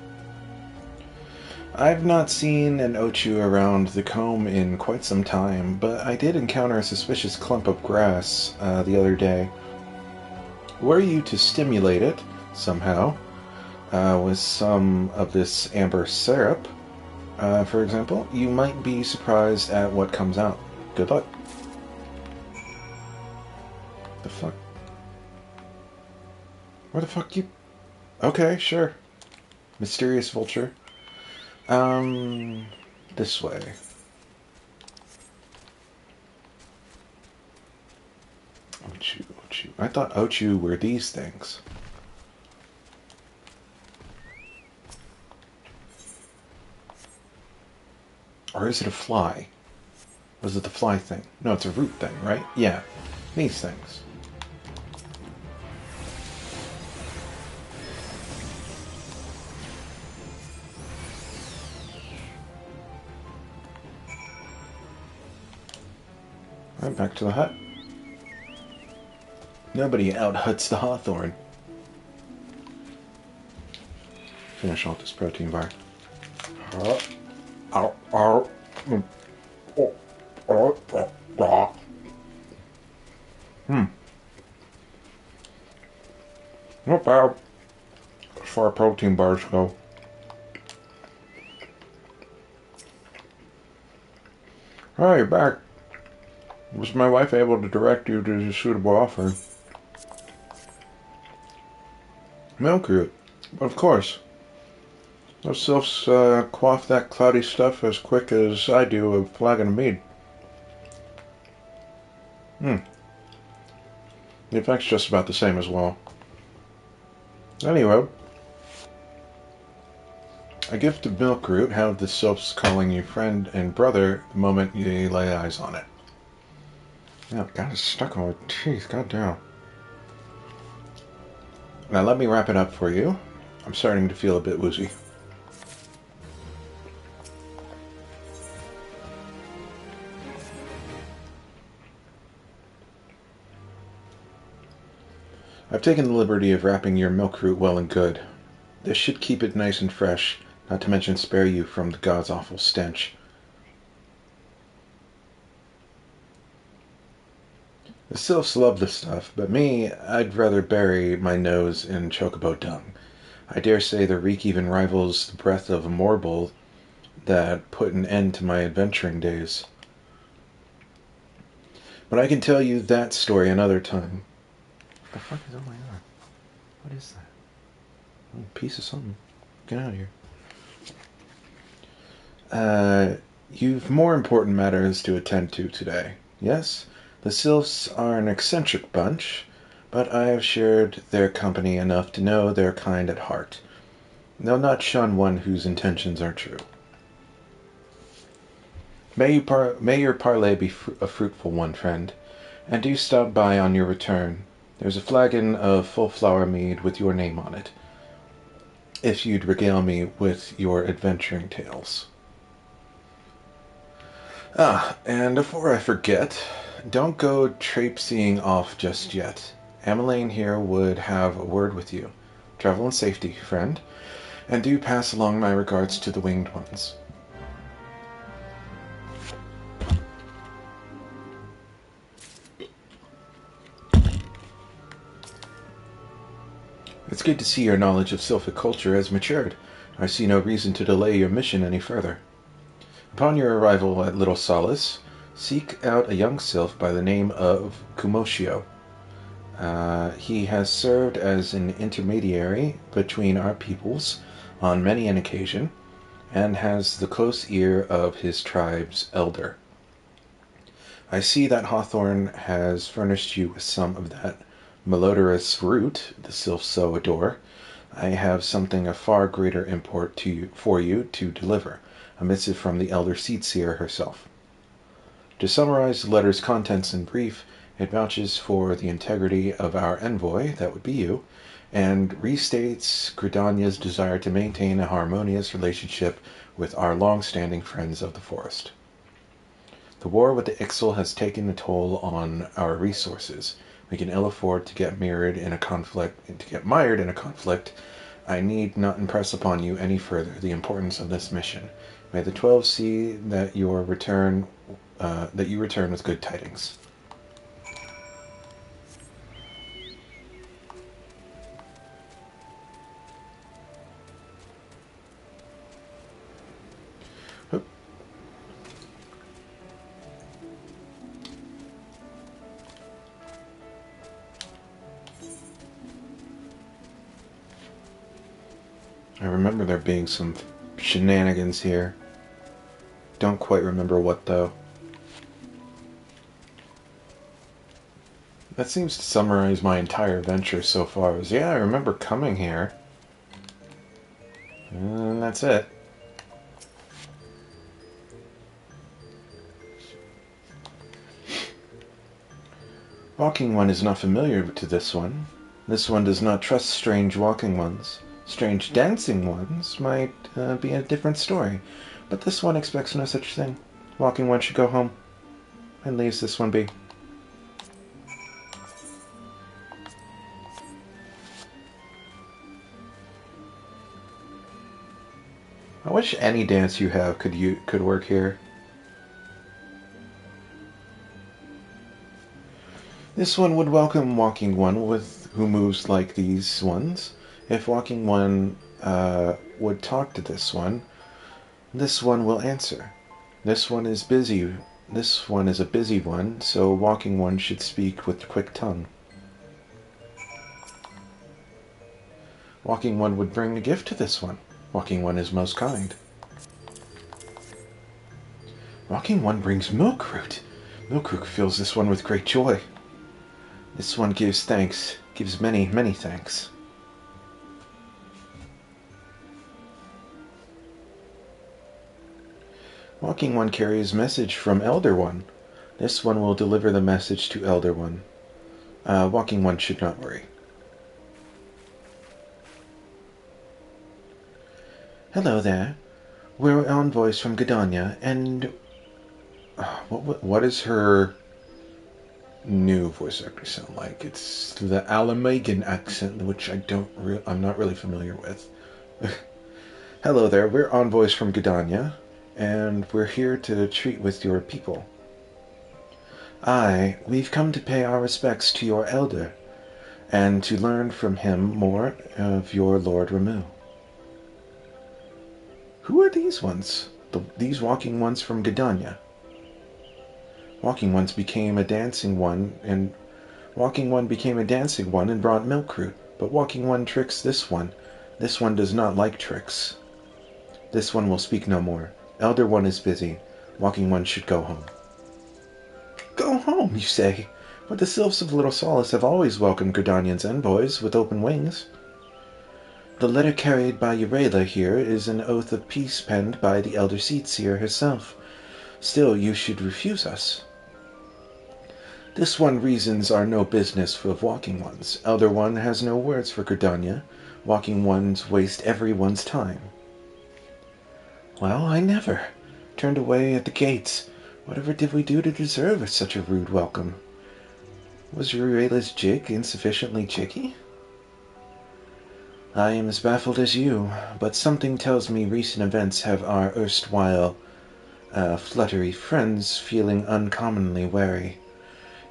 I've not seen an ochu around the combe in quite some time, but I did encounter a suspicious clump of grass the other day. Were you to stimulate it, somehow, with some of this amber syrup, for example, you might be surprised at what comes out. Good luck. The fuck? Where the fuck you... Okay, sure. Mysterious vulture. This way. Ochu, ochu. I thought ochu were these things. Or is it a fly? Was it the fly thing? No, it's a root thing, right? Yeah. These things. Right, back to the hut. Nobody out-huts the hawthorn. Finish off this protein bar. Not bad as far as protein bars go. Alright, you're back. Was my wife able to direct you to a suitable offer? Milk root. Of course. Those Sylphs quaff that cloudy stuff as quick as I do a flagon of mead. The effect's just about the same as well. Anyway, a gift of milk root, have the Sylphs calling you friend and brother the moment you lay eyes on it. Yeah, got it stuck on my teeth, goddamn. Now let me wrap it up for you. I'm starting to feel a bit woozy. I've taken the liberty of wrapping your milk root well and good. This should keep it nice and fresh, not to mention spare you from the god's awful stench. The sylphs love the stuff, but me, I'd rather bury my nose in chocobo dung. I dare say the reek even rivals the breath of a morble that put an end to my adventuring days. But I can tell you that story another time. What the fuck is on my arm? What is that? Oh, a piece of something. Get out of here. You've more important matters to attend to today. Yes? The sylphs are an eccentric bunch, but I have shared their company enough to know they're kind at heart. They'll not shun one whose intentions are true. May your parley be a fruitful one, friend, and do stop by on your return. There's a flagon of full flower mead with your name on it, if you'd regale me with your adventuring tales. And before I forget, don't go traipsing off just yet. Emmeline here would have a word with you. Travel in safety, friend, and do pass along my regards to the winged ones. It's good to see your knowledge of sylphic culture has matured. I see no reason to delay your mission any further. Upon your arrival at Little Solace, seek out a young sylph by the name of Kumosio. He has served as an intermediary between our peoples on many an occasion, and has the close ear of his tribe's elder. I see that Hawthorne has furnished you with some of that malodorous root the sylphs so adore. I have something of far greater import for you to deliver, a missive from the elder seed-seer herself. To summarize the letter's contents in brief, it vouches for the integrity of our envoy, that would be you, and restates Gridania's desire to maintain a harmonious relationship with our long-standing friends of the forest. The war with the Ixal has taken a toll on our resources. We can ill afford to get mired in a conflict. I need not impress upon you any further the importance of this mission. May the 12 see that you return with good tidings. I remember there being some shenanigans here. Don't quite remember what, though. That seems to summarize my entire adventure so far. I remember coming here. And that's it. Walking One is not familiar to this one. This one does not trust strange walking ones. Strange dancing ones might be a different story, but this one expects no such thing. Walking One should go home and leaves this one be. I wish any dance you have could work here. This one would welcome Walking One who moves like these ones. If Walking One would talk to this one will answer. This one is busy. This one is a busy one, so Walking One should speak with quick tongue. Walking One would bring a gift to this one. Walking One is most kind. Walking One brings milk root. Milk root fills this one with great joy. This one gives thanks, gives many, many thanks. Walking One carries message from Elder One. This one will deliver the message to Elder One. Walking One should not worry. Hello there. We're envoys from Gridania, and what is her new voice actor sound like? It's the Allamagan accent, which I'm not really familiar with. Hello there. We're envoys from Gridania, and we're here to treat with your people. We've come to pay our respects to your elder, and to learn from him more of your Lord Ramu. Who are these ones? These walking ones from Gridania? Walking one became a dancing one and brought milkroot, but walking one tricks this one. This one does not like tricks. This one will speak no more. Elder one is busy. Walking one should go home. Go home, you say? But the sylphs of Little Solace have always welcomed Gridanian's envoys with open wings. The letter carried by Eorzea here is an oath of peace penned by the Elder Seer herself. Still, you should refuse us. This one reasons are no business of Walking Ones. Elder One has no words for Gridania. Walking Ones waste everyone's time. Well, I never. Turned away at the gates. Whatever did we do to deserve such a rude welcome? Was Eurella's jig insufficiently jiggy? I am as baffled as you, but something tells me recent events have our erstwhile, fluttery friends feeling uncommonly wary.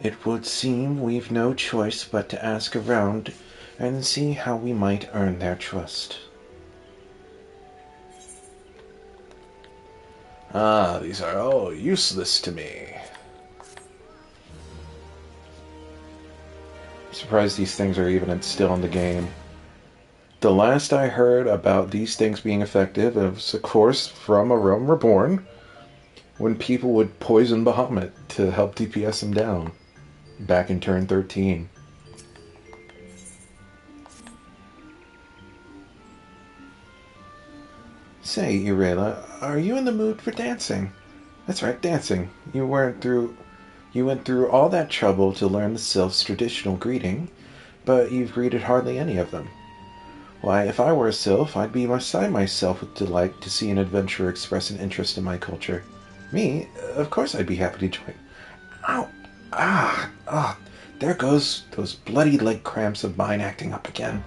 It would seem we've no choice but to ask around and see how we might earn their trust. These are all useless to me. I'm surprised these things are even still in the game. The last I heard about these things being effective was, of course, from a realm Reborn, when people would poison Bahamut to help DPS him down, back in turn 13. Say, Eorzea, are you in the mood for dancing? That's right, dancing. You went through all that trouble to learn the sylph's traditional greeting, but you've greeted hardly any of them. Why, if I were a sylph, I'd be beside myself with delight to see an adventurer express an interest in my culture. Me? Of course I'd be happy to join. Ow! There goes those bloody leg cramps of mine acting up again.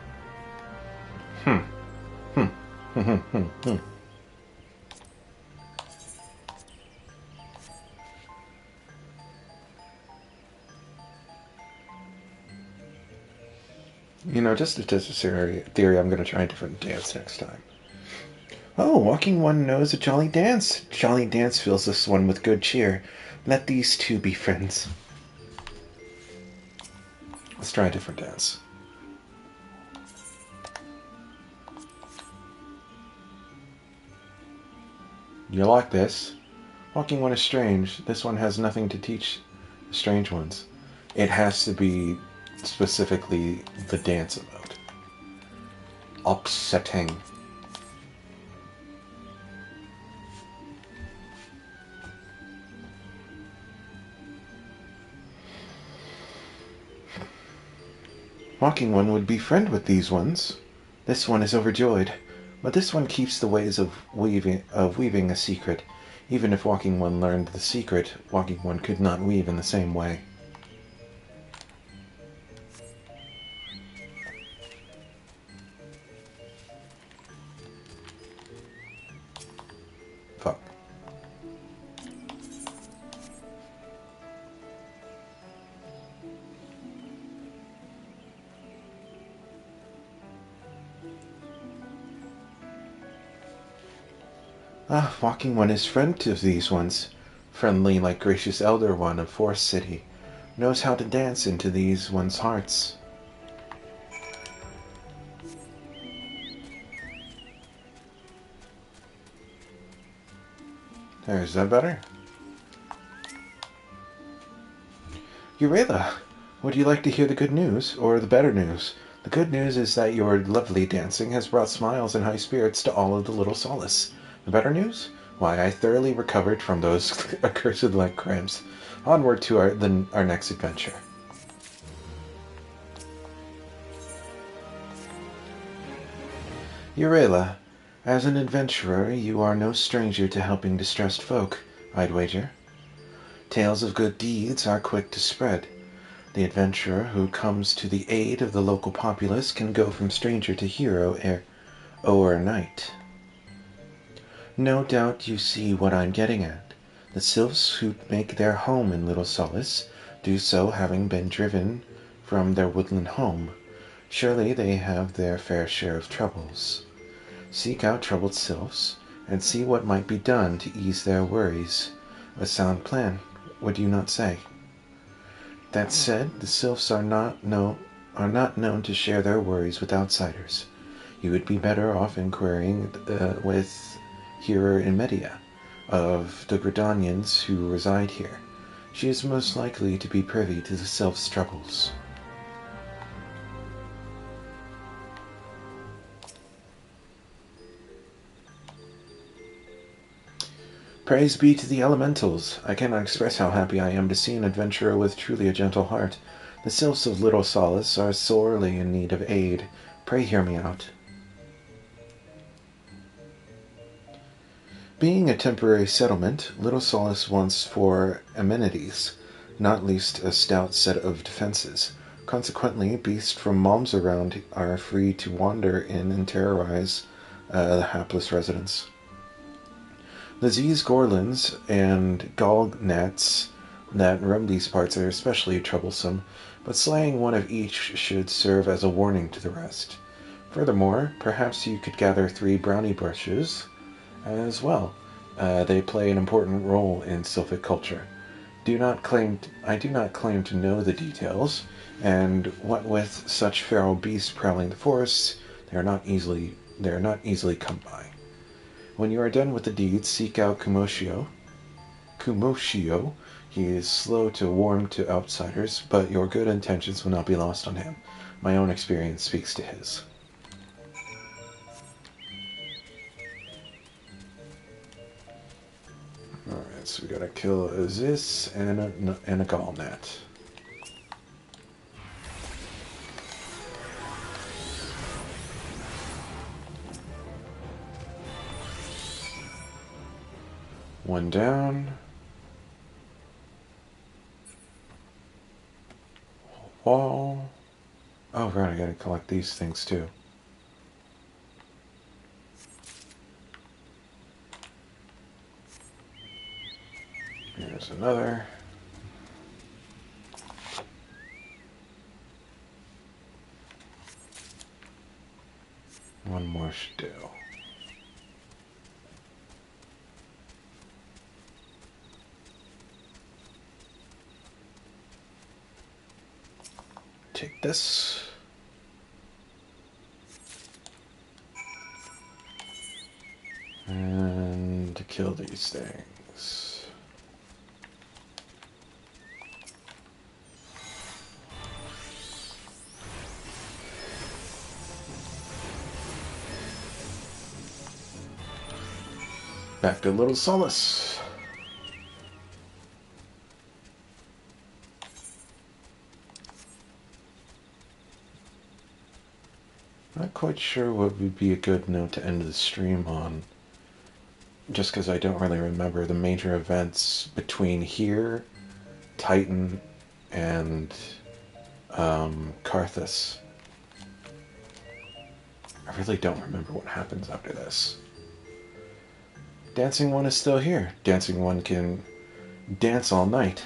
You know, just a theory, I'm going to try a different dance next time. Oh, Walking One knows a jolly dance. Jolly dance fills this one with good cheer. Let these two be friends. Let's try a different dance. You like this? Walking One is strange. This one has nothing to teach the strange ones. It has to be specifically the dance mode. Upsetting. Walking One would be friend with these ones. This one is overjoyed, but this one keeps the ways of weaving a secret. Even if Walking One learned the secret, Walking One could not weave in the same way. Fuck. Walking One is friend to these ones. Friendly like gracious Elder One of Forest City. Knows how to dance into these ones' hearts. There, is that better? Eorzea, would you like to hear the good news, or the better news? The good news is that your lovely dancing has brought smiles and high spirits to all of the Little Solace. The better news? Why, I thoroughly recovered from those accursed leg cramps. Onward to our next adventure. Eorzea, as an adventurer, you are no stranger to helping distressed folk, I'd wager. Tales of good deeds are quick to spread. The adventurer who comes to the aid of the local populace can go from stranger to hero overnight. No doubt you see what I'm getting at. The sylphs who make their home in Little Solace do so having been driven from their woodland home. Surely they have their fair share of troubles. Seek out troubled sylphs, and see what might be done to ease their worries. A sound plan, would you not say? That said, the sylphs are not known to share their worries with outsiders. You would be better off inquiring with Hearer in Media, of the Gridanians who reside here. She is most likely to be privy to the sylphs' troubles. Praise be to the elementals! I cannot express how happy I am to see an adventurer with truly a gentle heart. The sylphs of Little Solace are sorely in need of aid. Pray hear me out. Being a temporary settlement, Little Solace wants for amenities, not least a stout set of defenses. Consequently, beasts from malms around are free to wander in and terrorize the hapless residents. The Z's Gorlins and Galgnats that roam these parts are especially troublesome, but slaying one of each should serve as a warning to the rest. Furthermore, perhaps you could gather 3 brownie bushes as well. They play an important role in Sylphic culture. I do not claim to know the details, and what with such feral beasts prowling the forests, they are not easily come by. When you are done with the deeds, seek out Kumoshio. He is slow to warm to outsiders, but your good intentions will not be lost on him. My own experience speaks to his. Alright, so we gotta kill a Zis and a Galgnat. One down. Wall. Oh, right, I gotta collect these things too. Here's another. One more should do. Take this. And to kill these things. Back to Little Solace. Not quite sure what would be a good note to end the stream on. Just because I don't really remember the major events between here, Titan, and Karthus. I really don't remember what happens after this. Dancing One is still here. Dancing One can dance all night.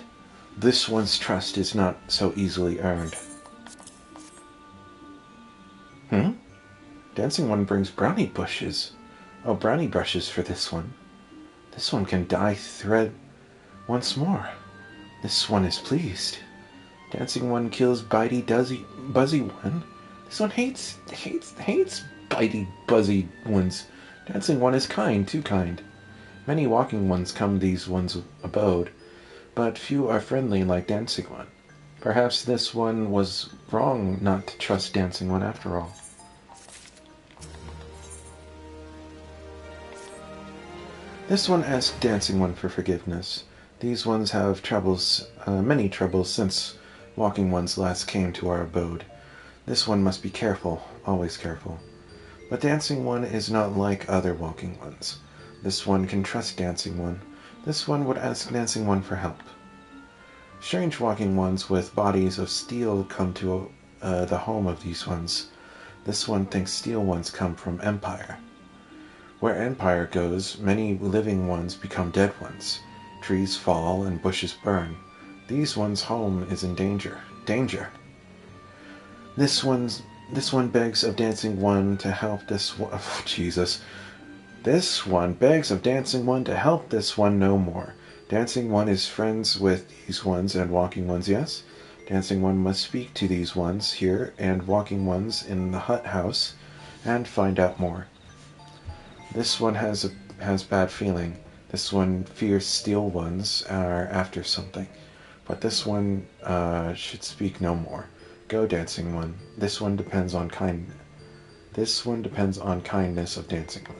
This one's trust is not so easily earned. Dancing One brings brownie bushes. Oh, brownie brushes for this one. This one can dye thread once more. This one is pleased. Dancing One kills bitey buzzy one. This one hates bitey buzzy ones. Dancing One is kind, too kind. Many walking ones come these one's abode, but few are friendly like Dancing One. Perhaps this one was wrong not to trust Dancing One after all. This one asked Dancing One for forgiveness. These ones have troubles, many troubles since Walking Ones last came to our abode. This one must be careful, always careful. But Dancing One is not like other Walking Ones. This one can trust Dancing One. This one would ask Dancing One for help. Strange Walking Ones with bodies of steel come to the home of these ones. This one thinks steel ones come from Empire. Where Empire goes, many living ones become dead ones. Trees fall and bushes burn. These one's home is in danger. Danger! This one begs of Dancing One to help this one... Oh, Jesus. This one begs of Dancing One to help this one no more. Dancing One is friends with these ones and Walking Ones, yes? Dancing One must speak to these ones here and Walking Ones in the hut house and find out more. This one has bad feeling. This one fears Steel Ones are after something. But this one should speak no more. Go, Dancing One. This one depends on kindness. This one depends on kindness of Dancing One.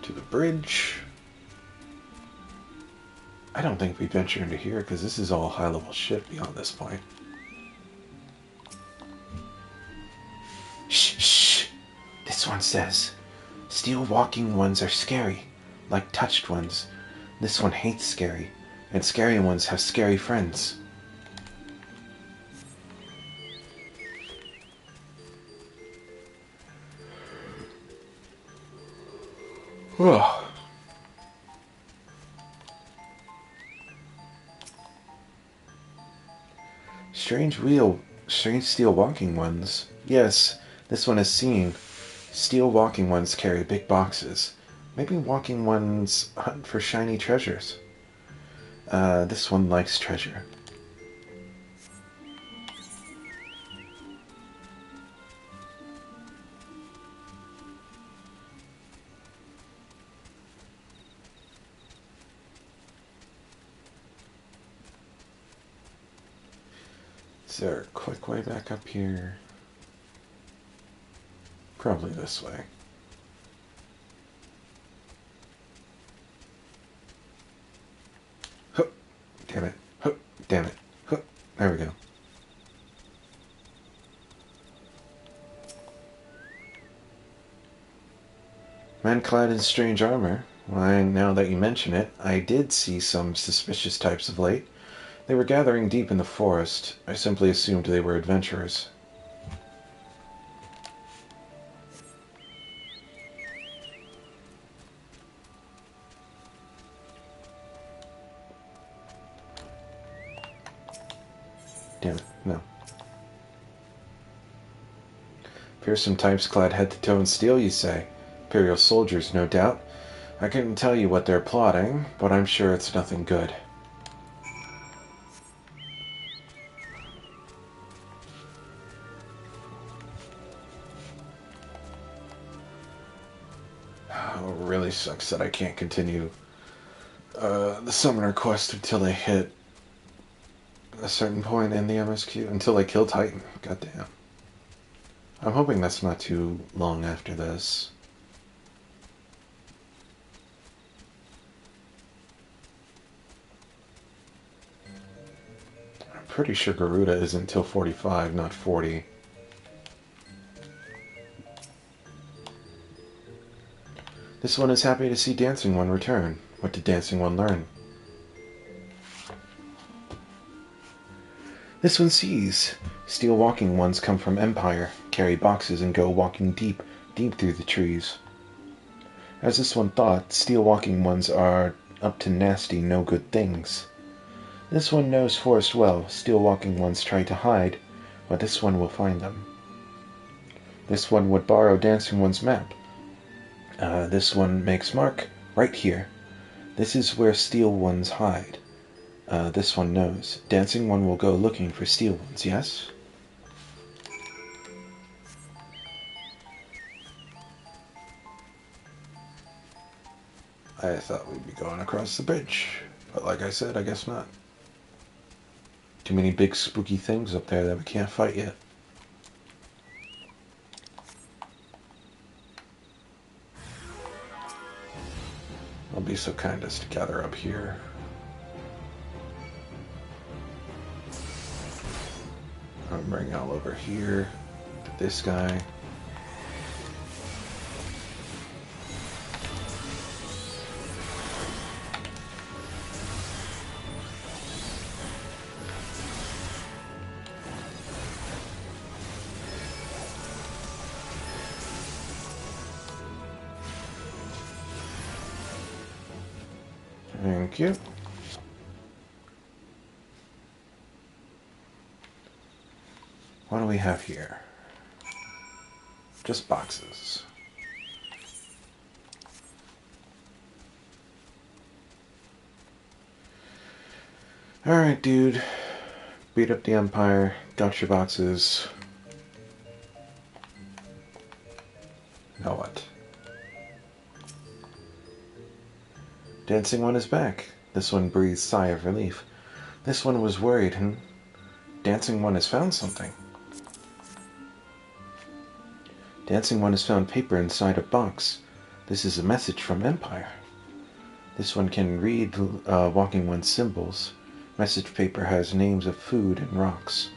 To the bridge. I don't think we venture into here because this is all high-level shit beyond this point. Shh, shh. This one says, Steel Walking Ones are scary, like touched ones. This one hates scary, and scary ones have scary friends. Oh. Strange Steel Walking Ones. Yes, this one is seeing. Steel Walking Ones carry big boxes. Maybe Walking Ones hunt for shiny treasures. This one likes treasure. Is there a quick way back up here? Probably this way. Huh. Damn it. Huh. Damn it. Huh. There we go. Men clad in strange armor. Why, now that you mention it, I did see some suspicious types of late. They were gathering deep in the forest. I simply assumed they were adventurers. Damn it, no. Fearsome types clad head to toe in steel, you say? Imperial soldiers, no doubt. I couldn't tell you what they're plotting, but I'm sure it's nothing good. Really sucks that I can't continue the summoner quest until I hit a certain point in the MSQ, until I kill Titan. Goddamn. I'm hoping that's not too long after this. I'm pretty sure Garuda is until 45, not 40. This one is happy to see Dancing One return. What did Dancing One learn? This one sees. Steel Walking Ones come from Empire, carry boxes and go walking deep, deep through the trees. As this one thought, Steel Walking Ones are up to nasty, no good things. This one knows forest well. Steel Walking Ones try to hide, but this one will find them. This one would borrow Dancing One's map. This one makes mark right here. This is where Steel Ones hide. This one knows. Dancing One will go looking for Steel Ones, yes? I thought we'd be going across the bridge, but like I said, I guess not. Too many big spooky things up there that we can't fight yet. I'll be so kind as to gather up here. I'll bring Al over here to this guy. Thank you. What do we have here? Just boxes. Alright, dude. Beat up the Empire. Got your boxes. Now what? Dancing one is back. This one breathes a sigh of relief. This one was worried, and Dancing one has found something. Dancing one has found paper inside a box. This is a message from Empire. This one can read Walking One's symbols. Message paper has names of food and rocks.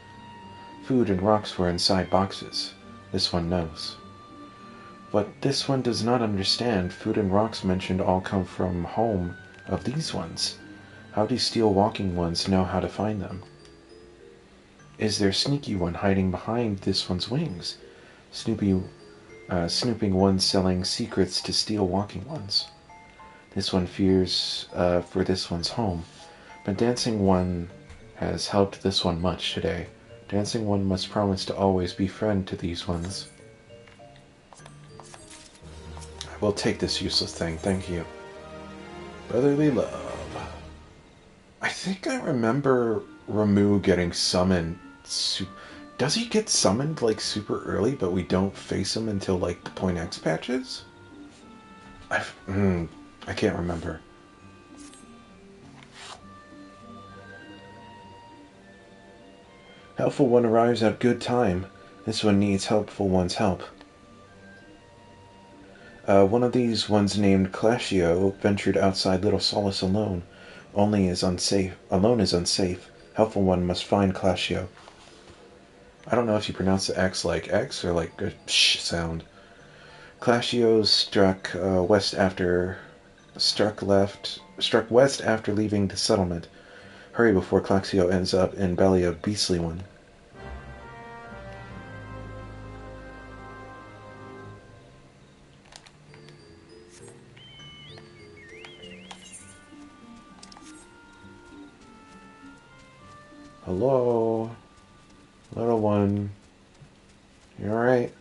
Food and rocks were inside boxes. This one knows. But this one does not understand. Food and rocks mentioned all come from home of these ones. How do steel walking ones know how to find them? Is there sneaky one hiding behind this one's wings? Snooping one selling secrets to steel walking ones. This one fears for this one's home. But Dancing One has helped this one much today. Dancing One must promise to always be friend to these ones. I will take this useless thing, thank you. Brotherly love. I think I remember Ramu getting summoned. Does he get summoned like super early, but we don't face him until like the Point X patches? I can't remember. Helpful one arrives at good time. This one needs helpful one's help. One of these ones named Clashio ventured outside Little Solace alone. Alone is unsafe. Helpful one must find Clashio. I don't know if you pronounce the X like X or like a sh sound. Clashio struck west after leaving the settlement. Hurry before Claxio ends up in belly of beastly one. Hello, little one. You alright?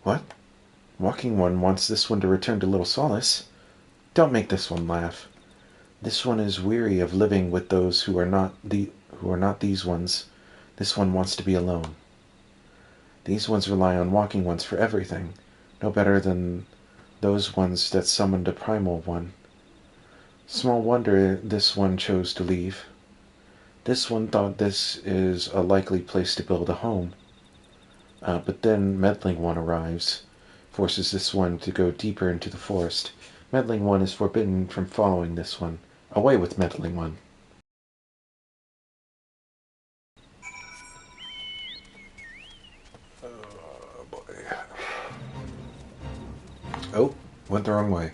What? Walking one wants this one to return to Little Solace. Don't make this one laugh. This one is weary of living with those who are not these ones. This one wants to be alone. These ones rely on walking ones for everything, no better than those ones that summoned a primal one. Small wonder this one chose to leave. This one thought this is a likely place to build a home. But then Meddling One arrives, forces this one to go deeper into the forest. Meddling One is forbidden from following this one. Away with Meddling One. Oh, boy. Oh, went the wrong way.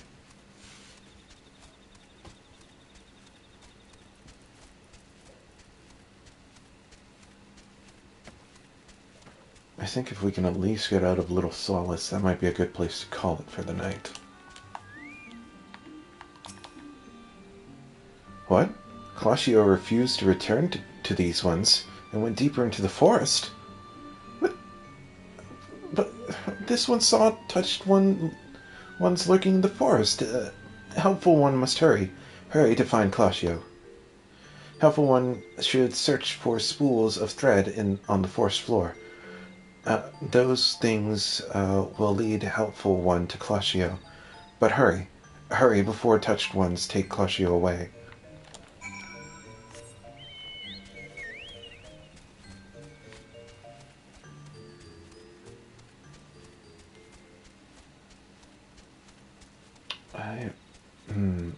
I think if we can at least get out of Little Solace, that might be a good place to call it for the night. What? Clashio refused to return to these ones and went deeper into the forest? What? But this one saw touched ones lurking in the forest. Helpful one must hurry. Hurry to find Clashio. Helpful one should search for spools of thread on the forest floor. Those things will lead Helpful One to Clashio. But hurry. Hurry before touched ones take Clashio away.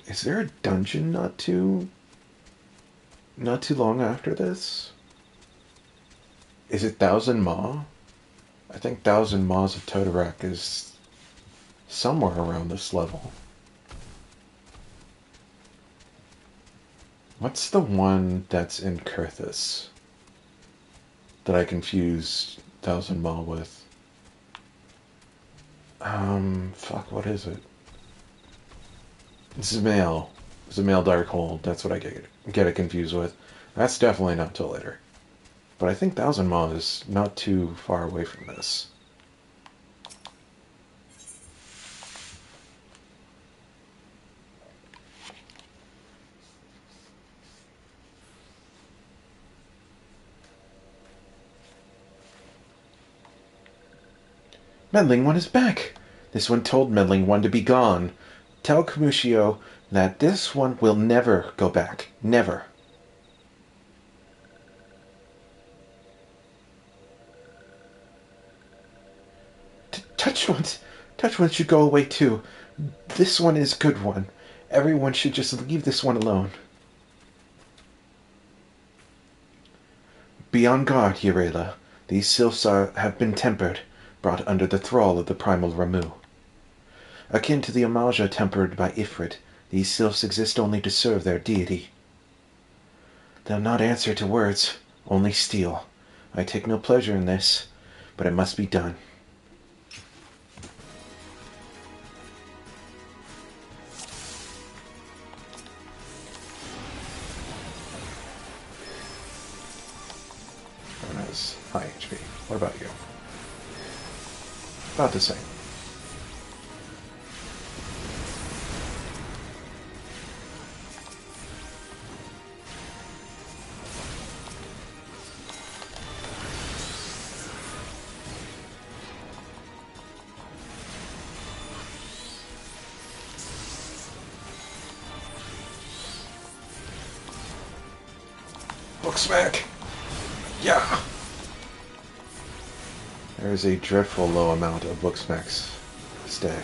Is there a dungeon not too long after this? Is it Thousand Maw? I think Thousand Maws of Totorak is somewhere around this level. What's the one that's in Kurthus that I confused Thousand Maw with? Fuck, what is it? Zmail. Zmail Darkhold. That's what I get it confused with. That's definitely not till later. But I think Thousand Maw is not too far away from this. Meddling One is back! This one told Meddling One to be gone. Tell Kamushio that this one will never go back. Never. Touched ones should go away too. This one is good one. Everyone should just leave this one alone. Be on guard, Urela. These sylphs have been tempered, brought under the thrall of the primal Ramu. Akin to the Amaja tempered by Ifrit, these sylphs exist only to serve their deity. They'll not answer to words, only steal. I take no pleasure in this, but it must be done. High HP. What about you? About the same. Book smack! Yeah! There is a dreadful low amount of book smacks. Stay.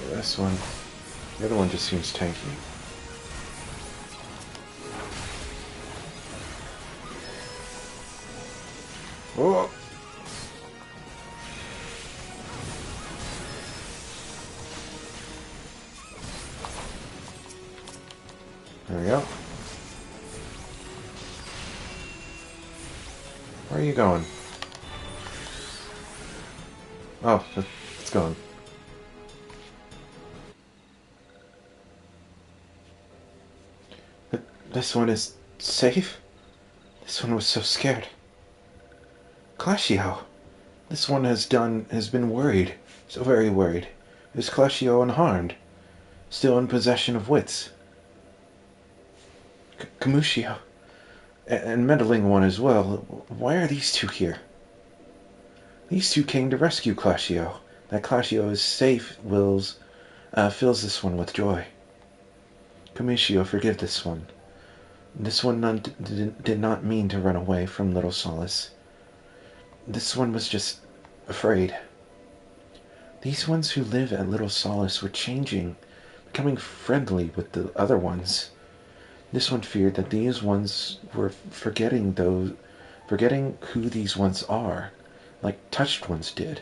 This one. The other one just seems tanky. Oh. There we go. Where are you going? Oh, it's gone. This one is safe? This one was so scared. Clashio. This one has been worried. So very worried. Is Clashio unharmed? Still in possession of wits? Kamushio. And Meddling One as well. Why are these two here? These two came to rescue Clashio. That Clashio is safe fills this one with joy. Kamushio, forgive this one. This one did not mean to run away from Little Solace. This one was just afraid. These ones who live at Little Solace were changing, becoming friendly with the other ones. This one feared that these ones were forgetting who these ones are, like Touched Ones did.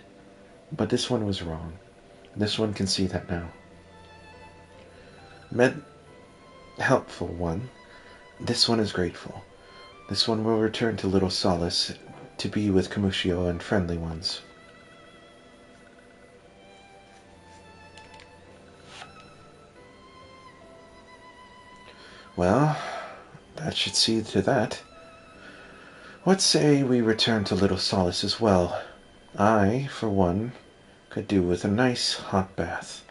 But this one was wrong. This one can see that now. Helpful one. This one is grateful. This one will return to Little Solace to be with Kamushio and friendly ones. Well, that should see to that. What say we return to Little Solace as well? I, for one, could do with a nice hot bath.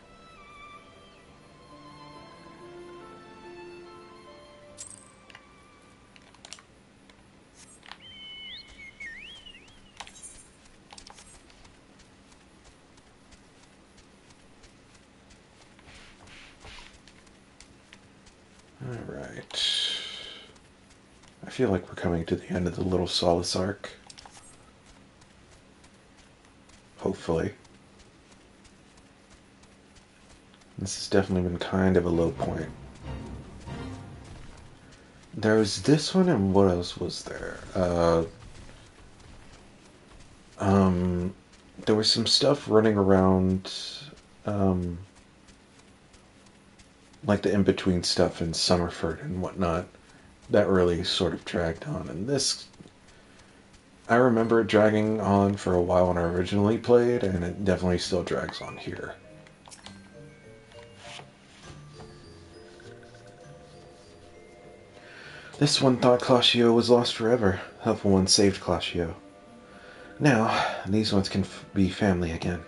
Alright. I feel like we're coming to the end of the Little Solace arc. Hopefully. This has definitely been kind of a low point. There was this one, and what else was there? there was some stuff running around, like the in-between stuff in Summerford and whatnot, that really sort of dragged on. And this, I remember it dragging on for a while when I originally played, and it definitely still drags on here. This one thought Claudio was lost forever. Helpful One saved Claudio. Now, these ones can be family again.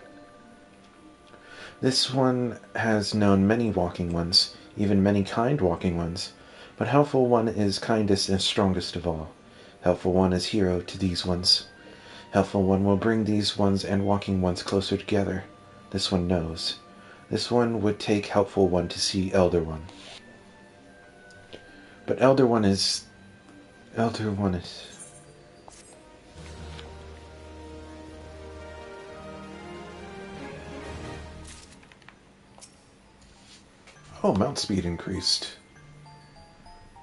This one has known many walking ones, even many kind walking ones, but Helpful One is kindest and strongest of all. Helpful One is hero to these ones. Helpful One will bring these ones and walking ones closer together. This one knows. This one would take Helpful One to see Elder One. But Elder One is... Oh, mount speed increased.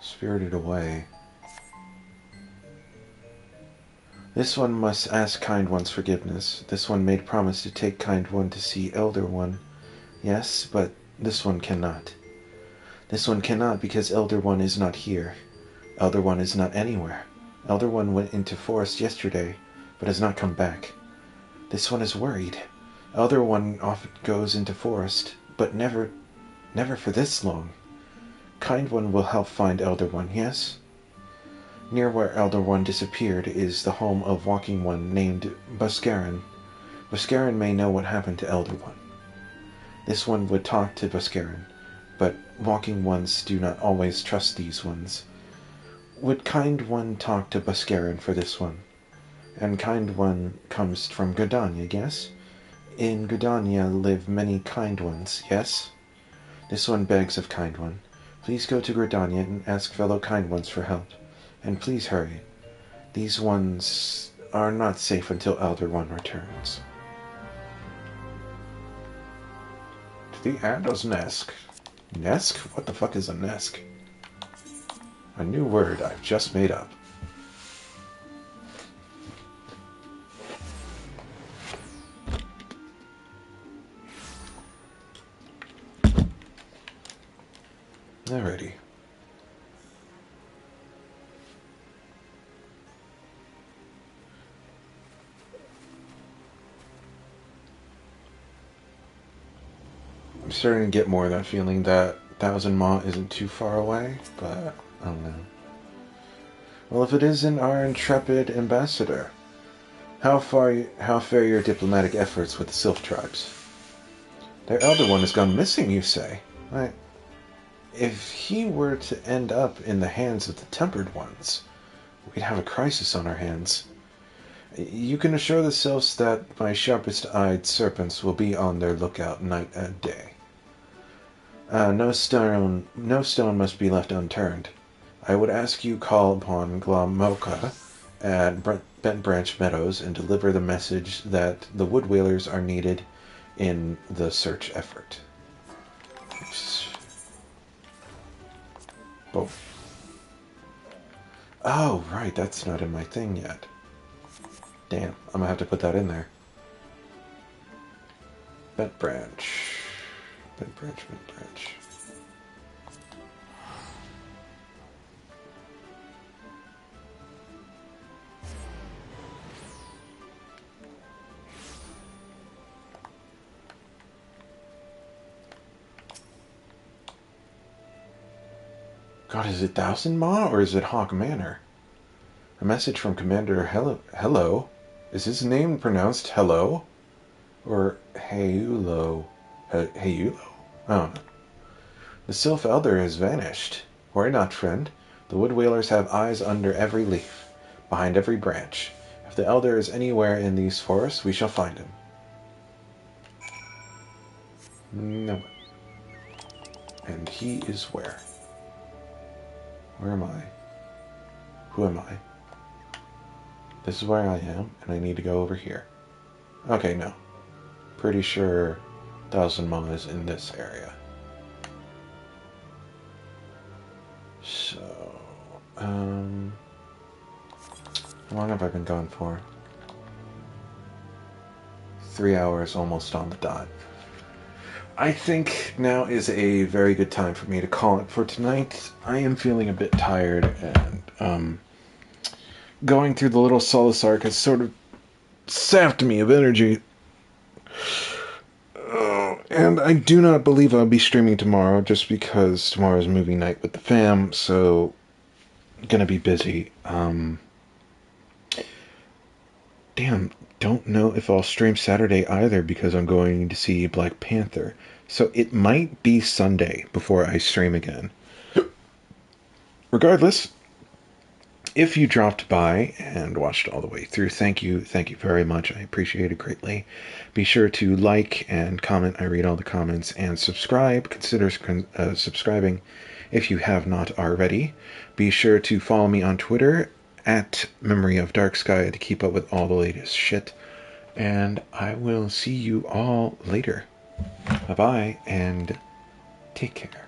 Spirited away. This one must ask Kind One's forgiveness. This one made promise to take Kind One to see Elder One. Yes, but this one cannot. This one cannot because Elder One is not here. Elder One is not anywhere. Elder One went into forest yesterday, but has not come back. This one is worried. Elder One often goes into forest, but never for this long. Kind One will help find Elder One, yes? Near where Elder One disappeared is the home of Walking One named Buscarin. Buscarin may know what happened to Elder One. This one would talk to Buscarin, but Walking Ones do not always trust these ones. Would Kind One talk to Buscarin for this one? And Kind One comes from Gridania, yes? In Gridania live many Kind Ones, yes? This one begs of Kind One. Please go to Gridania and ask fellow Kind Ones for help. And please hurry. These ones are not safe until Elder One returns. To the Ando's Nesk. Nesk? What the fuck is a Nesk? A new word I've just made up. Alrighty. I'm starting to get more of that feeling that Thousand Maw isn't too far away, but I don't know. Well, if it isn't our intrepid ambassador, how fare your diplomatic efforts with the Sylph tribes? Their Elder One has gone missing, you say? If he were to end up in the hands of the Tempered Ones, we'd have a crisis on our hands. You can assure the Sylphs that my sharpest-eyed serpents will be on their lookout night and day. No stone must be left unturned. I would ask you call upon Glamoka at Bent Branch Meadows and deliver the message that the Wood Whalers are needed in the search effort. Both. Oh, right, that's not in my thing yet. Damn, I'm gonna have to put that in there. Bent Branch. Bent Branch. God, is it Thousand Maw or is it Hawk Manor? A message from Commander Hello? Is his name pronounced Hello? Or Heulo? Heulo? I don't know. The Sylph Elder has vanished. Worry not, friend. The Wood Whalers have eyes under every leaf, behind every branch. If the Elder is anywhere in these forests, we shall find him. No. And he is where? Where am I? Who am I? This is where I am, and I need to go over here. Okay, no. Pretty sure Thousand Maw is in this area. So, how long have I been gone for? 3 hours almost on the dot. I think now is a very good time for me to call it for tonight. I am feeling a bit tired, and going through the little solace arc has sort of sapped me of energy. And I do not believe I'll be streaming tomorrow, just because tomorrow's movie night with the fam, so gonna be busy. Damn, don't know if I'll stream Saturday either, because I'm going to see Black Panther. So it might be Sunday before I stream again. Regardless, if you dropped by and watched all the way through, thank you very much. I appreciate it greatly. Be sure to like and comment. I read all the comments. And subscribe. Consider subscribing if you have not already. Be sure to follow me on Twitter at MemoryOfDarksky to keep up with all the latest shit. And I will see you all later. Bye-bye, and take care.